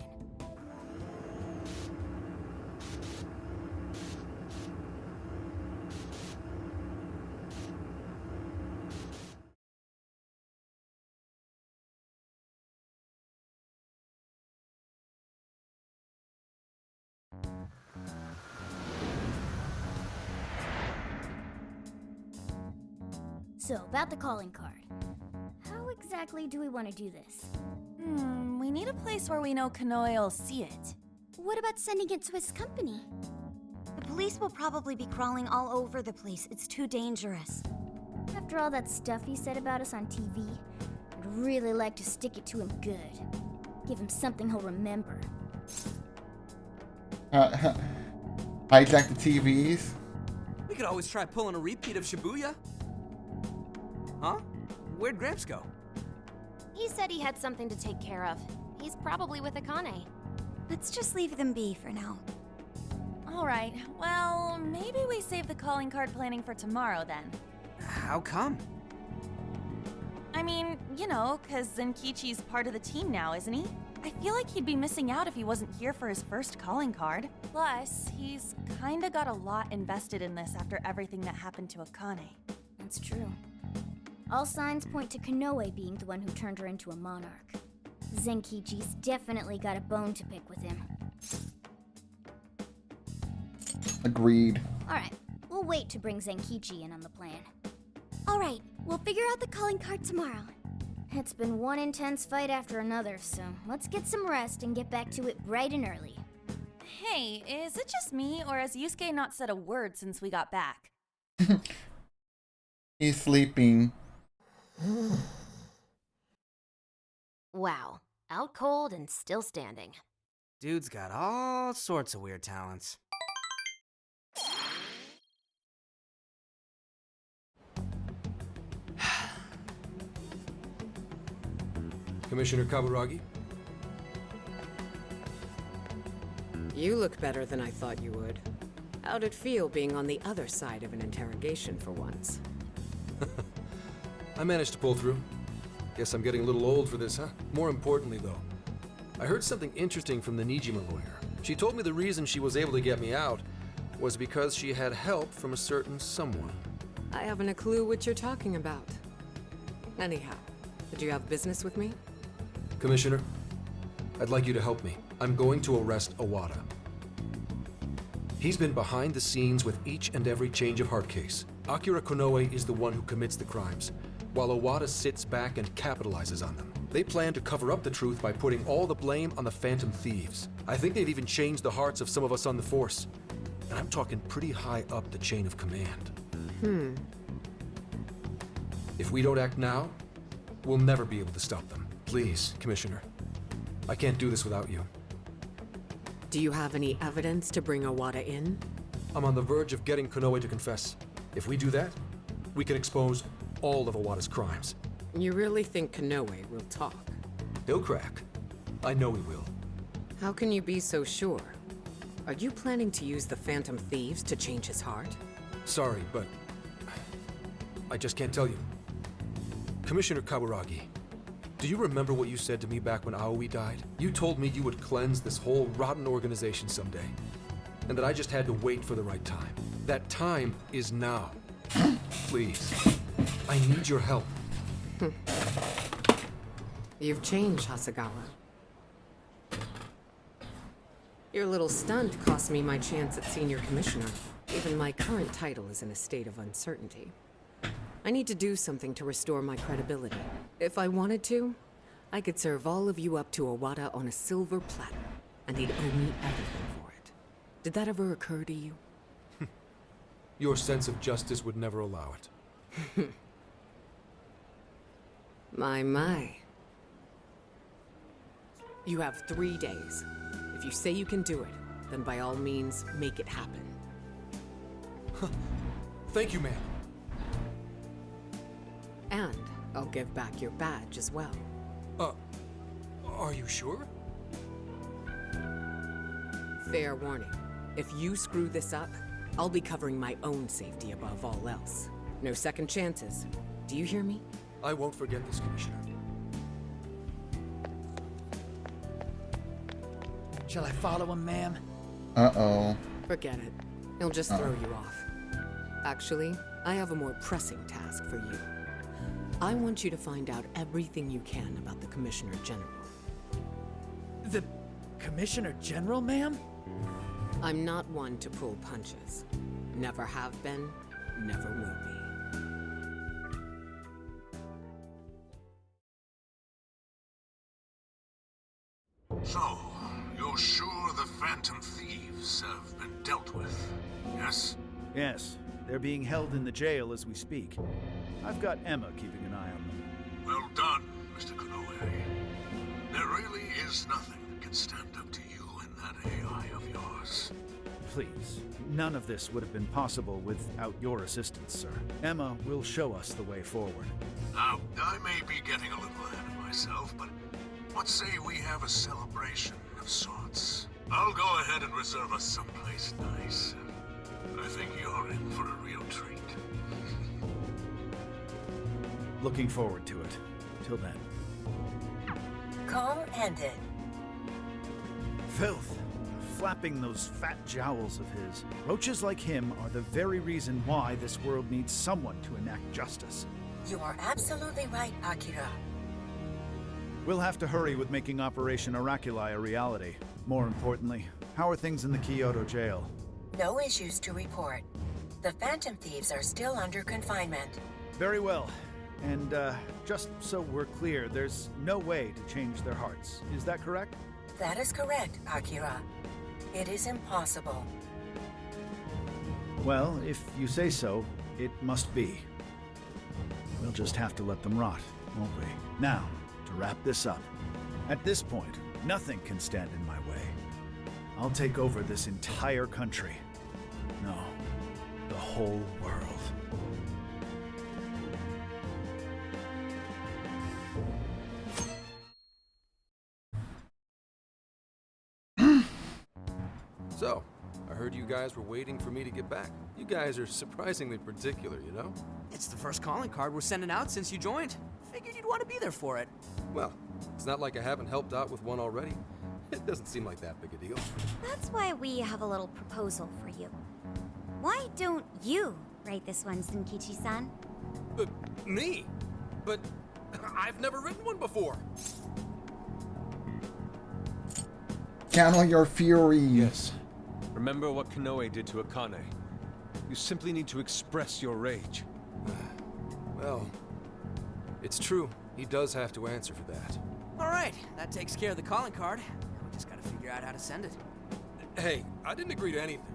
So, about the calling card. How exactly do we want to do this? We need a place where we know Konoe will see it. What about sending it to his company? The police will probably be crawling all over the place. It's too dangerous. After all that stuff he said about us on TV, I'd really like to stick it to him good. Give him something he'll remember. Hijack the TVs. We could always try pulling a repeat of Shibuya. Huh? Where'd Gramps go? He said he had something to take care of. He's probably with Akane. Let's just leave them be for now. Alright, well, maybe we save the calling card planning for tomorrow then. How come? I mean, you know, because Zenkichi's part of the team now, isn't he? I feel like he'd be missing out if he wasn't here for his first calling card. Plus, he's kinda got a lot invested in this after everything that happened to Akane. That's true. All signs point to Konoe being the one who turned her into a monarch. Zenkichi's definitely got a bone to pick with him. Agreed. Alright, we'll wait to bring Zenkichi in on the plan. Alright, we'll figure out the calling card tomorrow. It's been one intense fight after another, so let's get some rest and get back to it bright and early. Hey, is it just me, or has Yusuke not said a word since we got back? He's sleeping. Wow. Out cold and still standing. Dude's got all sorts of weird talents. Commissioner Kaburagi? You look better than I thought you would. How'd it feel being on the other side of an interrogation for once? I managed to pull through. Guess I'm getting a little old for this, huh? More importantly, though, I heard something interesting from the Nijima lawyer. She told me the reason she was able to get me out was because she had help from a certain someone. I haven't a clue what you're talking about. Anyhow, did you have business with me? Commissioner, I'd like you to help me. I'm going to arrest Owada. He's been behind the scenes with each and every change of heart case. Akira Konoe is the one who commits the crimes, while Owada sits back and capitalizes on them. They plan to cover up the truth by putting all the blame on the Phantom Thieves. I think they've even changed the hearts of some of us on the Force. And I'm talking pretty high up the chain of command. If we don't act now, we'll never be able to stop them. Please, Commissioner. I can't do this without you. Do you have any evidence to bring Owada in? I'm on the verge of getting Konoe to confess. If we do that, we can expose all of Owada's crimes. You really think Konoe will talk? He'll crack. I know he will. How can you be so sure? Are you planning to use the Phantom Thieves to change his heart? Sorry, but I just can't tell you. Commissioner Kaburagi, do you remember what you said to me back when Aoi died? You told me you would cleanse this whole rotten organization someday, and that I just had to wait for the right time. That time is now. Please, I need your help. You've changed, Hasegawa. Your little stunt cost me my chance at senior commissioner. Even my current title is in a state of uncertainty. I need to do something to restore my credibility. If I wanted to, I could serve all of you up to Owada on a silver platter, and he'd owe me everything for it. Did that ever occur to you? Your sense of justice would never allow it. My. You have 3 days. If you say you can do it, then by all means, make it happen. Thank you, ma'am. And I'll give back your badge as well. Are you sure? Fair warning. If you screw this up, I'll be covering my own safety above all else. No second chances. Do you hear me? I won't forget this, Commissioner. Shall I follow him, ma'am? Uh-oh. Forget it. He'll just throw you off. Actually, I have a more pressing task for you. I want you to find out everything you can about the Commissioner General. The Commissioner General, ma'am? I'm not one to pull punches. Never have been, never will be. So, you're sure the Phantom Thieves have been dealt with, yes? Yes. They're being held in the jail as we speak. I've got Emma keeping an eye on them. Well done, Mr. Konoe. There really is nothing that can stand up to you and that AI of yours. Please, none of this would have been possible without your assistance, sir. Emma will show us the way forward. Now, I may be getting a little ahead of myself, but let's say we have a celebration of sorts. I'll go ahead and reserve us someplace nice. I think you're in for a real treat. Looking forward to it. Till then. Call ended. Filth. flapping those fat jowls of his. Roaches like him are the very reason why this world needs someone to enact justice. You are absolutely right, Akira. We'll have to hurry with making Operation Oraculi a reality. More importantly, how are things in the Kyoto jail? No issues to report. The Phantom Thieves are still under confinement. Very well. And, just so we're clear, there's no way to change their hearts. Is that correct? That is correct, Akira. It is impossible. Well, if you say so, it must be. We'll just have to let them rot, won't we? Now, to wrap this up. At this point, nothing can stand in my way. I'll take over this entire country. No, the whole world. So, I heard you guys were waiting for me to get back. You guys are surprisingly particular, you know? It's the first calling card we're sending out since you joined. Figured you'd want to be there for it. Well, it's not like I haven't helped out with one already. It doesn't seem like that big a deal. That's why we have a little proposal for you. Why don't you write this one, Zenkichi-san? Me? But I've never written one before. Channel your fury. Yes. Remember what Konoe did to Akane. You simply need to express your rage. Well, it's true. He does have to answer for that. All right, that takes care of the calling card. Now we just gotta figure out how to send it. Hey, I didn't agree to anything.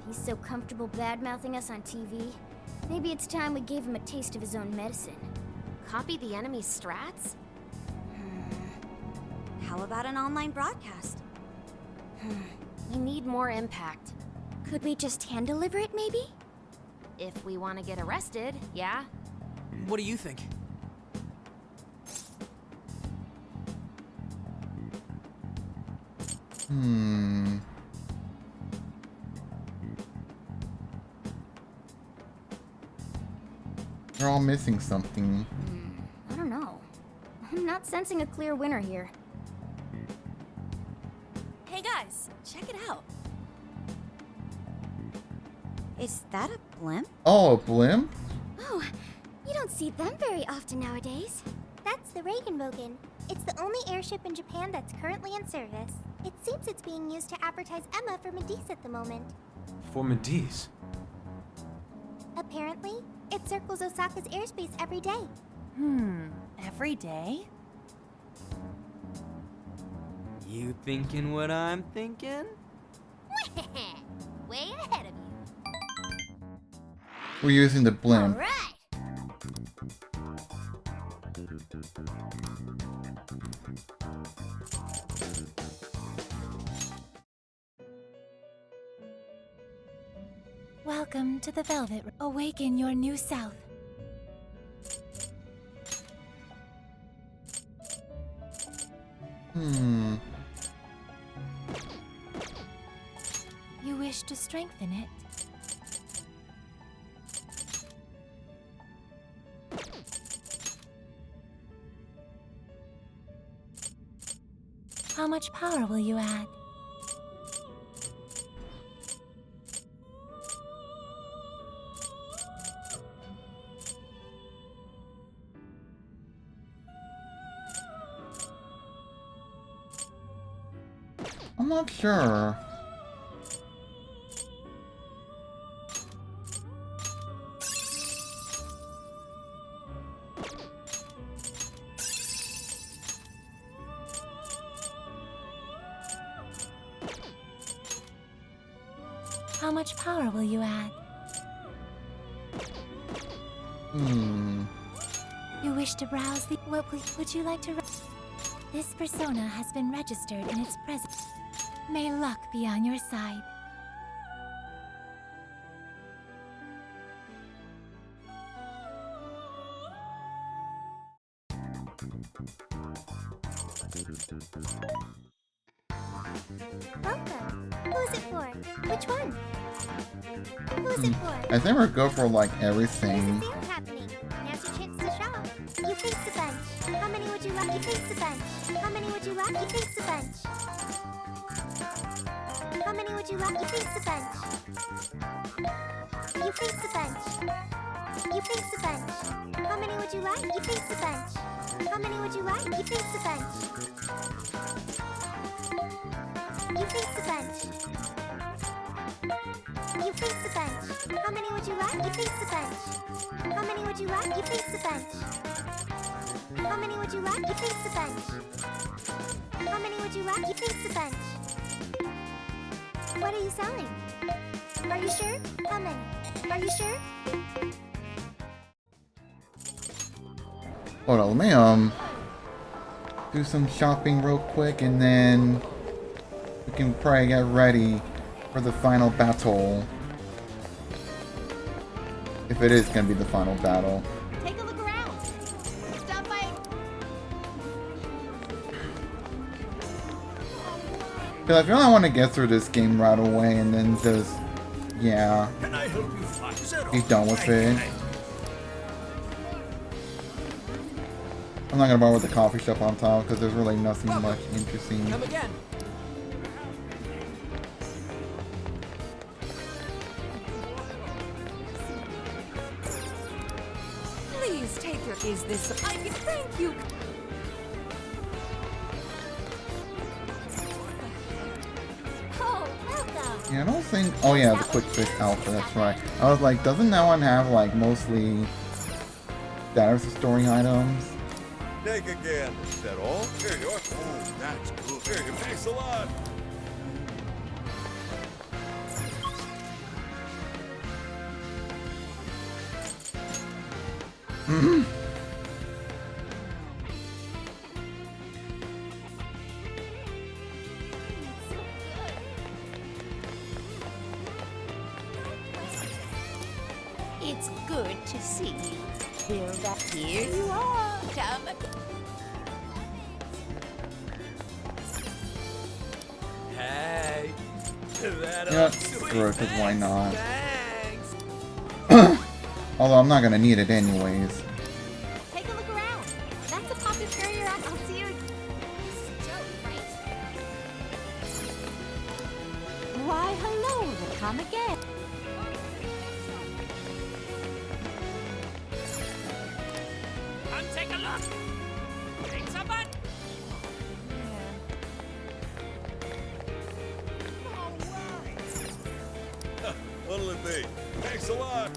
He's so comfortable bad-mouthing us on TV. Maybe it's time we gave him a taste of his own medicine. Copy the enemy's strats? How about an online broadcast? We need more impact. Could we just hand-deliver it, maybe? If we want to get arrested, yeah? What do you think? They're all missing something. I don't know. I'm not sensing a clear winner here. Hey guys, check it out. Is that a blimp? Oh, a blimp? Oh, you don't see them very often nowadays. That's the Regenbogen. It's the only airship in Japan that's currently in service. It seems it's being used to advertise Emma for Medice at the moment. For Medice? Apparently, it circles Osaka's airspace every day. Every day? You thinking what I'm thinking? Way ahead of you. We're using the blimp. All right. Welcome to the Velvet. Awaken your new self. You wish to strengthen it? How much power will you add? I'm not sure. How much power will you add? You wish to browse the... What would you like to... This persona has been registered in its presence. May luck be on your side. Welcome. Who's it for? Which one? Who's it for? I think we'll go for like There's everything. a sale happening. Now's your chance to shop. You face the bunch. How many would you like? You face the bunch. How many would you like? You face the bunch. you like? You fix the bench. You fix the bench. You fix the bench. How many would you like? You fix the bench. How many would you like? You fix the bench. You fix the bench. You fix the bench. How many would you like? You fix the bench. How many would you like? You fix the bench. How many would you like? You fix the bench. How many would you like? You fix the bench. What are you selling? Are you sure? How many? Are you sure? Hold on, let me do some shopping real quick, and then we can probably get ready for the final battle. If it is gonna be the final battle. Take a look around. Stop by. Cause I feel I want to get through this game right away, and then just, yeah, Can I help you find be done with it. I'm not gonna bother with the coffee shop on top because there's really nothing much interesting. Come again. Please take your. Is this? I thank you. Oh, welcome. Yeah, I don't think. Oh yeah, the quick fix alpha. That's right. I was like, doesn't that one have like mostly data storing items? Take again. Is that all? Here you are. Oh, that's good. Here you. Thanks a lot. It's good to see you. Hilda, here you are. Come. Hey. That Yeah, screw it, 'cause why not? Although I'm not gonna need it anyways. Take a look around. That's a poppy carrier. I'll see you. This is Joe, right? Why, hello. Come again. Come take a look. Take somebody. What'll it be? Thanks a lot.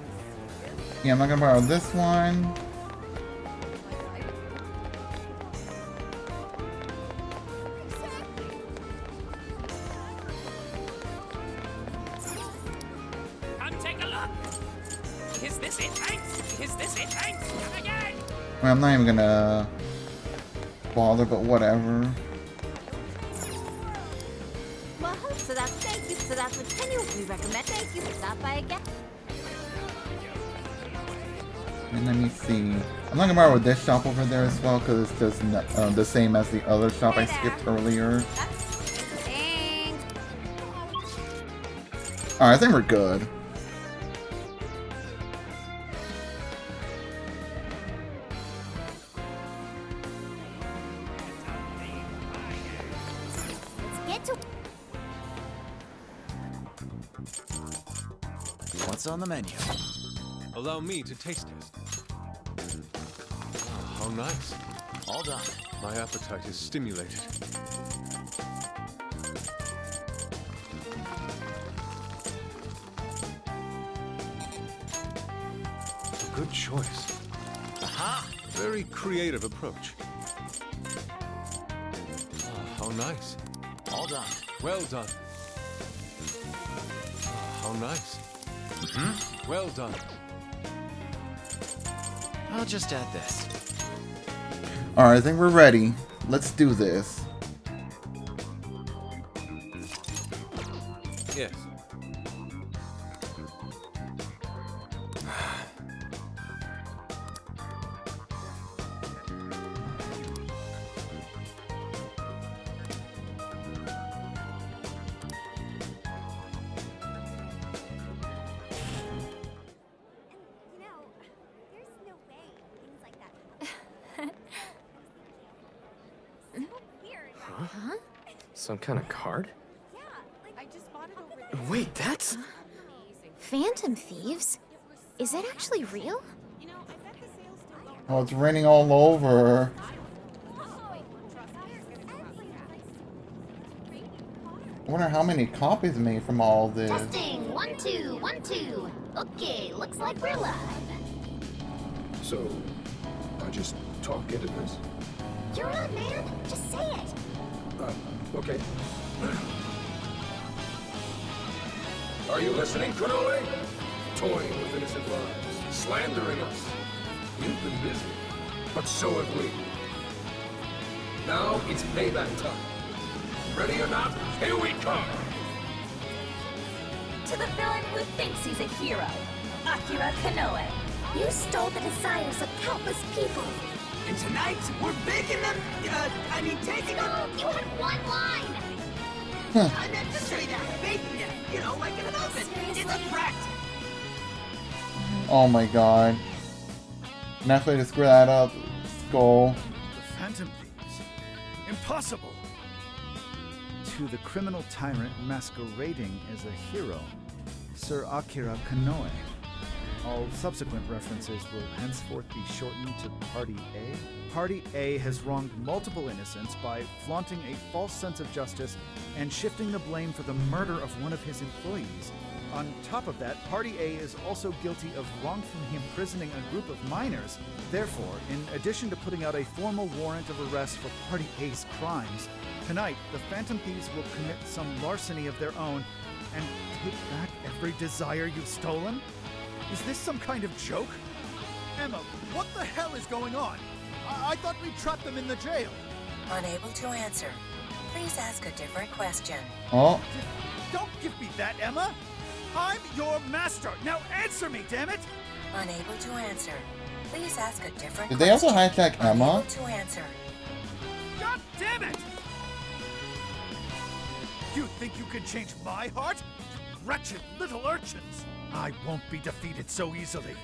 Yeah, I'm not gonna borrow this one. Come take a look. Is this it, thanks? Is this it, thanks? Come again. Well, I'm not even gonna bother, but whatever. Well, so that's thank you. So that's what can you? We recommend thank you. Stop by again. And let me see. I'm not gonna borrow this shop over there as well because it's just the same as the other shop I skipped earlier. Thanks. Alright, I think we're good. Let's get to. What's on the menu? Allow me to taste test. Ah, how nice. All done. My appetite is stimulated. A good choice. Aha! Very creative approach. Ah, how nice. All done. Well done. Ah, how nice. Well done. I'll just add this. Alright, I think we're ready. Let's do this. Yes. You know, there's no way things like that happen. So weird. Huh? Some kind of card? Yeah, like I just bought it over Wait, that's... Phantom thieves? Is it actually real? Oh, it's raining all over. I wonder how many copies made from all this. Testing. 1, 2, 1, 2. Okay, looks like we're live. So, I just talk into this? You're on, man. Just say it. Okay. Are you listening, Konoe? Toying with innocent lives, slandering us. You've been busy, but so have we. Now it's payback time. Ready or not, here we come! To the villain who thinks he's a hero, Akira Konoe. You stole the desires of countless people. And tonight, we're baking them, taking them... You had one line! I meant to say that, baking them, like in an oven. It's a practice. Oh my god. Nice way to screw that up, Skull. The Phantom Thieves? Impossible! To the criminal tyrant masquerading as a hero, Sir Akira Konoe. All subsequent references will henceforth be shortened to Party A. Party A has wronged multiple innocents by flaunting a false sense of justice and shifting the blame for the murder of one of his employees. On top of that, Party A is also guilty of wrongfully imprisoning a group of minors. Therefore, in addition to putting out a formal warrant of arrest for Party A's crimes, tonight the Phantom Thieves will commit some larceny of their own and take back every desire you've stolen? Is this some kind of joke? Emma, what the hell is going on? I thought we trapped them in the jail. Unable to answer. Please ask a different question. Oh. Don't give me that, Emma! I'm your master! Now answer me, damn it! Unable to answer. Please ask a different Did they also question. hashtag Emma? Unable to answer. God damn it! You think you can change my heart? You wretched little urchins! I won't be defeated so easily.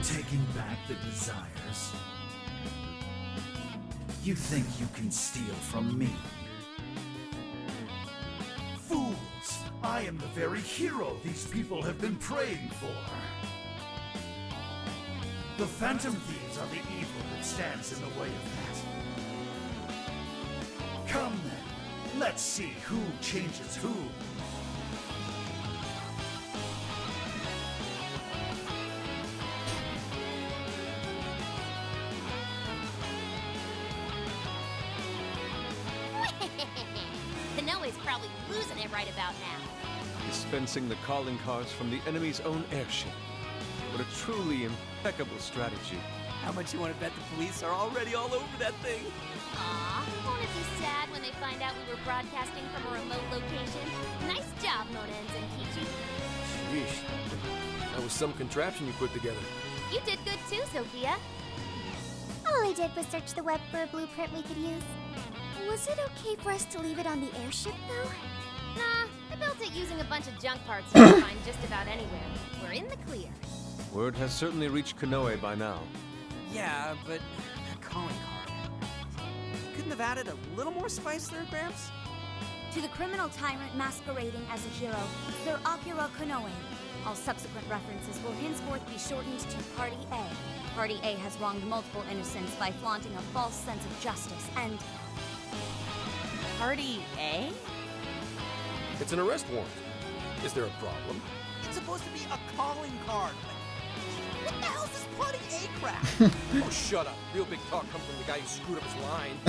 Taking back the desires. You think you can steal from me? Fools! I am the very hero these people have been praying for. The Phantom Thieves are the evil that stands in the way of that. Come then, let's see who changes who. Konoe's probably losing it right about now. Dispensing the calling cards from the enemy's own airship. What a truly impeccable strategy. How much you want to bet the police are already all over that thing? Aw, won't it be sad when they find out we were broadcasting from a remote location? Nice job, Mona and Zenkichi. Yeesh. That was some contraption you put together. You did good too, Sophia. All I did was search the web for a blueprint we could use. Was it okay for us to leave it on the airship, though? Nah, I built it using a bunch of junk parts you can find just about anywhere. We're in the clear. Word has certainly reached Konoe by now. Yeah, but that calling card. Couldn't have added a little more spice there, Gramps? To the criminal tyrant masquerading as a hero, Sir Akira Konoe. All subsequent references will henceforth be shortened to Party A. Party A has wronged multiple innocents by flaunting a false sense of justice and... Party A? It's an arrest warrant. Is there a problem? It's supposed to be a calling card. What the hell's this Party A crap? Oh, shut up. Real big talk comes from the guy who screwed up his line.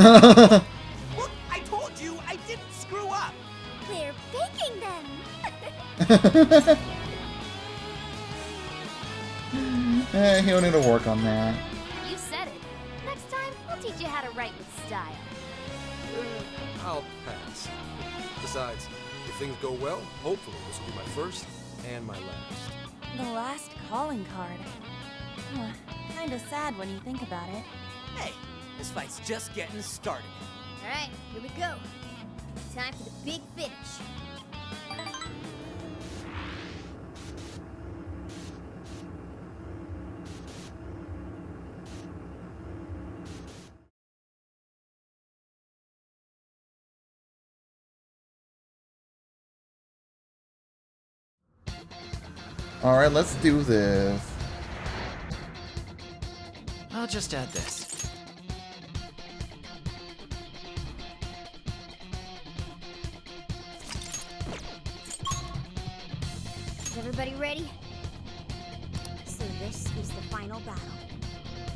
Look, I told you I didn't screw up. We're baking them! He'll need to work on that. You said it. Next time, I'll teach you how to write with style. I'll pass. Besides, if things go well, hopefully this will be my first and my last. The last calling card. Kinda sad when you think about it. Hey, this fight's just getting started. Alright, here we go. Time for the big finish. Alright, let's do this. I'll just add this. Is everybody ready? So this is the final battle.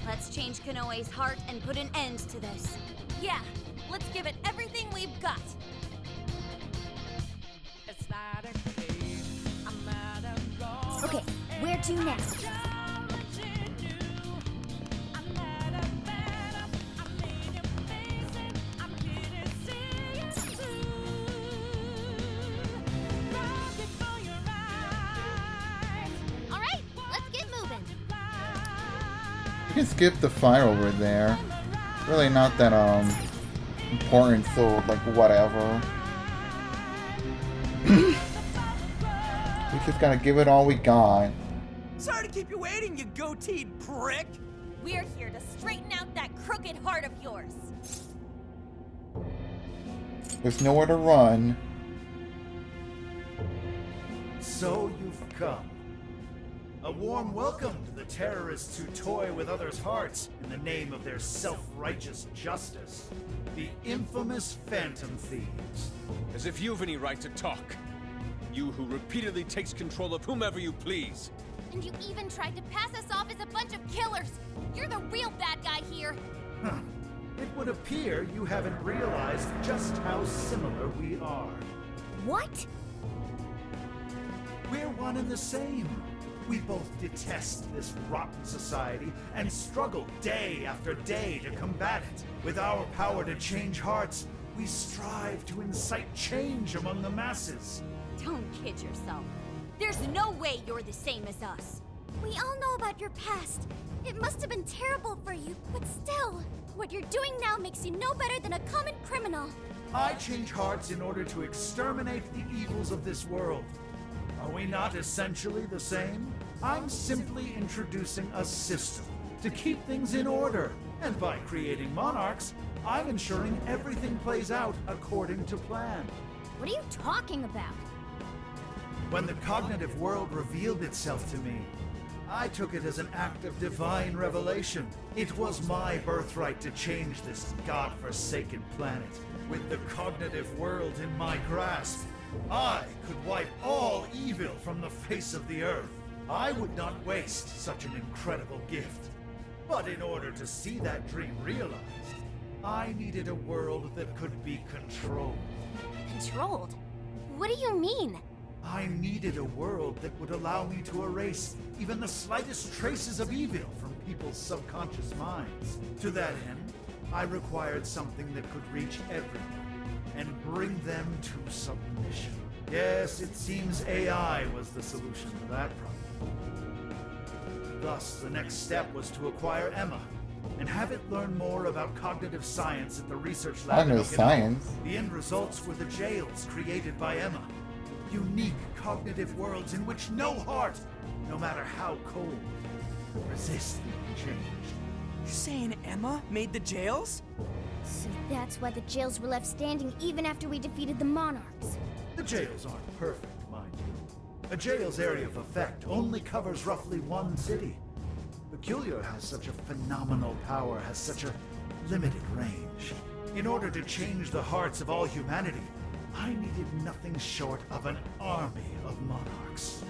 Let's change Konoe's heart and put an end to this. Yeah, let's give it everything we've got. Okay, where to next? Alright, let's get moving. You can skip the fight over there. Really not that important, so like whatever. We just gotta give it all we got. Sorry to keep you waiting, you goateed prick! We're here to straighten out that crooked heart of yours. There's nowhere to run. So you've come. A warm welcome to the terrorists who toy with others' hearts in the name of their self-righteous justice. The infamous Phantom Thieves. As if you've any right to talk. You who repeatedly takes control of whomever you please. And you even tried to pass us off as a bunch of killers. You're the real bad guy here. Huh. It would appear you haven't realized just how similar we are. What? We're one and the same. We both detest this rotten society and struggle day after day to combat it. With our power to change hearts, we strive to incite change among the masses. Don't kid yourself. There's no way you're the same as us. We all know about your past. It must have been terrible for you, but still, what you're doing now makes you no better than a common criminal. I change hearts in order to exterminate the evils of this world. Are we not essentially the same? I'm simply introducing a system to keep things in order. And by creating monarchs, I'm ensuring everything plays out according to plan. What are you talking about? When the cognitive world revealed itself to me, I took it as an act of divine revelation. It was my birthright to change this godforsaken planet. With the cognitive world in my grasp, I could wipe all evil from the face of the earth. I would not waste such an incredible gift. But in order to see that dream realized, I needed a world that could be controlled. Controlled? What do you mean? I needed a world that would allow me to erase even the slightest traces of evil from people's subconscious minds. To that end, I required something that could reach everyone and bring them to submission. Yes, it seems AI was the solution to that problem. Thus, the next step was to acquire Emma and have it learn more about cognitive science at the research lab. Cognitive science? The end results were the jails created by Emma. Unique cognitive worlds in which no heart, no matter how cold, could resist being changed. You're saying Emma made the jails? So that's why the jails were left standing even after we defeated the monarchs. The jails aren't perfect, mind you. A jail's area of effect only covers roughly one city. Peculiar has such a phenomenal power, has such a limited range. In order to change the hearts of all humanity, I needed nothing short of an army of monarchs.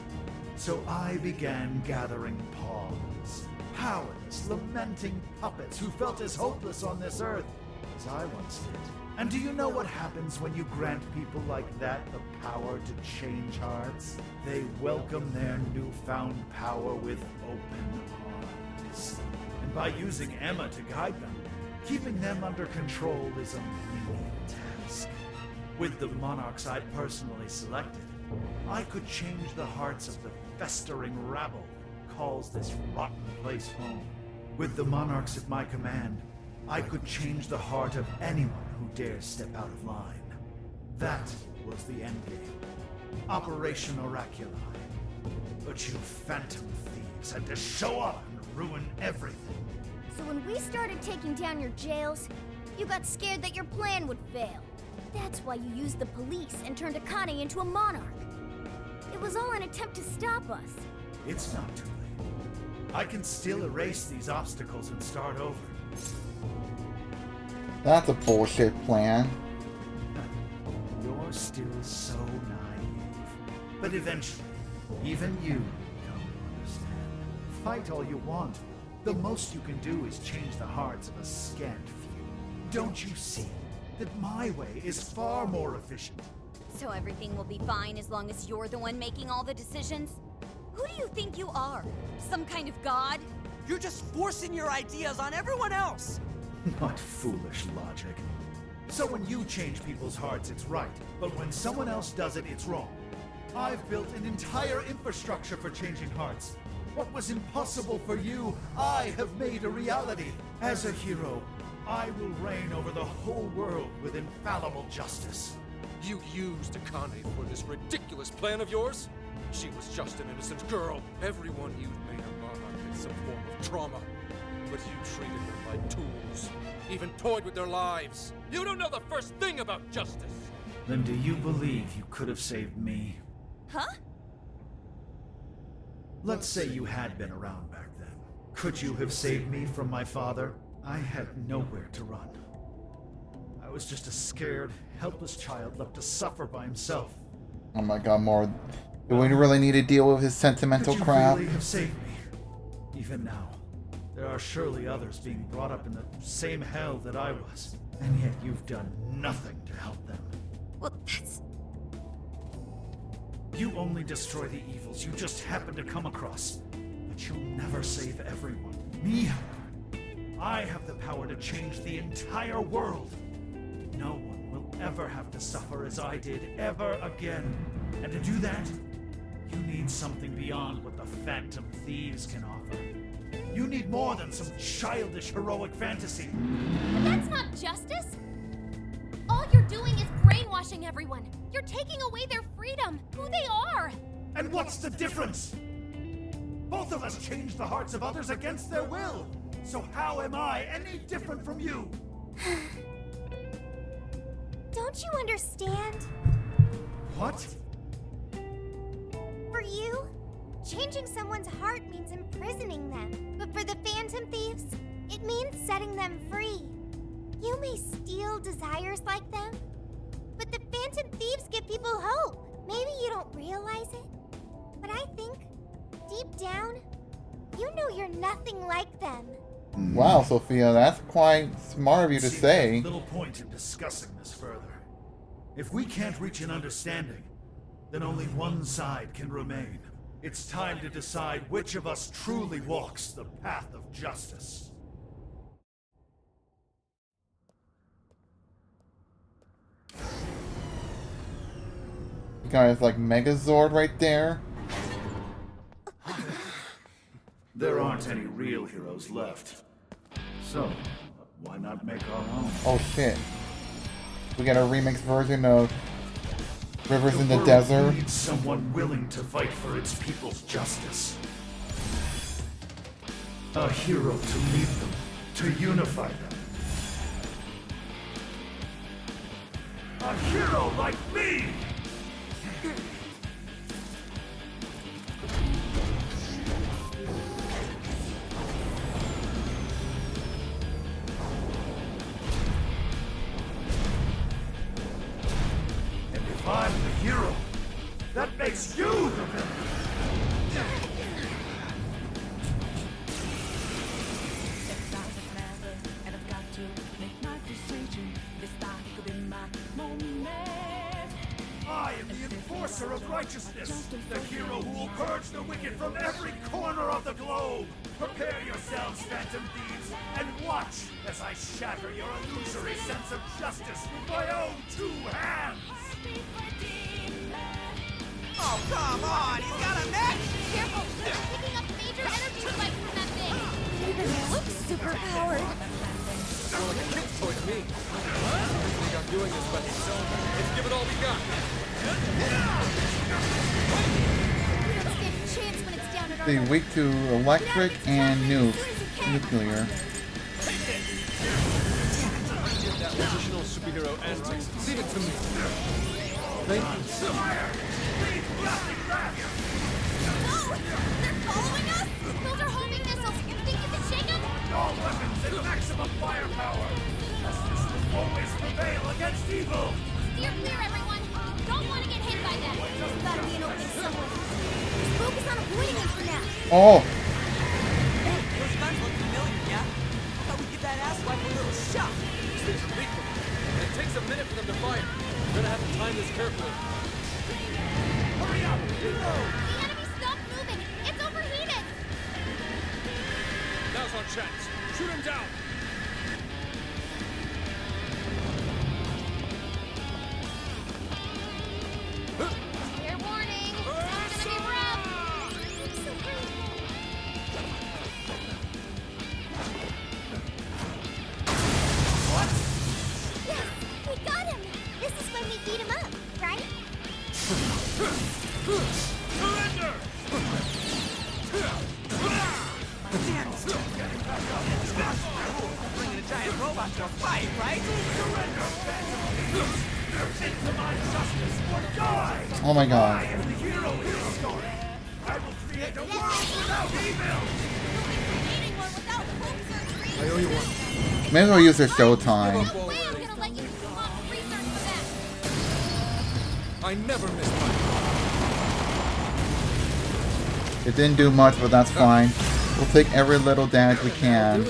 So I began gathering pawns, powerless, lamenting puppets who felt as hopeless on this earth as I once did. And do you know what happens when you grant people like that the power to change hearts? They welcome their newfound power with open arms. And by using Emma to guide them, keeping them under control is a menial task. With the monarchs I'd personally selected, I could change the hearts of the festering rabble that calls this rotten place home. With the monarchs at my command, I could change the heart of anyone who dares step out of line. That was the endgame. Operation Oraculi. But you phantom thieves had to show up and ruin everything. So when we started taking down your jails, you got scared that your plan would fail. That's why you used the police and turned Akane into a monarch. It was all an attempt to stop us. It's not too late. I can still erase these obstacles and start over. That's a bullshit plan. You're still so naive. But eventually, even you come to understand. Fight all you want. The most you can do is change the hearts of a scant few. Don't you see that my way is far more efficient? So everything will be fine as long as you're the one making all the decisions? Who do you think you are? Some kind of god? You're just forcing your ideas on everyone else! What foolish logic. So when you change people's hearts, it's right. But when someone else does it, it's wrong. I've built an entire infrastructure for changing hearts. What was impossible for you, I have made a reality. As a hero, I will reign over the whole world with infallible justice. You used Akane for this ridiculous plan of yours? She was just an innocent girl. Everyone you'd made a monarch had some form of trauma. But you treated them like tools. Even toyed with their lives. You don't know the first thing about justice. Then do you believe you could have saved me? Huh? Let's say you had been around back then. Could you have saved me from my father? I had nowhere to run. I was just a scared, helpless child left to suffer by himself. Oh my god, more. Do we really need to deal with his sentimental Could you crap? really have saved me? Even now, there are surely others being brought up in the same hell that I was. And yet you've done nothing to help them. Well, that's... You only destroy the evils you just happen to come across. But you'll never save everyone. Me, however, I have the power to change the entire world. No one will ever have to suffer as I did ever again. And to do that, you need something beyond what the Phantom Thieves can offer. You need more than some childish heroic fantasy. But that's not justice! All you're doing is brainwashing everyone! You're taking away their freedom, who they are! And what's the difference? Both of us change the hearts of others against their will! So how am I any different from you? Don't you understand? What? For you, changing someone's heart means imprisoning them. But for the Phantom Thieves, it means setting them free. You may steal desires like them, but the Phantom Thieves give people hope. Maybe you don't realize it, but I think, deep down, you know you're nothing like them. Wow, Sophia, that's quite smart of you to say. There's little point in discussing this further. If we can't reach an understanding, then only one side can remain. It's time to decide which of us truly walks the path of justice. You guys like Megazord right there? There aren't any real heroes left. So, why not make our own? Oh shit. We got a remix version of Rivers in the world Desert. needs someone willing to fight for its people's justice. A hero to lead them, to unify them. A hero like me! And if I'm the hero, that makes you the villain! I am the enforcer of righteousness, the hero who will purge the wicked from every corner of the globe. Prepare yourselves, Phantom Thieves, and watch as I shatter your illusory sense of justice with my own two hands. Oh, come on! He's got a neck! Careful! You're picking up major energy spikes from that thing! Even looks super powered. Sound like a kid towards me. I think I'm doing this, but let's give it all we got. We don't stand a chance when it's down at our They level. weak to electric and nuclear. That additional superhero antics. Leave it to me. Thank you. No! They're following us? Those are homing missiles. You think you can shake them? All weapons at maximum firepower. Justice will always prevail against evil. Steer clear, everyone. You don't want to get hit by them. There's gotta be an opening somewhere. Just focus on avoiding them for now. Oh, Hey, those guns look familiar, yeah? I thought we'd give that asswipe a little shot. These things are lethal. And it takes a minute for them to fire. We're gonna have to time this carefully. Hurry up! Reload! The enemy stopped moving. It's overheated. Now's our chance. Shoot him down. Fair warning. It's gonna be rough. So brave. Yes, we got him. This is when we beat him up, right? Surrender! Bringing a giant robot to a fight, right? Into my justice or die! oh my God. I am the hero in this story. I will create a world without evil! Creating one without hope surgery. I owe you one. May as well use their showtime. No way I'm gonna let you do mock research for that. I never miss my. It didn't do much, but that's fine. We'll take every little damage we can.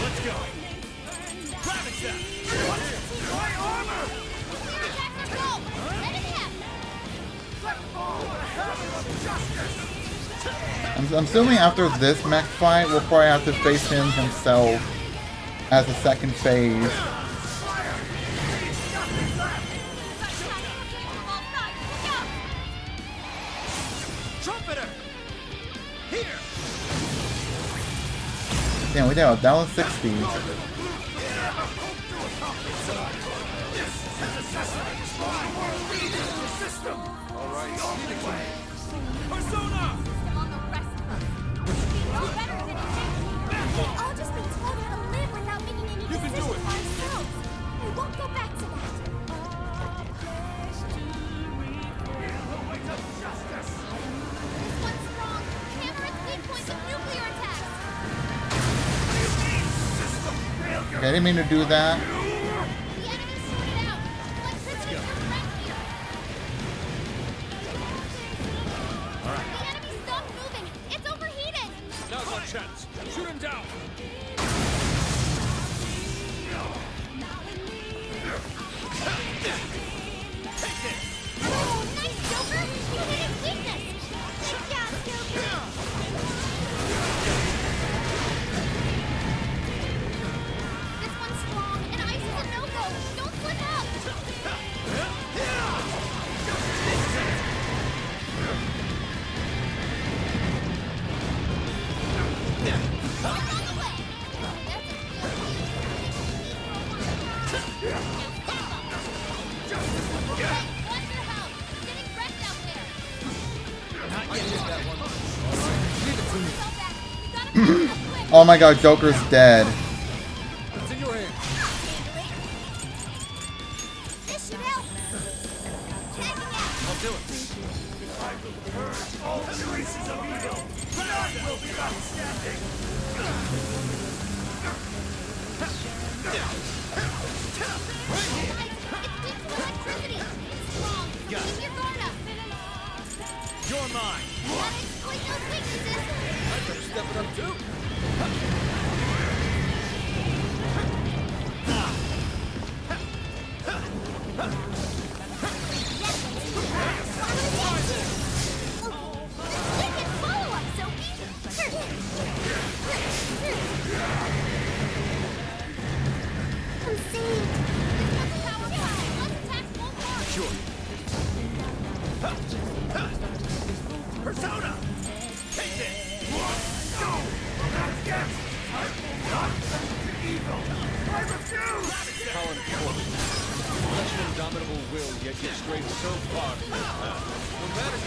Let's go! Ravage them! My armor! Clear attack for gold. Let it happen. Let fall the hammer of justice! I'm assuming after this mech fight, we'll probably have to face him himself as a second phase. Trumpeter! Here! Damn, we did that was 60. Persona! I'll just be told how to live without making any You can do decisions it. for ourselves. We won't go back to that. This one's strong. Hammer its weak points with nuclear attacks. Okay, I didn't mean to do that. The enemy sorted out. Electricity from right here. The enemy stopped moving. It's overheated. Now's our chance. Shoot him down. Oh, nice, Joker. You hit its weakness. Good job, Joker. This one's strong, and ice is a no-go. Don't slip out. It's on the way. That's a Watch your health. You're getting wrecked out there. I can hit that one. Leave it to me. Go back. We gotta finish up quick. Oh my God, Joker's dead. It's in your hands. This should help. Tagging out. I'll do it. I will purge all traces of evil! None will be left standing! It's weak to electricity. It's strong. Keep your guard up. You're mine! Gotta exploit those weaknesses. I better step it up too. Wicked follow-up, Sophie. I'm saved. This one's powerful. Let's attack full force. Sure. Persona! Take it! Go! Not yet! I will not be evil! I refuse! Colin Corbin. Such an indomitable will, yet you've strayed so far from your path. No matter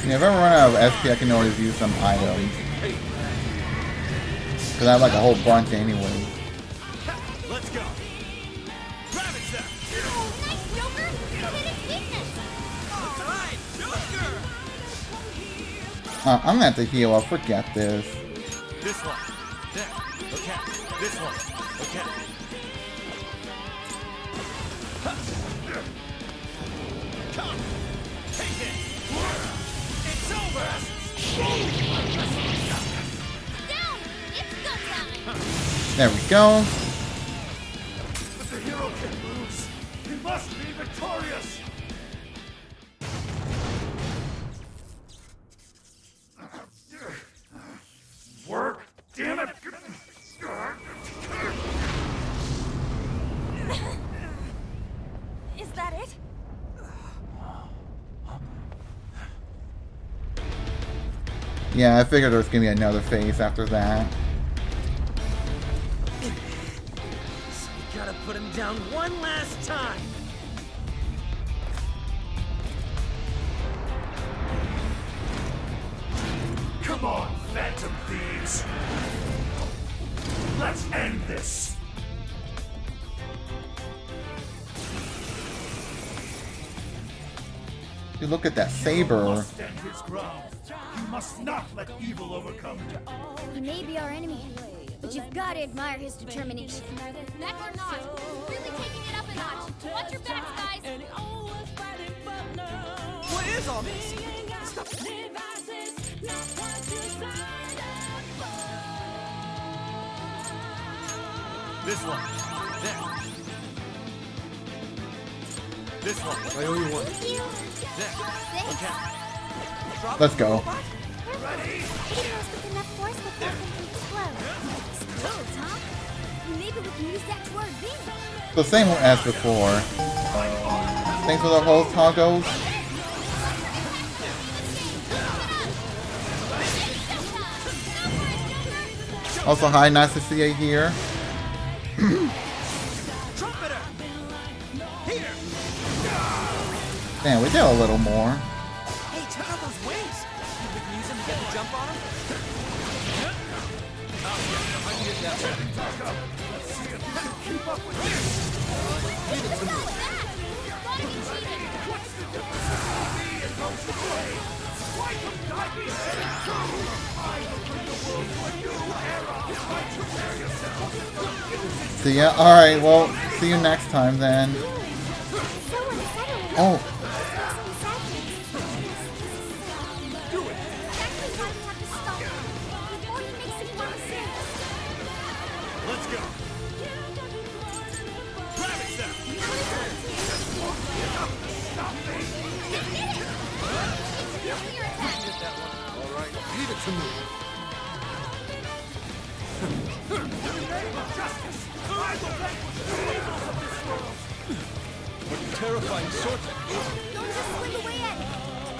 Yeah, if I ever run out of SP, I can always use some items. Because I have like a whole bunch anyway. Let's go! Ravage them! I'm gonna have to heal up. Forget this. This one. There. Okay. This one. Okay. Come. Take it. It's over. Down! It's go time! There we go. But the hero can lose. He must be victorious. Work. Damn it. Is that it? Yeah, I figured there was gonna be another phase after that. So we gotta put him down one last time. Come on, Phantom Thieves. Let's end this. You look at that saber. Must stand his ground. You must not let evil overcome you. He may be our enemy, but you've got to admire his determination. Mech or not, really taking it up a notch. Watch your backs, guys! What is all this? This one. There. This one. I owe you one. There. Okay. Let's go. He knows with enough force to force him to explode. Explodes, huh? Maybe we can use that to our advantage. The same as before. Thanks for the whole toggles. Also, hi, nice to see you here. Trumpeter! Here! Man, we did a little more. Hey, check out those wings! You could use them to get the jump on him? I can get that ready. Back up. Let's see if you can keep up with this. Leave it to me. What's the difference between me and those who play? Why couldn't I be saved too? I will bring the world to a new era. Fight to prepare yourselves. See ya. Alright, well, see you next time then. Oh, Do it! Exactly why we have to stop him. Before he makes any more mistakes. Let's go. Grab it, Seth. Stop me. All right, leave it to me. In the name of justice, I will vanquish the evils of this world. What terrifying sword technique. Don't just swing away at him.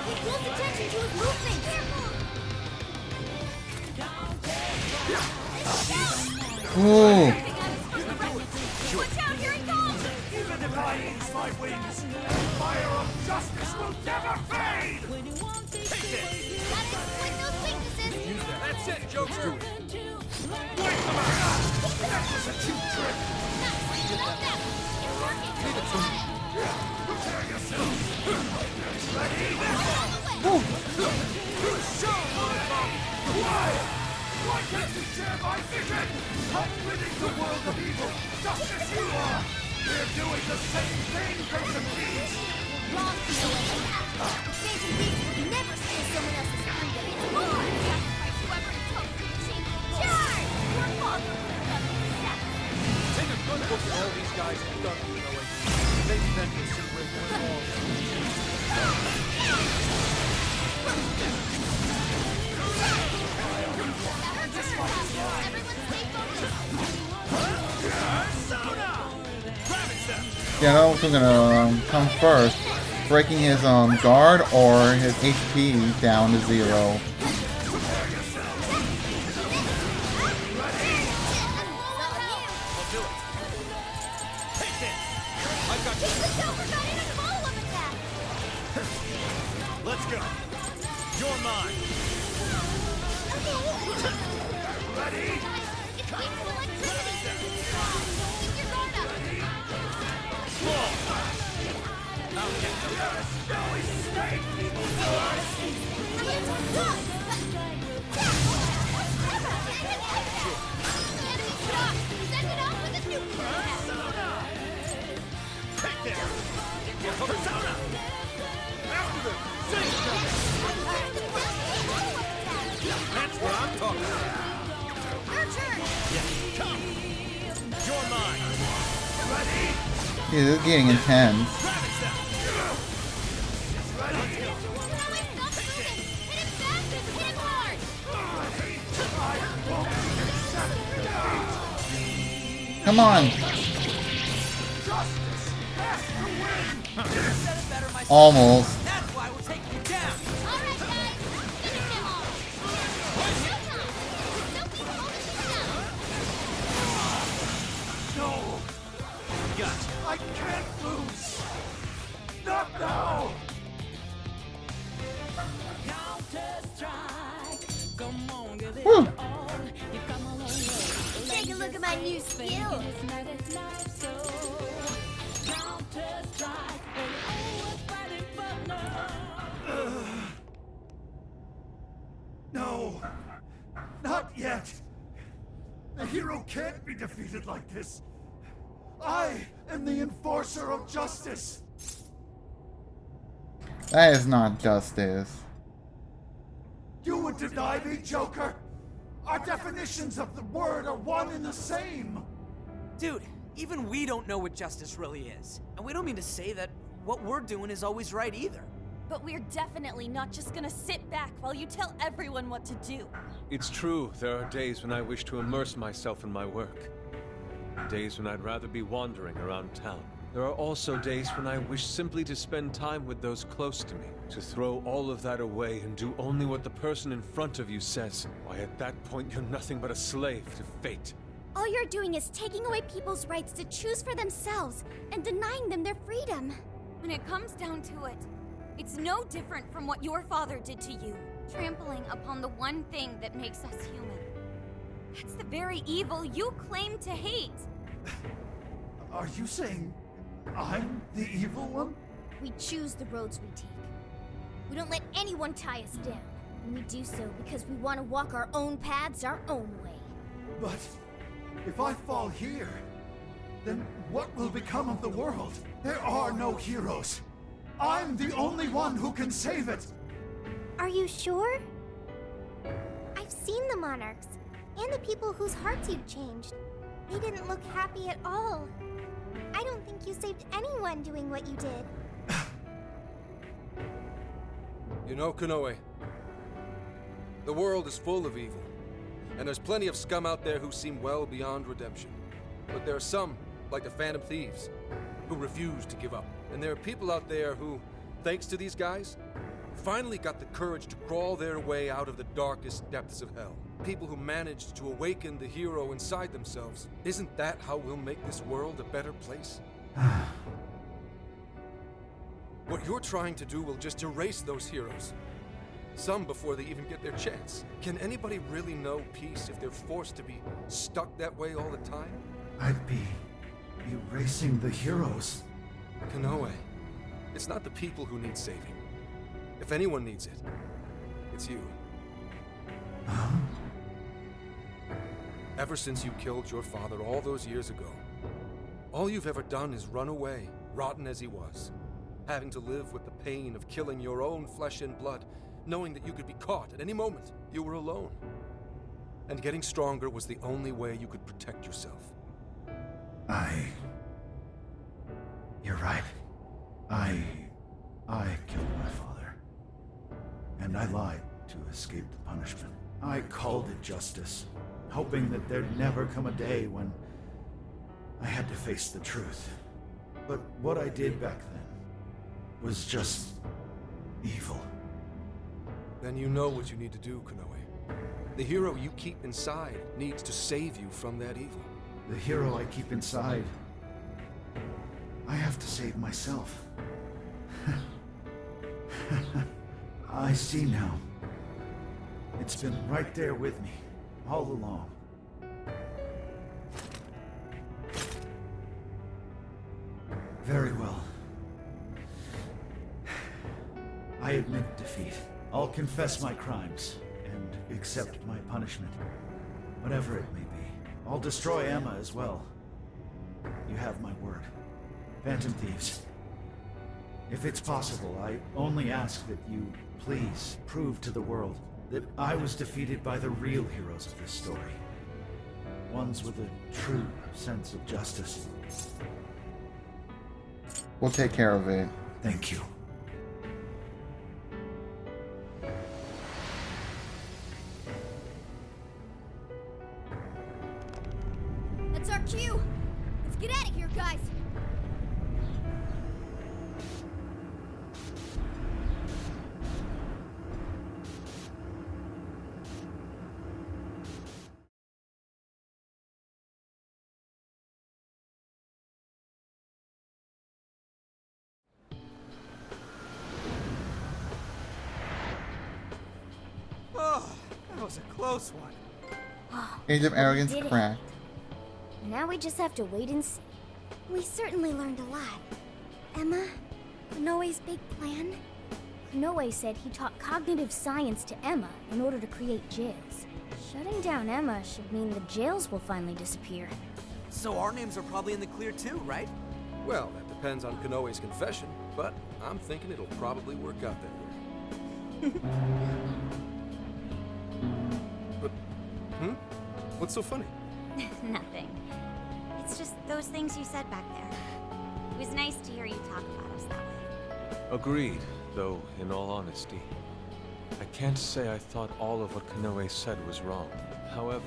He pulls attention to his movement. ooh. Watch out, here he comes! Even if I ease my wings, the fire of justice will never fade. Take this. Gotta exploit those weaknesses. Use that. That's it, Joker. That was a cheap trick. Leave it to me. Prepare yourself. Ready? Show why? Why can't you share my vision? I'm ridding the world of evil, just as you are. They're doing the same thing, Phantom Thieves. Wrong, Phantom Thieves would never steal someone else's freedom. Or sacrifice whoever he took to achieve. Charge! We're bothered with nothing except. Take a good look at all these guys who've done it, Noah. Maybe then you'll see where it went wrong. Yeah, no, who's gonna come first? Breaking his guard or his HP down to 0? Let's go. You're mine. Ready? It's weak to electricity. Keep your guard up. Now we stay, evil doers. Look! Yeah, this is getting intense. Come on. Almost. That's why we're taking you down. Alright, guys. Finish him off. No! Gotcha. I can't lose! Not now! Woo. Take a look at my new skill. No! Not yet! The hero can't be defeated like this! I am the enforcer of justice! That is not justice. You would deny me, Joker? Our definitions of the word are one and the same! Dude, even we don't know what justice really is. And we don't mean to say that what we're doing is always right either. But we're definitely not just gonna sit back while you tell everyone what to do. It's true, there are days when I wish to immerse myself in my work. Days when I'd rather be wandering around town. There are also days when I wish simply to spend time with those close to me. To throw all of that away and do only what the person in front of you says. Why, at that point, you're nothing but a slave to fate. All you're doing is taking away people's rights to choose for themselves and denying them their freedom. When it comes down to it, it's no different from what your father did to you. Trampling upon the one thing that makes us human. That's the very evil you claim to hate. Are you saying I'm the evil one? We choose the roads we take. We don't let anyone tie us down. And we do so because we want to walk our own paths our own way. But if I fall here, then what will become of the world? There are no heroes. I'm the only one who can save it. Are you sure? I've seen the monarchs, and the people whose hearts you've changed. They didn't look happy at all. I don't think you saved anyone doing what you did. You know, Konoe, the world is full of evil, and there's plenty of scum out there who seem well beyond redemption. But there are some, like the Phantom Thieves, who refuse to give up. And there are people out there who, thanks to these guys, finally got the courage to crawl their way out of the darkest depths of hell. People who managed to awaken the hero inside themselves. Isn't that how we'll make this world a better place? What you're trying to do will just erase those heroes. Some before they even get their chance. Can anybody really know peace if they're forced to be stuck that way all the time? I'd be erasing the heroes. Konoe, it's not the people who need saving. If anyone needs it, it's you. Ever since you killed your father all those years ago, all you've ever done is run away, rotten as he was, having to live with the pain of killing your own flesh and blood, knowing that you could be caught at any moment. You were alone. And getting stronger was the only way you could protect yourself. You're right. I killed my father. And I lied to escape the punishment. I called it justice, hoping that there'd never come a day when I had to face the truth. But what I did back then was just evil. Then you know what you need to do, Konoe. The hero you keep inside needs to save you from that evil. The hero I keep inside, I have to save myself. I see now. It's been right there with me, all along. Very well. I admit defeat. I'll confess my crimes and accept my punishment. Whatever it may be. I'll destroy Emma as well. You have my word. Phantom Thieves. If it's possible, I only ask that you please prove to the world that I was defeated by the real heroes of this story. Ones with a true sense of justice. We'll take care of it. Thank you. That's our cue. Let's get out of here, guys. Oh, that was a close one. Age of Arrogance did it. cracked. Now we just have to wait and see. We certainly learned a lot. Emma, Konoe's big plan? Konoe said he taught cognitive science to Emma in order to create jails. Shutting down Emma should mean the jails will finally disappear. So our names are probably in the clear too, right? Well, that depends on Konoe's confession, but I'm thinking it'll probably work out that way. But, what's so funny? Nothing. It's just those things you said back there. It was nice to hear you talk about us that way. Agreed, though, in all honesty, I can't say I thought all of what Konoe said was wrong. However,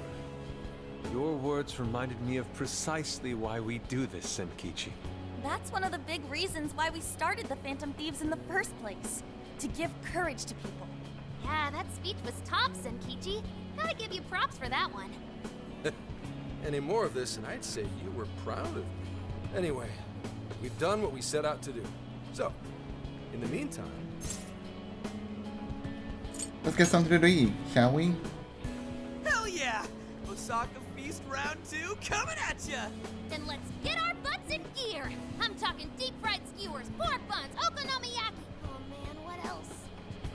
your words reminded me of precisely why we do this, Senkichi. That's one of the big reasons why we started the Phantom Thieves in the first place. To give courage to people. Yeah, that speech was tops, Senkichi. Gotta give you props for that one. Any more of this, and I'd say you were proud of me. Anyway, we've done what we set out to do. So, in the meantime... Let's get something to eat, shall we? Hell yeah! Osaka Feast Round 2 coming at ya! Then let's get our butts in gear. I'm talking deep-fried skewers, pork buns, okonomiyaki. Oh man, what else?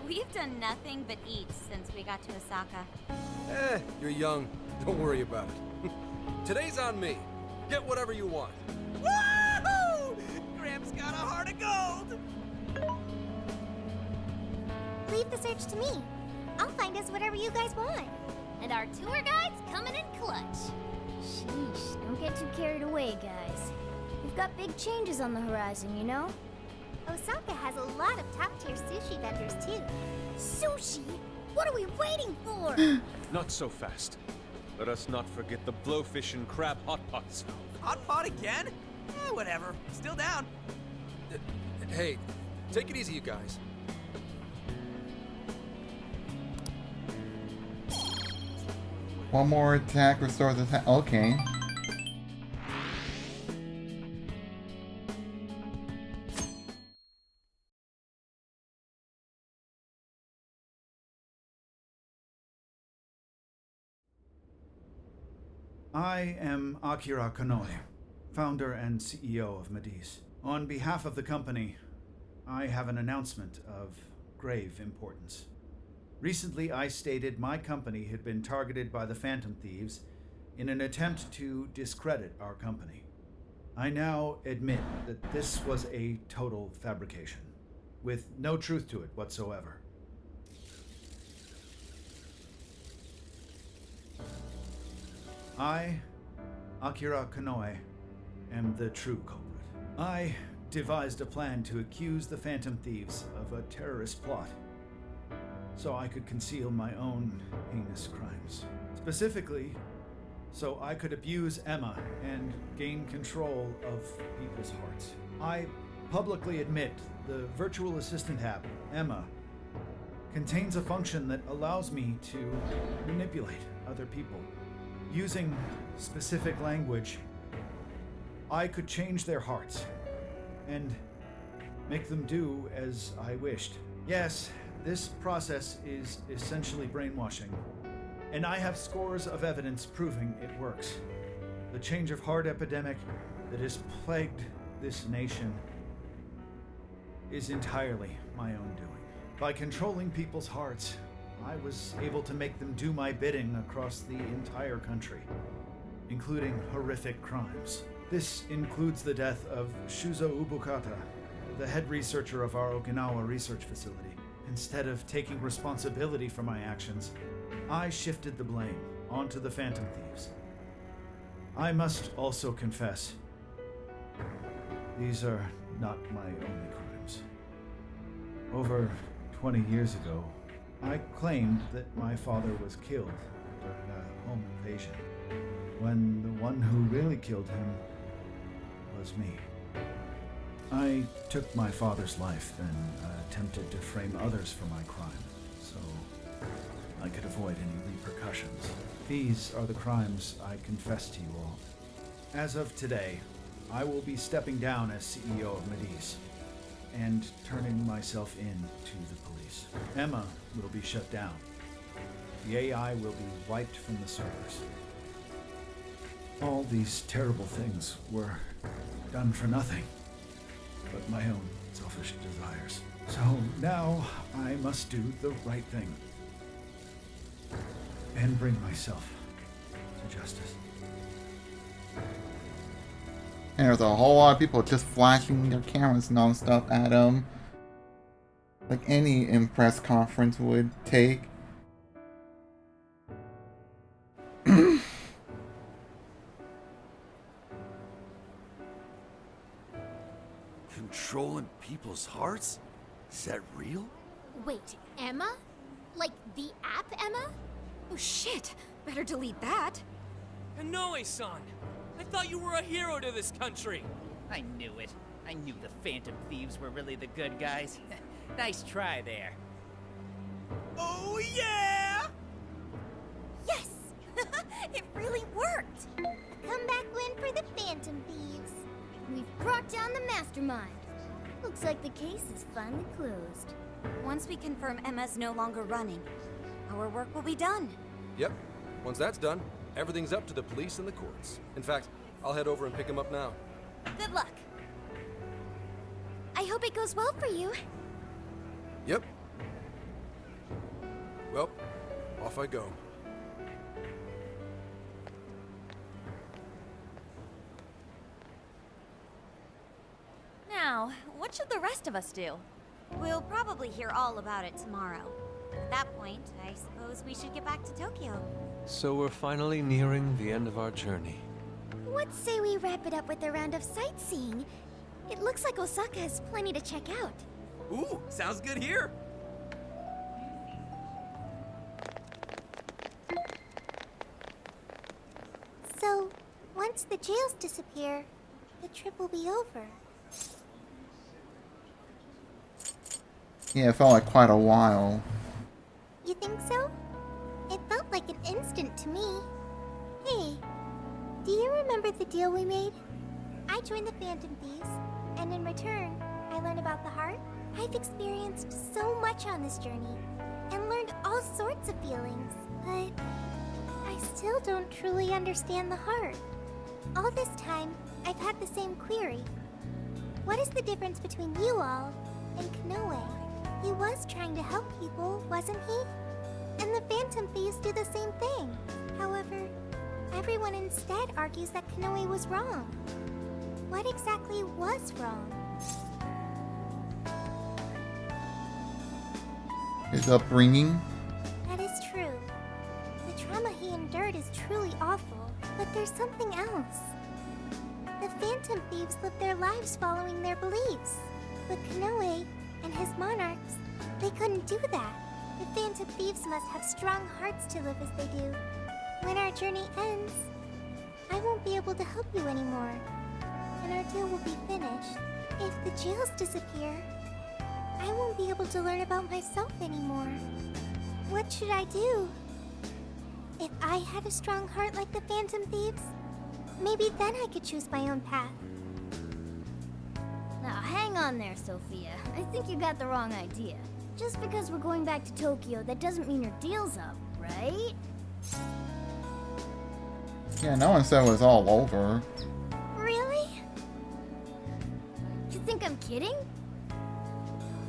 We've done nothing but eat since we got to Osaka. You're young. Don't worry about it. Today's on me. Get whatever you want. Woohoo! Gramps got a heart of gold! Leave the search to me. I'll find us whatever you guys want. And our tour guide's coming in clutch. Sheesh, don't get too carried away, guys. We've got big changes on the horizon, you know? Osaka has a lot of top-tier sushi vendors, too. Sushi? What are we waiting for? Not so fast. Let us not forget the blowfish and crab hot pots. Hot pot again? Whatever. Still down. Hey, take it easy, you guys. One more attack restores attack. Okay. I am Akira Konoe, founder and CEO of Mediz. On behalf of the company, I have an announcement of grave importance. Recently, I stated my company had been targeted by the Phantom Thieves in an attempt to discredit our company. I now admit that this was a total fabrication, with no truth to it whatsoever. I, Akira Konoe, am the true culprit. I devised a plan to accuse the Phantom Thieves of a terrorist plot, so I could conceal my own heinous crimes. Specifically, so I could abuse Emma and gain control of people's hearts. I publicly admit the virtual assistant app, Emma, contains a function that allows me to manipulate other people. Using specific language, I could change their hearts and make them do as I wished. Yes, this process is essentially brainwashing, and I have scores of evidence proving it works. The change of heart epidemic that has plagued this nation is entirely my own doing. By controlling people's hearts, I was able to make them do my bidding across the entire country, including horrific crimes. This includes the death of Shuzo Ubukata, the head researcher of our Okinawa research facility. Instead of taking responsibility for my actions, I shifted the blame onto the Phantom Thieves. I must also confess, these are not my only crimes. Over 20 years ago, I claimed that my father was killed during a home invasion, when the one who really killed him was me. I took my father's life, then attempted to frame others for my crime, so I could avoid any repercussions. These are the crimes I confess to you all. As of today, I will be stepping down as CEO of Mediz and turning myself in to the police. Emma will be shut down. The AI will be wiped from the servers. All these terrible things were done for nothing but my own selfish desires. So now I must do the right thing and bring myself to justice. And there's a whole lot of people just flashing their cameras nonstop at him, like any press conference would take. Controlling people's hearts? Is that real? Wait, Emma? Like the app Emma? Oh shit! Better delete that. Konoe-san! I thought you were a hero to this country! I knew it. I knew the Phantom Thieves were really the good guys. Nice try there. Oh yeah! Yes! It really worked! A comeback win for the Phantom Thieves. We've brought down the mastermind. Looks like the case is finally closed. Once we confirm Emma's no longer running, our work will be done. Yep. Once that's done, everything's up to the police and the courts. In fact, I'll head over and pick him up now. Good luck. I hope it goes well for you. Yep. Well, off I go. Now, what should the rest of us do? We'll probably hear all about it tomorrow. At that point, I suppose we should get back to Tokyo. So we're finally nearing the end of our journey. What say we wrap it up with a round of sightseeing? It looks like Osaka has plenty to check out. Ooh, sounds good here. So, once the jails disappear, the trip will be over. Yeah, it felt like quite a while. You think so? It felt like an instant to me. Hey, do you remember the deal we made? I joined the Phantom Thieves, and in return, I learned about the heart. I've experienced so much on this journey, and learned all sorts of feelings, but I still don't truly understand the heart. All this time, I've had the same query. What is the difference between you all and Konoe? He was trying to help people, wasn't he? And the Phantom Thieves do the same thing. However, everyone instead argues that Konoe was wrong. What exactly was wrong? His upbringing. That is true. The trauma he endured is truly awful, but there's something else. The Phantom Thieves live their lives following their beliefs. But Konoe and his monarchs, they couldn't do that. The Phantom Thieves must have strong hearts to live as they do. When our journey ends, I won't be able to help you anymore, and our deal will be finished. If the jails disappear, I won't be able to learn about myself anymore. What should I do? If I had a strong heart like the Phantom Thieves, maybe then I could choose my own path. Now hang on there, Sophia. I think you got the wrong idea. Just because we're going back to Tokyo, that doesn't mean your deal's up, right? Yeah, no one said it was all over. Really? You think I'm kidding?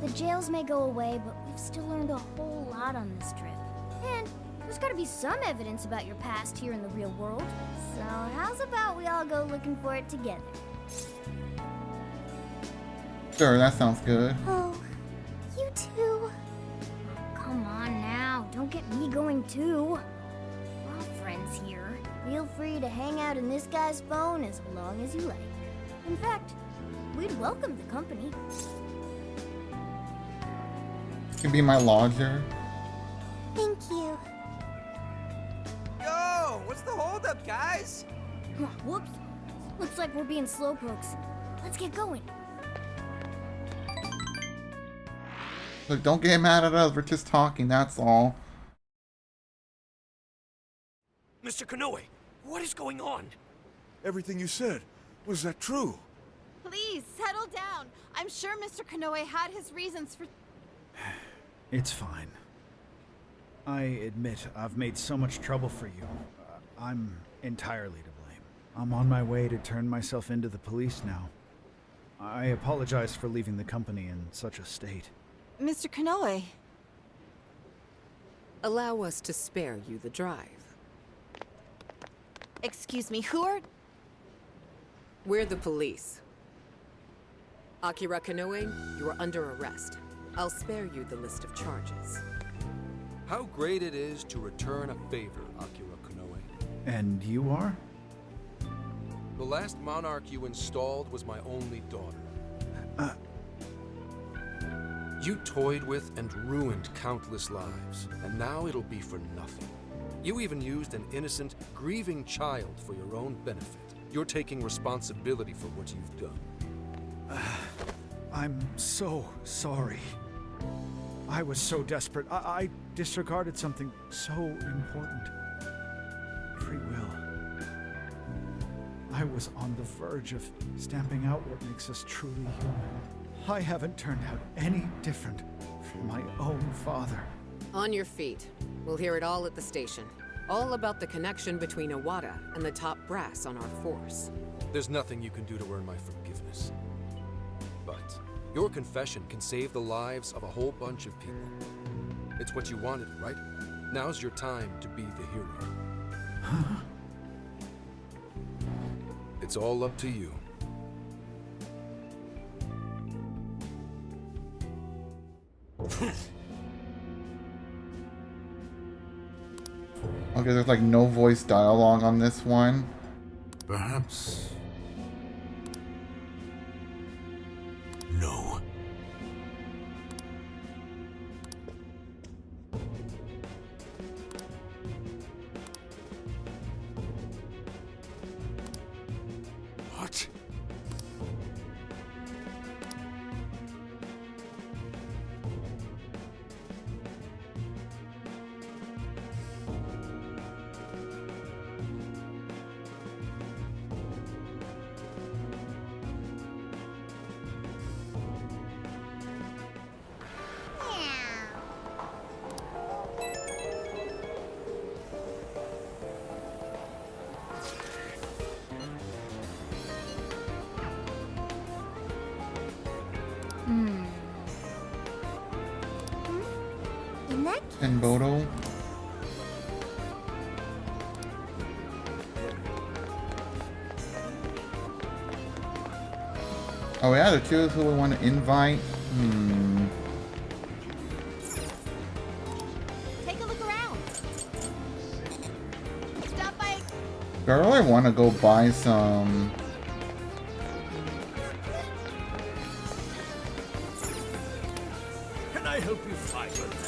The jails may go away, but we've still learned a whole lot on this trip. And there's gotta be some evidence about your past here in the real world. So how's about we all go looking for it together? Sure, that sounds good. Oh, you too. Come on now, don't get me going too. We're all friends here. Feel free to hang out in this guy's phone as long as you like. In fact, we'd welcome the company. You can be my lodger. Thank you. Yo, what's the holdup, guys? Whoops. Looks like we're being slowpokes. Let's get going. Look, don't get mad at us. We're just talking, that's all. Mr. Konoe, what is going on? Everything you said, was that true? Please, settle down. I'm sure Mr. Konoe had his reasons for... It's fine. I admit I've made so much trouble for you. I'm entirely to blame. I'm on my way to turn myself into the police now. I apologize for leaving the company in such a state. Mr. Konoe. Allow us to spare you the drive. Excuse me, who are... We're the police. Akira Konoe, you are under arrest. I'll spare you the list of charges. How great it is to return a favor, Akira Konoe. And you are? The last monarch you installed was my only daughter. You toyed with and ruined countless lives, and now it'll be for nothing. You even used an innocent, grieving child for your own benefit. You're taking responsibility for what you've done. I'm so sorry. I was so desperate. I disregarded something so important. Free will. I was on the verge of stamping out what makes us truly human. I haven't turned out any different from my own father. On your feet. We'll hear it all at the station. All about the connection between Iwata and the top brass on our force. There's nothing you can do to earn my forgiveness. But your confession can save the lives of a whole bunch of people. It's what you wanted, right? Now's your time to be the hero. It's all up to you. Okay, there's like no voice dialogue on this one. Perhaps. No. What? In that And Bodo. Oh yeah, to choose who we want to invite. Take a look around. Stop by... I really want to go buy some. Can I help you fight with that?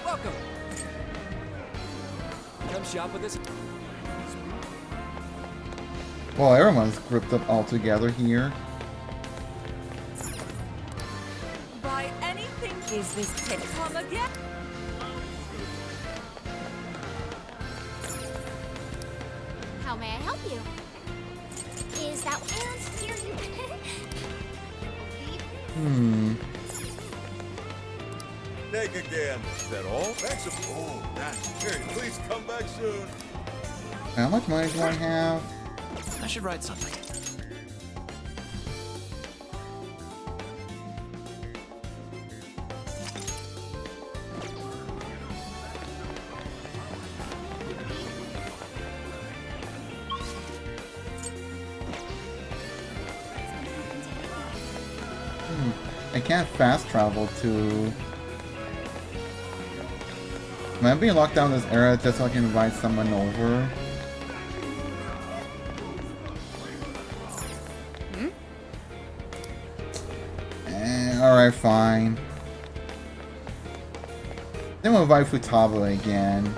Welcome. Come shop with us. Well, everyone's grouped up all together here. Buy anything. Is this tip? Come again? How may I help you? Is that and here you Nick again. Is that all? Thanks. Oh, that's very. Please come back soon. How much money do I have? I should write something. I can't fast travel to Am I being locked down in this area just so I can invite someone over? Alright, fine. Then we'll invite Futaba again.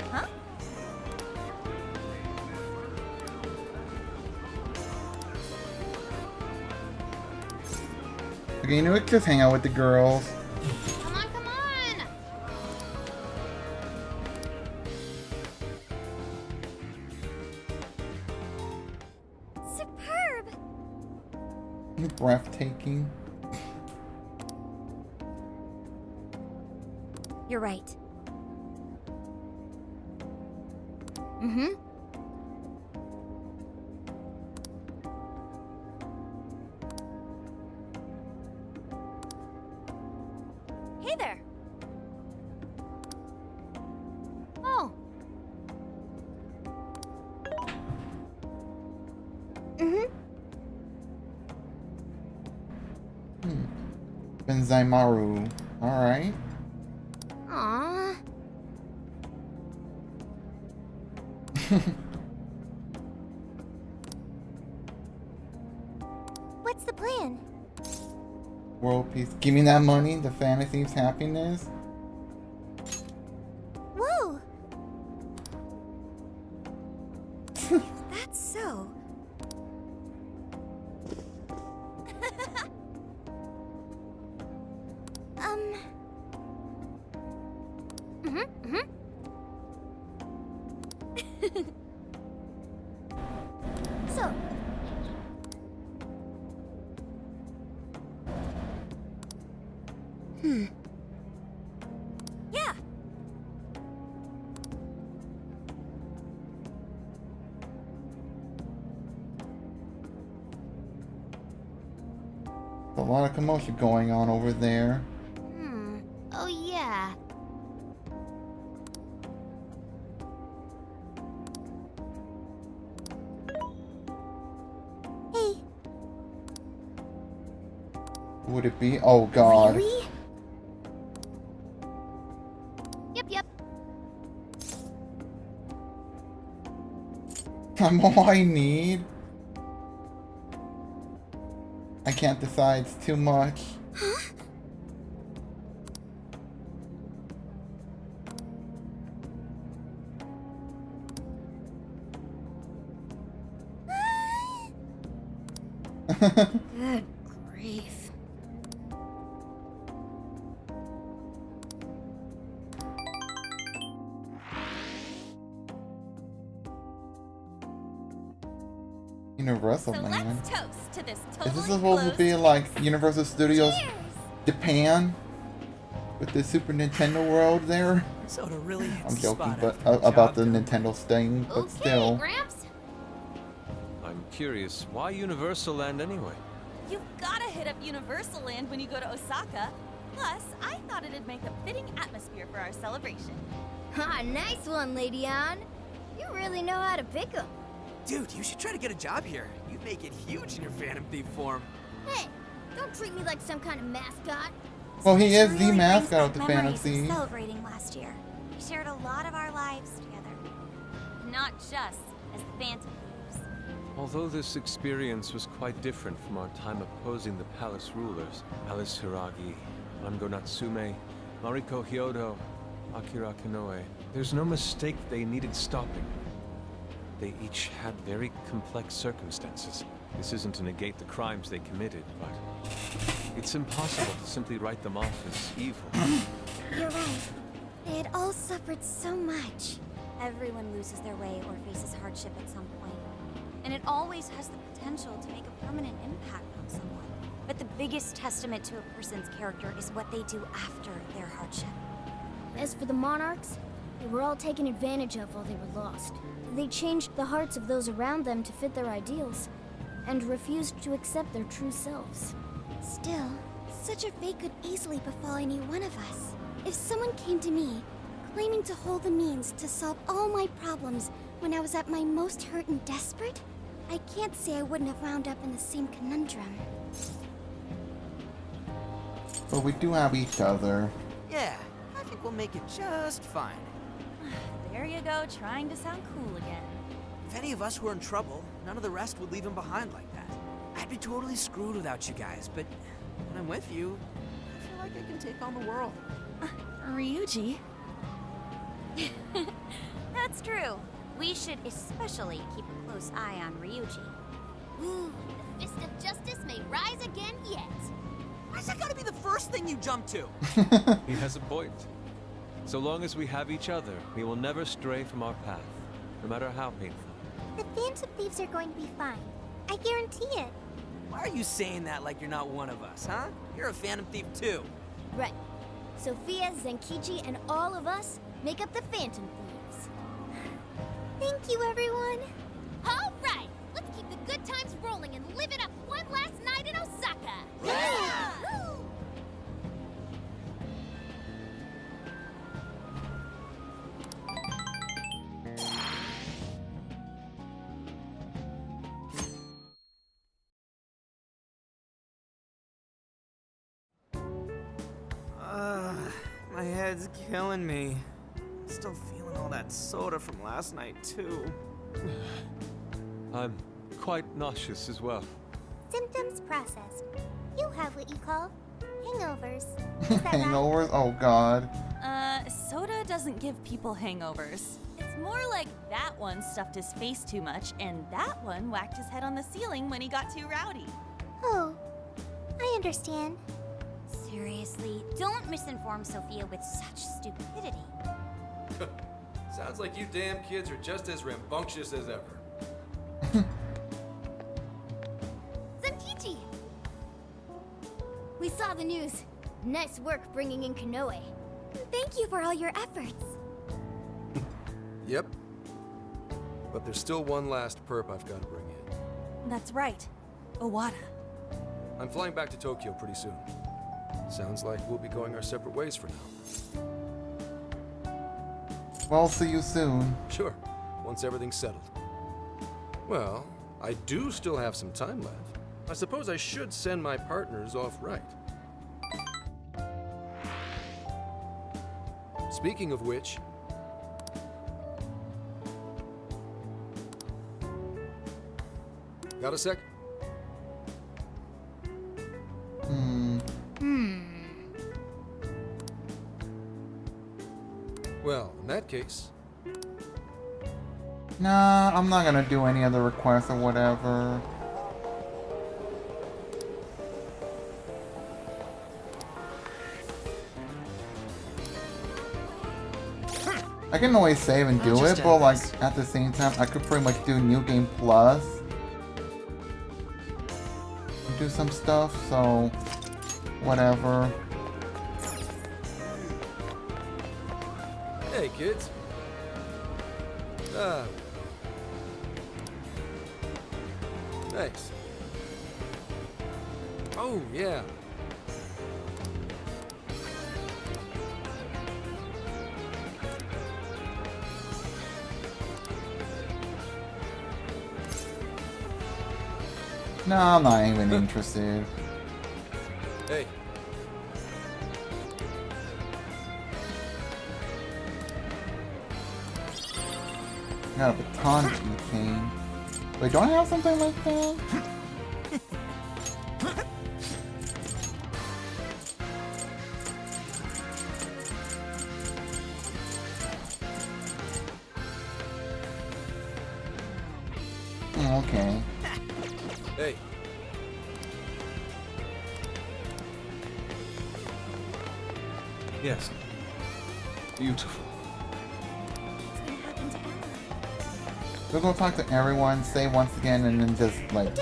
Huh? Okay, you know what? Just hang out with the girls. Come on, come on! Superb! Breathtaking. You're right. Mm-hmm. Hey there! Oh. Mm-hmm. Benzaimaru. Alright. Aww. What's the plan? World peace. Give me that money, the fantasies, happiness. Whoa! That's so. So. Yeah. A lot of commotion going on over there. Oh yeah. Hey. Who would it be? Oh god. Really? Yep. I'm all I need. I can't decide, it's too much. Huh? Good grief. Universal, So man. let's toast to this Is totally this supposed to be like Universal Studios Japan? With the Super Nintendo world there? Soda really hits I'm the joking, spot but after the about job the done. Nintendo sting, but still. Gramps? I'm curious, why Universal Land anyway? You've gotta hit up Universal Land when you go to Osaka. Plus, I thought it'd make a fitting atmosphere for our celebration. Ha, nice one, Lady Ann. You really know how to pick 'em. Dude, you should try to get a job here. You'd make it huge in your Phantom Thief form. Hey, don't treat me like some kind of mascot. Well, he is the Really mascot of brings the back memories fantasy. of celebrating last year. We shared a lot of our lives together. Not just as the Phantom Thieves. Although this experience was quite different from our time opposing the palace rulers, Alice Hiragi, Rango Natsume, Mariko Hyodo, Akira Konoe, there's no mistake they needed stopping. They each had very complex circumstances. This isn't to negate the crimes they committed, but it's impossible to simply write them off as evil. You're right. They had all suffered so much. Everyone loses their way or faces hardship at some point. And it always has the potential to make a permanent impact on someone. But the biggest testament to a person's character is what they do after their hardship. As for the monarchs, they were all taken advantage of while they were lost. They changed the hearts of those around them to fit their ideals, and refused to accept their true selves. Still, such a fate could easily befall any one of us. If someone came to me, claiming to hold the means to solve all my problems when I was at my most hurt and desperate, I can't say I wouldn't have wound up in the same conundrum. But we do have each other. Yeah, I think we'll make it just fine. There you go, trying to sound cool again. If any of us were in trouble, none of the rest would leave him behind like that. I'd be totally screwed without you guys, but when I'm with you, I feel like I can take on the world. Ryuji? That's true. We should especially keep a close eye on Ryuji. Ooh, the fist of justice may rise again yet. Why's that gotta be the first thing you jump to? He has a point. So long as we have each other, we will never stray from our path, no matter how painful. The Phantom Thieves are going to be fine. I guarantee it. Why are you saying that like you're not one of us, huh? You're a Phantom Thief too. Right. Sophia, Zenkichi, and all of us make up the Phantom Thieves. Thank you, everyone. All right, let's keep the good times rolling and live it up one last night in Osaka. Yeah! My head's killing me. Still feeling all that soda from last night, too. I'm quite nauseous as well. Symptoms processed. You have what you call hangovers. Is that right? Hangovers? Oh god. Soda doesn't give people hangovers. It's more like that one stuffed his face too much, and that one whacked his head on the ceiling when he got too rowdy. Oh, I understand. Seriously, don't misinform Sophia with such stupidity. Sounds like you damn kids are just as rambunctious as ever. Zenkichi! We saw the news. Nice work bringing in Konoe. Thank you for all your efforts. Yep. But there's still one last perp I've got to bring in. That's right. Owada. I'm flying back to Tokyo pretty soon. Sounds like we'll be going our separate ways for now. Well, see you soon. Sure, once everything's settled. Well, I do still have some time left. I suppose I should send my partners off right. Speaking of which... Got a sec? Well, in that case... Nah, I'm not gonna do any other requests or whatever. I can always save and do it, but like at the same time, I could pretty much do New Game Plus and do some stuff, so whatever. Hey, kids. Thanks. Oh, yeah. No, I'm not even interested. Hey. Got a baton keychain. Wait, don't I have something like that? Okay. Hey. Yes. Beautiful. We'll go talk to everyone, say once again, and then just like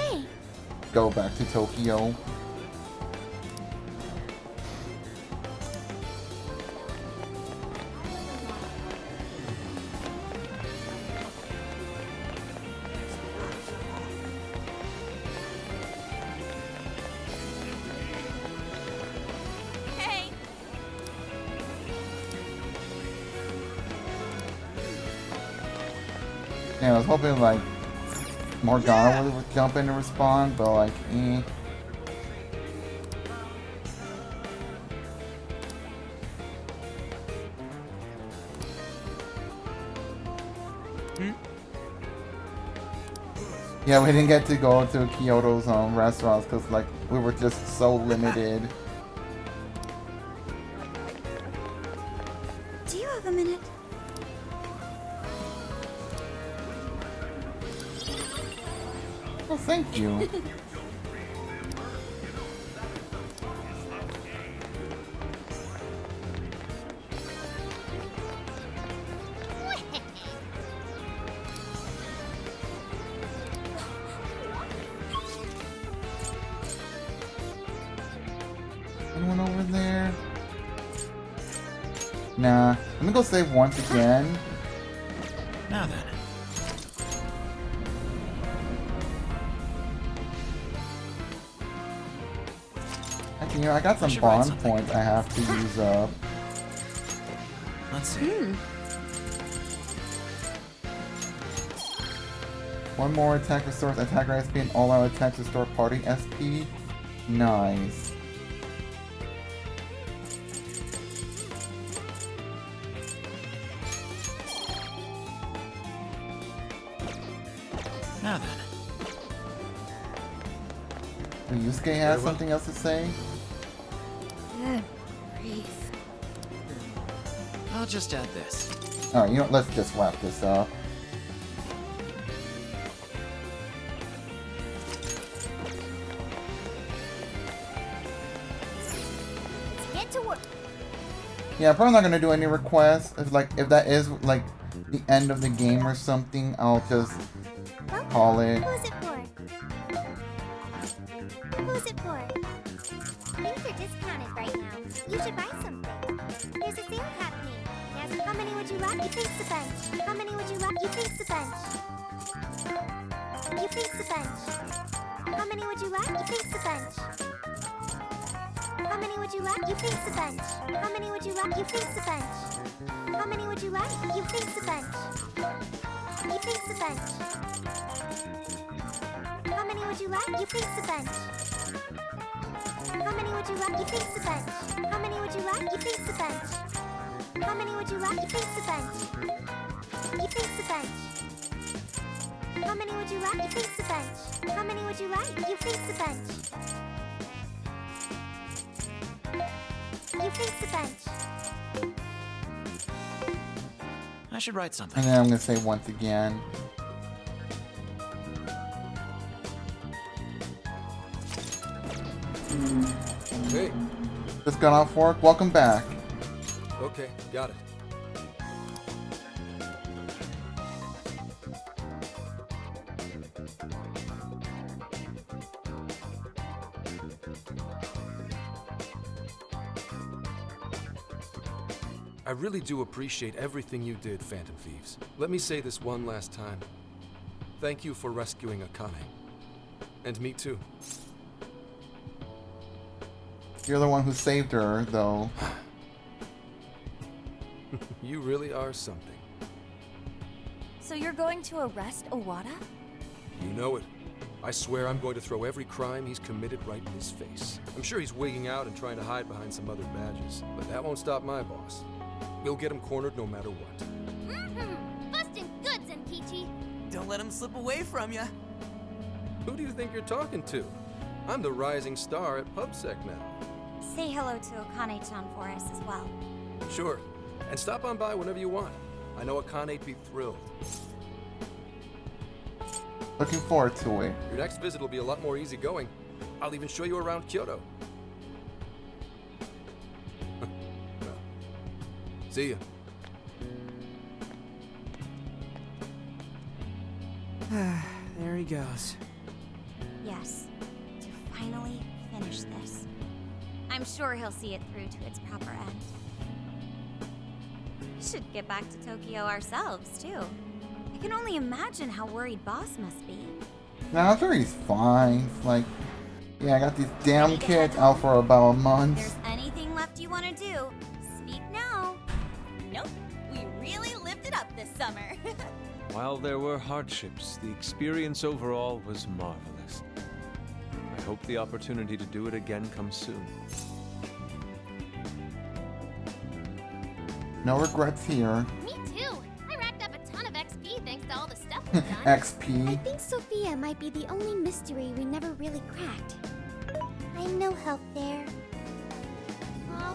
go back to Tokyo. Hey! Yeah, I was hoping like Morgana would jump in and respond, but like, Yeah, we didn't get to go to Kyoto's restaurants because like we were just so limited. Do you have a minute? Well, thank you. Anyone over there? Nah. Let me go save once again. Now then. Actually, you know, I got some bond points I have to use up. Let's see. One more attack restores attacker SP and all out attacks restore party SP. Nice. Now then. Yusuke has something else to say? Good grief. I'll just add this. Alright, you know, let's just wrap this up. Get to work. Yeah, I'm probably not gonna do any requests. If that is like the end of the game or something, I'll just call it. Who's it for? Who's it for? Things are discounted right now. You should buy something. There's a sale happening. Yes. How many would you like? You think's a bunch. How many would you like? You think's a bunch. You think's a bunch. How many would you like? You think's a bunch. How many would you like? You think's a bunch. How many would you like? You think's a bunch. How many would you like? You think's a bunch. You think's a bunch. How many would you like? You think's a bunch. How many would you like? You think's a bunch. How many would you like? You think's a bunch. How many would you like? You think's a bunch. You think's a bunch. How many would you like? You think's a bunch. How many would you like? You think's a bunch. You think's a bunch. I should write something. And then I'm gonna say once again. Hey. Just got off work. Welcome back. Okay, got it. I really do appreciate everything you did, Phantom Thieves. Let me say this one last time. Thank you for rescuing Akane. And me too. You're the one who saved her, though. You really are something. So you're going to arrest Owada? You know it. I swear I'm going to throw every crime he's committed right in his face. I'm sure he's wigging out and trying to hide behind some other badges, but that won't stop my boss. We'll get him cornered no matter what. Mm-hmm. Busting goods, Enkichi. Don't let him slip away from you. Who do you think you're talking to? I'm the rising star at PubSec now. Say hello to Akane-chan for us as well. Sure. And stop on by whenever you want. I know Akane'd be thrilled. Looking forward to it. Your next visit will be a lot more easygoing. I'll even show you around Kyoto. Well, see ya. There he goes. Yes, to finally finish this. I'm sure he'll see it through to its proper end. We should get back to Tokyo ourselves, too. I can only imagine how worried Boss must be. Nah, I'm sure he's fine. Like, yeah, I got these damn kids out for about a If month. there's anything left you want to do, speak now. Nope, we really lived it up this summer. While there were hardships, the experience overall was marvelous. I hope the opportunity to do it again comes soon. No regrets here. Me too. I racked up a ton of XP thanks to all the stuff XP. I think Sophia might be the only mystery we never really cracked. I'm no help there.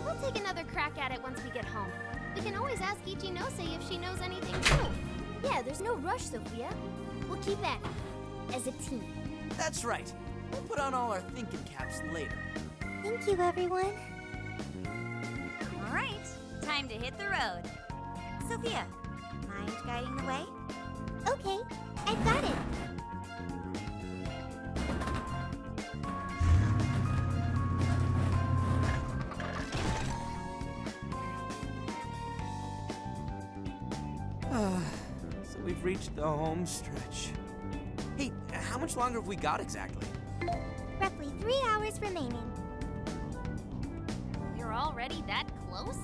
We'll take another crack at it once we get home. We can always ask Ichinose if she knows anything new. Yeah, there's no rush, Sophia. We'll keep at it. As a team. That's right. We'll put on all our thinking caps later. Thank you, everyone. All right, time to hit the road. Sophia, mind guiding the way? Okay, I've got it. So we've reached the home stretch. Hey, how much longer have we got exactly? Roughly 3 hours remaining. You're already that close?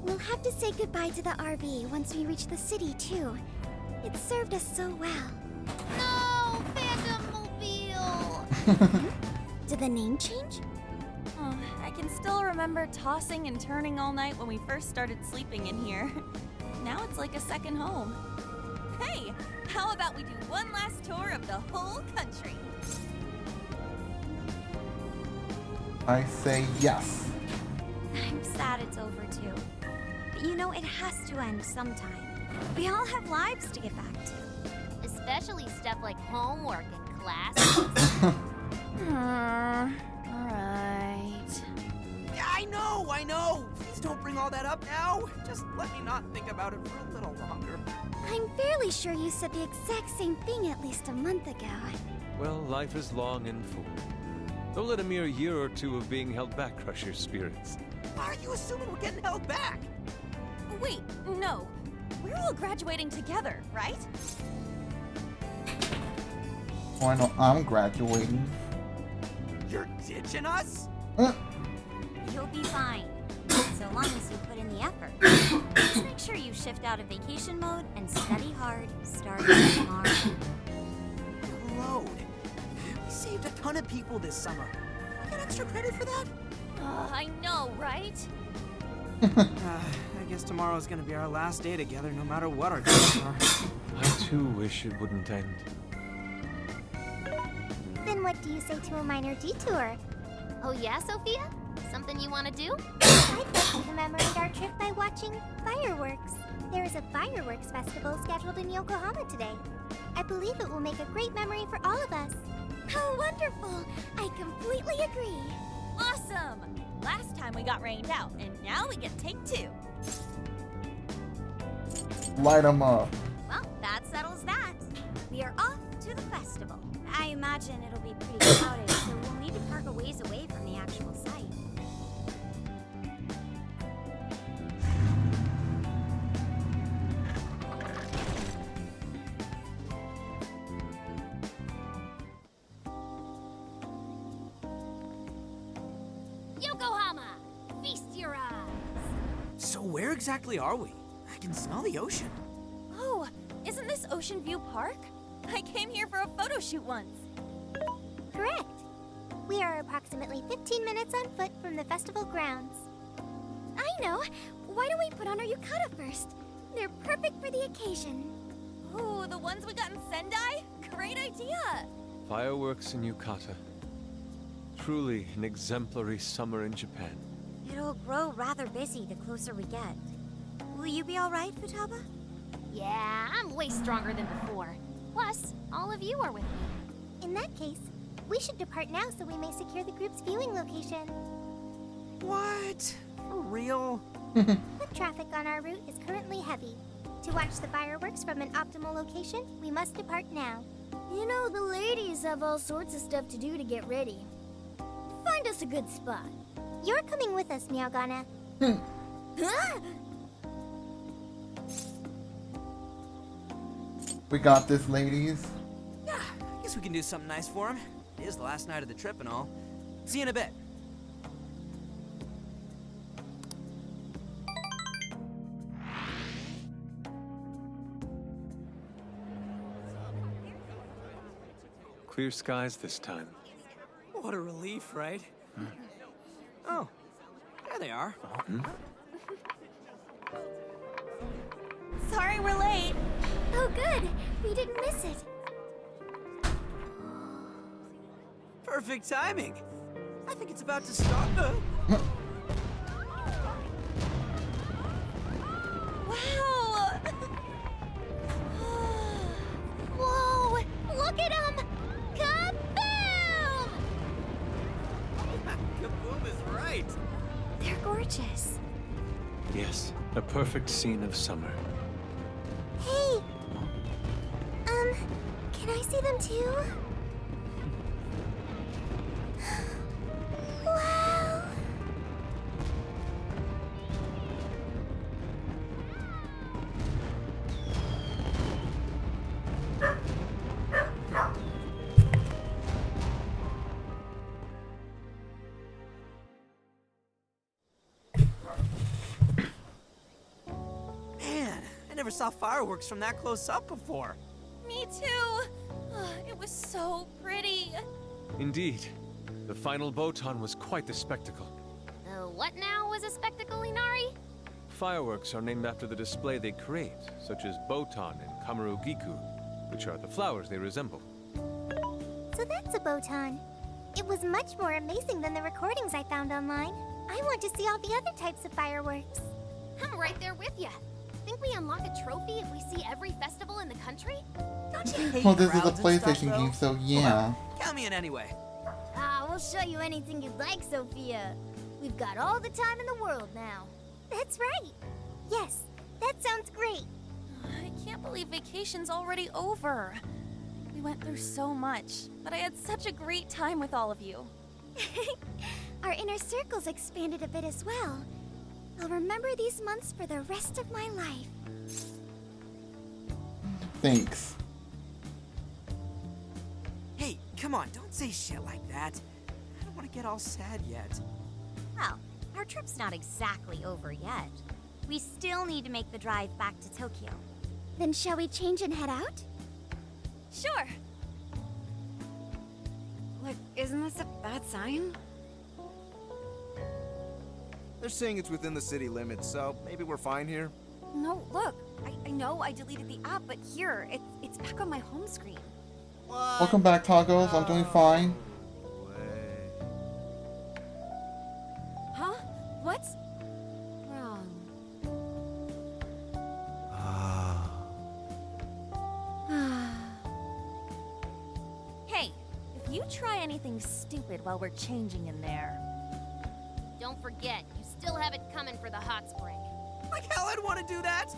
We'll have to say goodbye to the RV once we reach the city, too. It served us so well. No, Phantom Mobile! Did the name change? Oh, I can still remember tossing and turning all night when we first started sleeping in here. Now it's like a second home. Hey, how about we do one last tour of the whole country? I say yes. I'm sad it's over too. But you know, it has to end sometime. We all have lives to get back to. Especially stuff like homework and classes. Alright. I know! Please don't bring all that up now. Just let me not think about it for a little longer. I'm fairly sure you said the exact same thing at least a month ago. Well, life is long and full. Don't let a mere year or two of being held back crush your spirits. Why are you assuming we're getting held back? Wait, no. We're all graduating together, right? Oh, I know I'm graduating. You're ditching us? You'll be fine. So long as you put in the effort. Just make sure you shift out of vacation mode and study hard starting tomorrow. Load. We saved a ton of people this summer. I get extra credit for that? I know, right? I guess tomorrow's gonna be our last day together, no matter what our goals are. I too wish it wouldn't end. Then what do you say to a minor detour? Oh yeah, Sophia? Something you want to do? I'd like to commemorate our trip by watching fireworks. There is a fireworks festival scheduled in Yokohama today. I believe it will make a great memory for all of us. How wonderful! I completely agree. Awesome! Last time we got rained out, and now we get take two. Light 'em up. Well, that settles that. We are off to the festival. I imagine it'll be pretty crowded, so we'll need to park a ways away from the actual site. Yokohama! Feast your eyes! So where exactly are we? I can smell the ocean. Oh, isn't this Ocean View Park? I came here for a photo shoot once. Correct. We are approximately 15 minutes on foot from the festival grounds. I know. Why don't we put on our yukata first? They're perfect for the occasion. Ooh, the ones we got in Sendai? Great idea! Fireworks in Yukata. Truly an exemplary summer in Japan. It'll grow rather busy the closer we get. Will you be all right, Futaba? Yeah, I'm way stronger than before. Plus, all of you are with me. In that case, we should depart now so we may secure the group's viewing location. What? For real? Foot traffic on our route is currently heavy. To watch the fireworks from an optimal location, we must depart now. You know, the ladies have all sorts of stuff to do to get ready. Find us a good spot. You're coming with us, Meowgana. We got this, ladies. Yeah, I guess we can do something nice for him. It is the last night of the trip and all. See you in a bit. Clear skies this time. What a relief, right? Oh, there they are. Sorry we're late. Oh, good. We didn't miss it. Perfect timing. I think it's about to start. Wow! Whoa! Look at him! Kaboom! Kaboom is right. They're gorgeous. Yes, a perfect scene of summer. Hey! Can I see them too? Wow! Man, I never saw fireworks from that close up before. Me too. It was so pretty. Indeed. The final Botan was quite the spectacle. What now was a spectacle, Inari? Fireworks are named after the display they create, such as Botan and Kamarugiku, which are the flowers they resemble. So that's a Botan. It was much more amazing than the recordings I found online. I want to see all the other types of fireworks. I'm right there with you. Think we unlock a trophy if we see every festival in the country? Don't you hate Well, this is a crowds and stuff, PlayStation though? game, so yeah. Count me in anyway. We'll show you anything you'd like, Sophia. We've got all the time in the world now. That's right. Yes, that sounds great. I can't believe vacation's already over. We went through so much, but I had such a great time with all of you. Our inner circle's expanded a bit as well. I'll remember these months for the rest of my life. Thanks. Hey, come on, don't say shit like that. I don't want to get all sad yet. Well, our trip's not exactly over yet. We still need to make the drive back to Tokyo. Then shall we change and head out? Sure. Look, isn't this a bad sign? They're saying it's within the city limits, so maybe we're fine here. No, look. I know I deleted the app, but here, it's back on my home screen. Welcome back, Tacos. I'm doing fine. Huh? What's wrong? Hey, if you try anything stupid while we're changing in there... Don't forget, you still have it coming for the hot spring. Like hell I'd want to do that!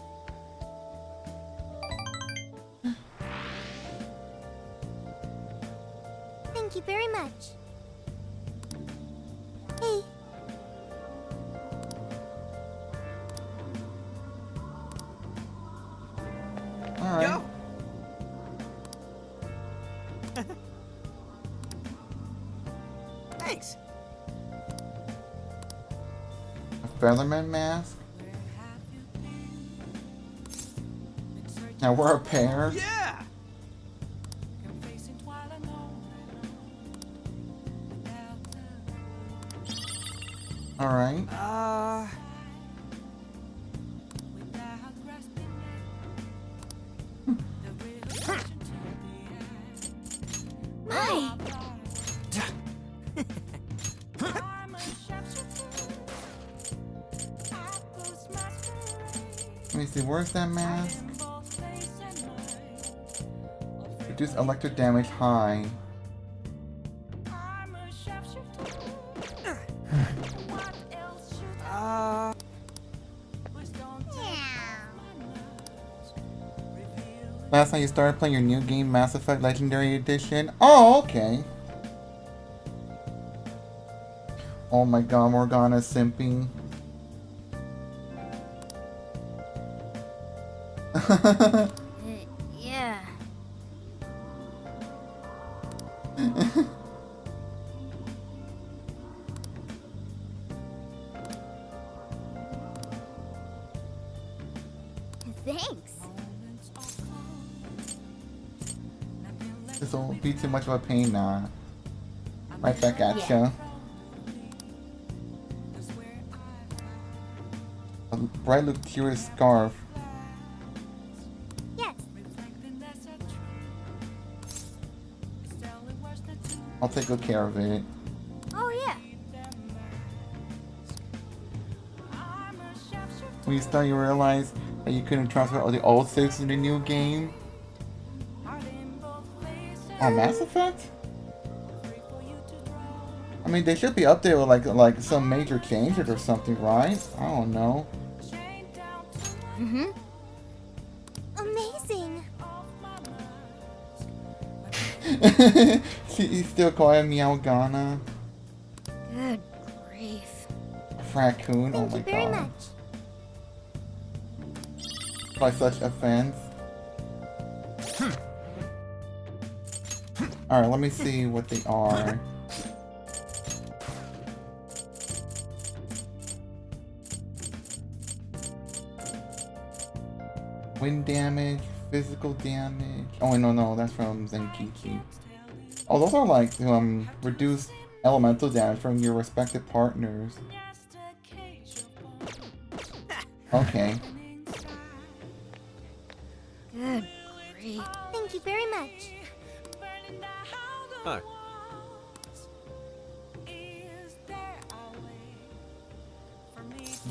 Thank you very much. Hey. Alright. Yo! Thanks. A Featherman mask? Now we're a pair? Yeah! Alright. My! Let me see, where's that mask? Reduce electric damage high. Last night you started playing your new game, Mass Effect Legendary Edition. Oh, okay. Oh my god, Morgana simping. Yeah. Thanks. This won't be too much of a pain now. Right back at ya. A bright luxurious scarf. Yes, I'll take good care of it. Oh, yeah. When you start, you realize that you couldn't transfer all the old saves to the new game. On Mass Effect? I mean, they should be updated with like some major changes or something, right? I don't know. Mm-hmm. Amazing. She's still calling me Algana. Good grief. Raccoon, oh Thank my you very god. much. By such offense. Alright, let me see what they are. Wind damage, physical damage. Oh wait, no, that's from Zenkichi. Oh, those are like reduced elemental damage from your respective partners. Okay. Good grief. Thank you very much. Hi.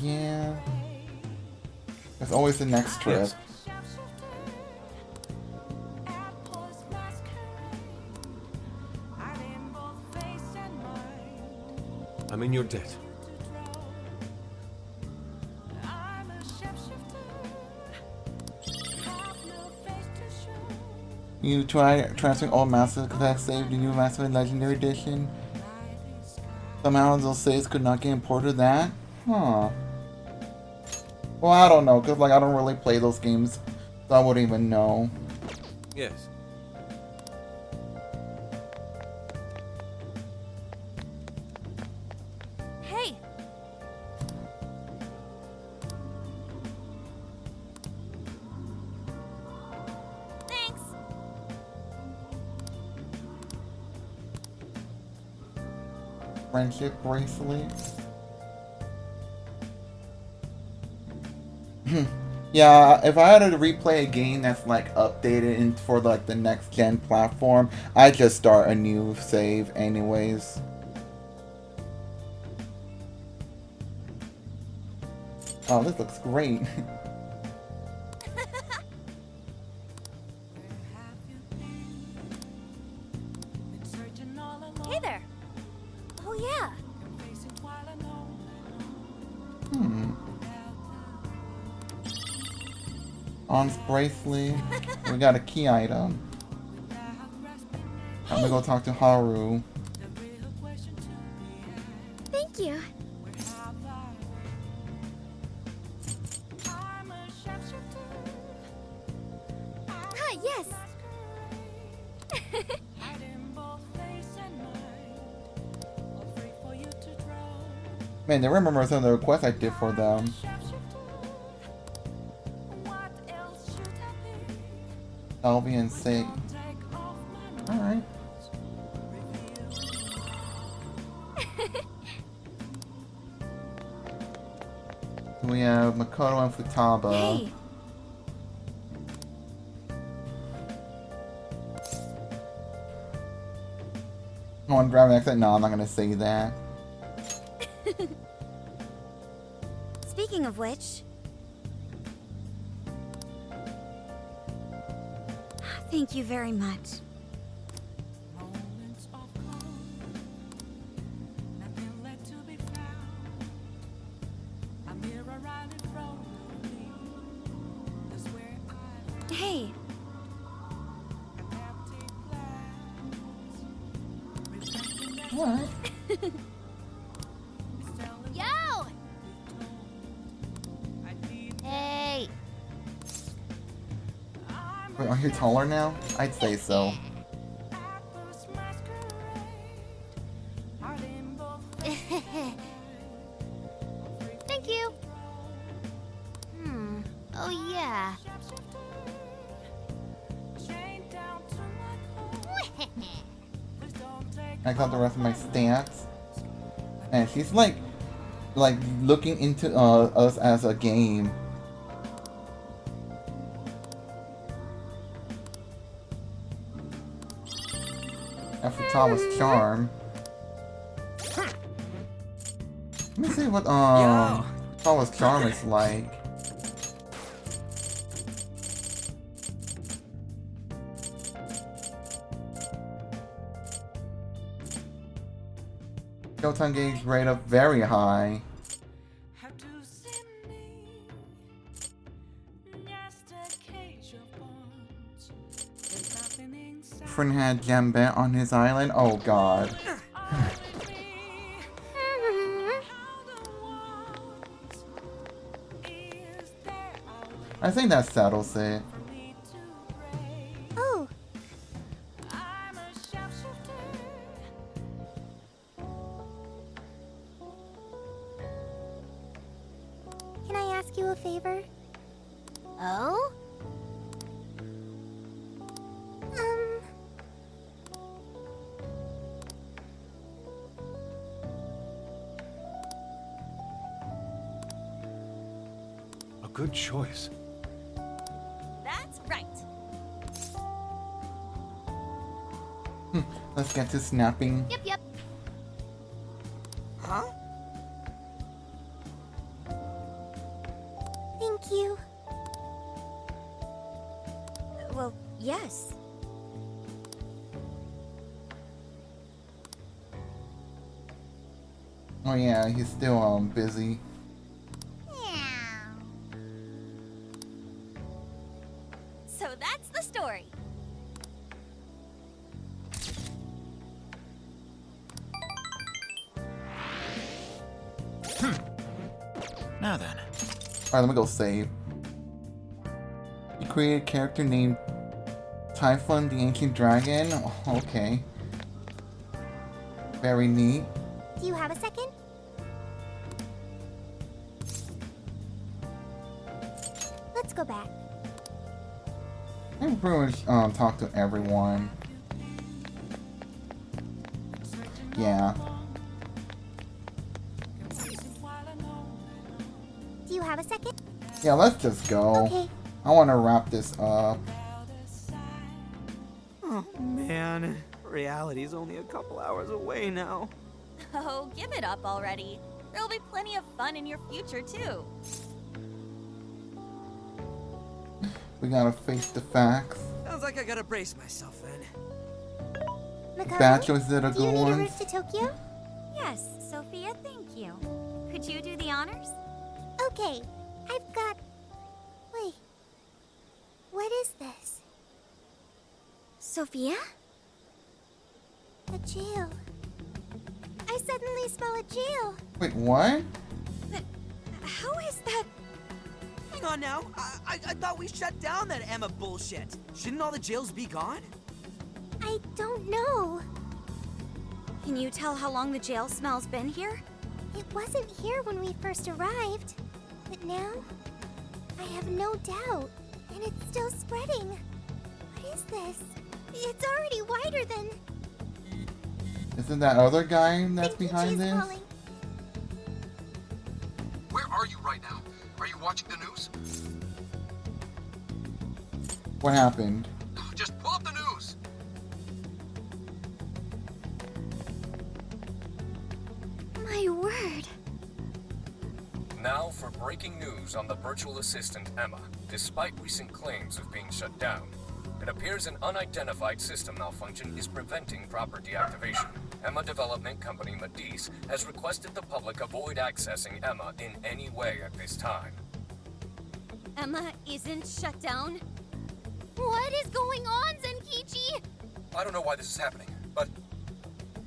Yeah. There's always the next trip. Yes. I'm in your debt. You try transferring all Master Effect save the new Master Effect Legendary Edition. Somehow those saves could not get imported to that? Huh. Well, I don't know, cause like I don't really play those games, so I wouldn't even know. Yes. Hey! Thanks! Friendship bracelet. Yeah, if I had to replay a game that's like updated for like the next gen platform, I'd just start a new save anyways. Oh, this looks great. Hey there! Oh, yeah! On bracelet. We got a key item. I'm gonna go talk to Haru. Thank you. Ah, yes. Man, they remember some of the requests I did for them. Salvi and Say. Alright. We have Makoto and Futaba. Hey! Oh, and grab an accent? No, I'm not gonna say that. Speaking of which... Thank you very much. Hey. What? Yo! Hey! Wait, are you taller now? I'd say so. Thank you. Oh, yeah. I got the rest of my stats. And she's like looking into us as a game. After Tawa's charm. Let me see what Tawa's charm is like. Shotan gauge rate up very high. Friend had Jambet on his island. Oh god. I think that settles it. Oh. Can I ask you a favor? Oh? A good choice. That's right. Let's get to snapping. Yep. Huh? Thank you. Well, yes. Oh yeah, he's still busy. So that's the story. Now then. Alright, let me go save. You created a character named Typhon the Ancient Dragon? Oh, okay. Very neat. Do you have a second? Let's go back. I can pretty much talk to everyone. Yeah. Do you have a second? Yeah, let's just go. Okay. I want to wrap this up. Oh man, reality's only a couple hours away now. Oh, give it up already. There'll be plenty of fun in your future, too. We gotta face the facts. Sounds like I gotta brace myself then. Mikado, Bachelors did a do you good need a one. roof to Tokyo? Yes, Sophia, thank you. Could you do the honors? Okay, I've got... Wait. What is this? Sophia? A jail. I suddenly smell a jail. Wait, what? How is that? Hang on now. I thought we shut down that Emma bullshit. Shouldn't all the jails be gone? I don't know. Can you tell how long the jail smell's been here? It wasn't here when we first arrived. But now, I have no doubt. And it's still spreading. What is this? It's already wider than... Isn't that other guy that's behind She's this? calling. Where are you right now? Are you watching the news? What happened? Just pull up the news. My word. Now for breaking news on the virtual assistant Emma. Despite recent claims of being shut down, it appears an unidentified system malfunction is preventing proper deactivation. Emma development company Medis has requested the public avoid accessing Emma in any way at this time. Emma isn't shut down? What is going on, Zenkichi? I don't know why this is happening, but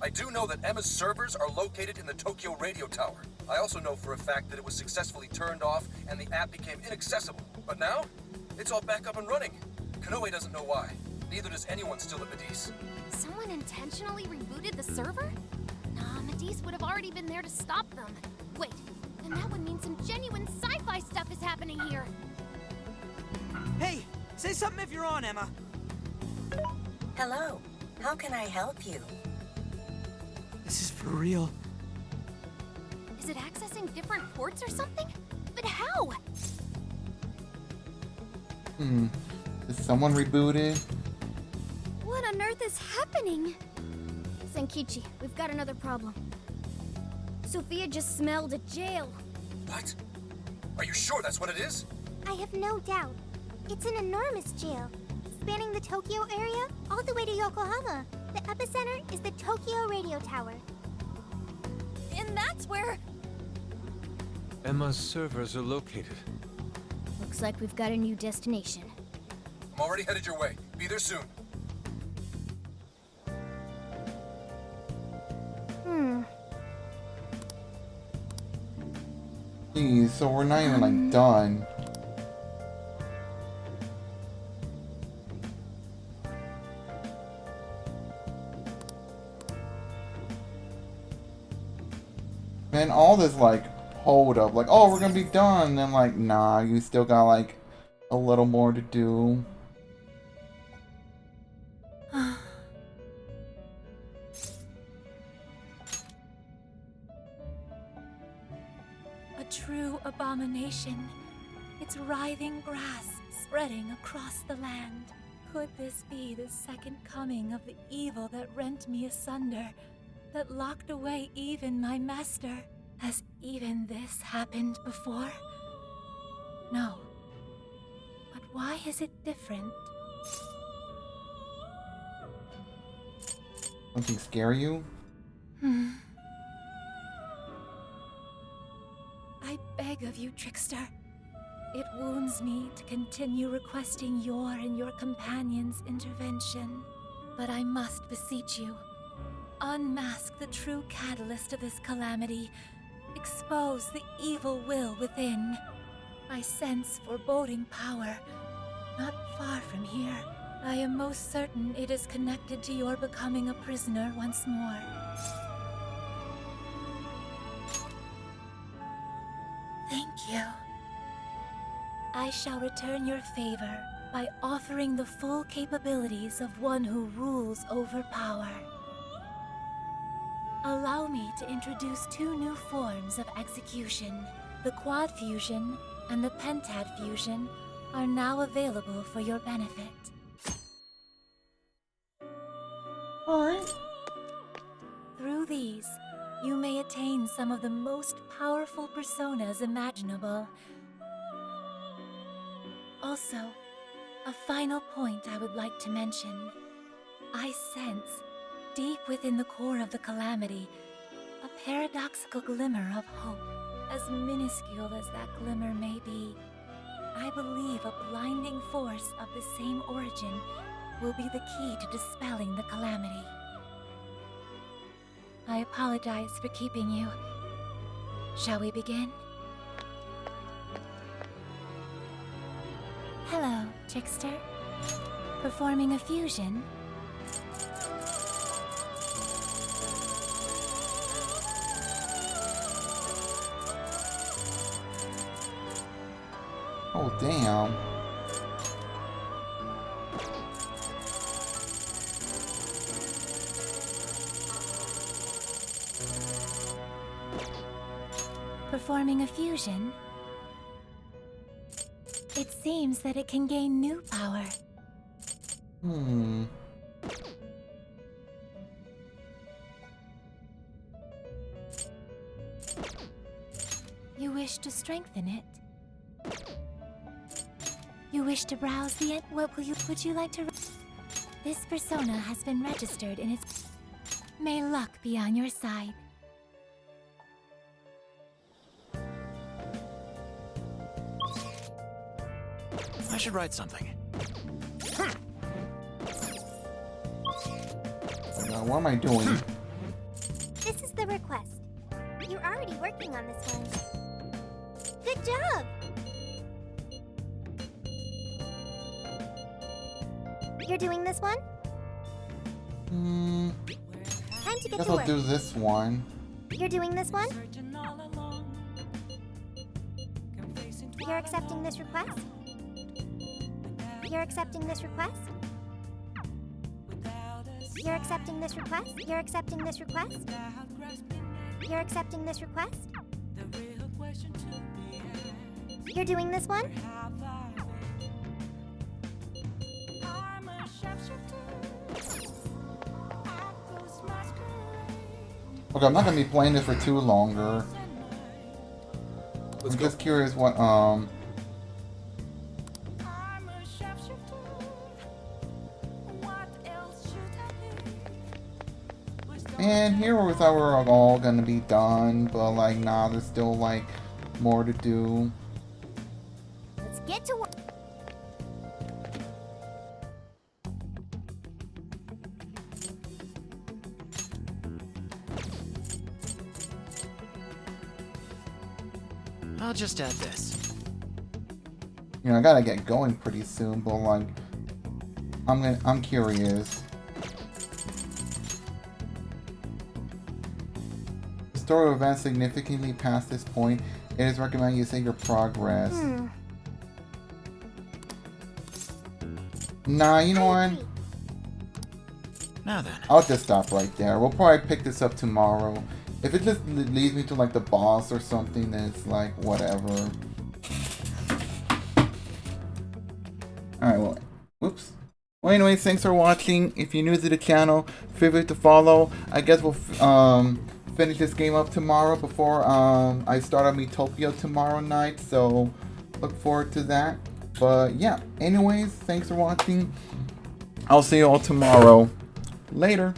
I do know that Emma's servers are located in the Tokyo radio tower. I also know for a fact that it was successfully turned off and the app became inaccessible. But now, it's all back up and running. Konoe doesn't know why. Neither does anyone still at Medis. Someone intentionally rebooted the server? Nah, Medis would have already been there to stop them. Wait, then that would mean some genuine sci-fi stuff is happening here. Hey, say something if you're on, Emma. Hello. How can I help you? This is for real. Is it accessing different ports or something? But how? Is someone rebooted? What on earth is happening? Senkichi, we've got another problem. Sophia just smelled a jail. What? Are you sure that's what it is? I have no doubt. It's an enormous jail, spanning the Tokyo area all the way to Yokohama. The epicenter is the Tokyo Radio Tower. And that's where... Emma's servers are located. Looks like we've got a new destination. I'm already headed your way. Be there soon. Jeez, so we're not even like done. Man, all this like hold up, like, oh, we're gonna be done, and then like, nah, you still got like a little more to do. A true abomination. Its writhing grass spreading across the land. Could this be the second coming of the evil that rent me asunder, that locked away even my master? Has even this happened before? No. But why is it different? Something scare you? I beg of you, Trickster. It wounds me to continue requesting your and your companions' intervention. But I must beseech you. Unmask the true catalyst of this calamity. Expose the evil will within. I sense foreboding power, not far from here. I am most certain it is connected to your becoming a prisoner once more. Thank you. I shall return your favor by offering the full capabilities of one who rules over power. Allow me to introduce two new forms of execution. The Quad Fusion and the Pentad Fusion are now available for your benefit. Alright. Through these, you may attain some of the most powerful personas imaginable. Also, a final point I would like to mention. I sense, deep within the core of the calamity, a paradoxical glimmer of hope. As minuscule as that glimmer may be, I believe a blinding force of the same origin will be the key to dispelling the calamity. I apologize for keeping you. Shall we begin? Hello, Trickster. Performing a fusion? Oh, damn. Performing a fusion? It seems that it can gain new power. You wish to strengthen it? You wish to browse the end? What would you like to... This persona has been registered in its... May luck be on your side. I should write something. Now, what am I doing? This is the request. You're already working on this one. Good job! You're doing this one? Time to get Guess to I'll work. do this one. You're doing this one? You're accepting this request? You're accepting this request? You're accepting this request? You're accepting this request? You're accepting this request? You're doing this one? Okay, I'm not gonna be playing this for too longer. I'm just curious what And here we thought we were all gonna be done, but like nah, there's still like more to do. Let's get to work. I'll just add this. You know, I gotta get going pretty soon, but like I'm curious. The story of events significantly past this point, it is recommended you save your progress. Nah, you know what? Now then. I'll just stop right there. We'll probably pick this up tomorrow. If it just leads me to like the boss or something, then it's like whatever. Alright, well, whoops. Well, anyways, thanks for watching. If you're new to the channel, feel free to follow. I guess we'll finish this game up tomorrow before I start on Miitopia tomorrow night. So look forward to that. But yeah, anyways, thanks for watching. I'll see you all tomorrow. Later.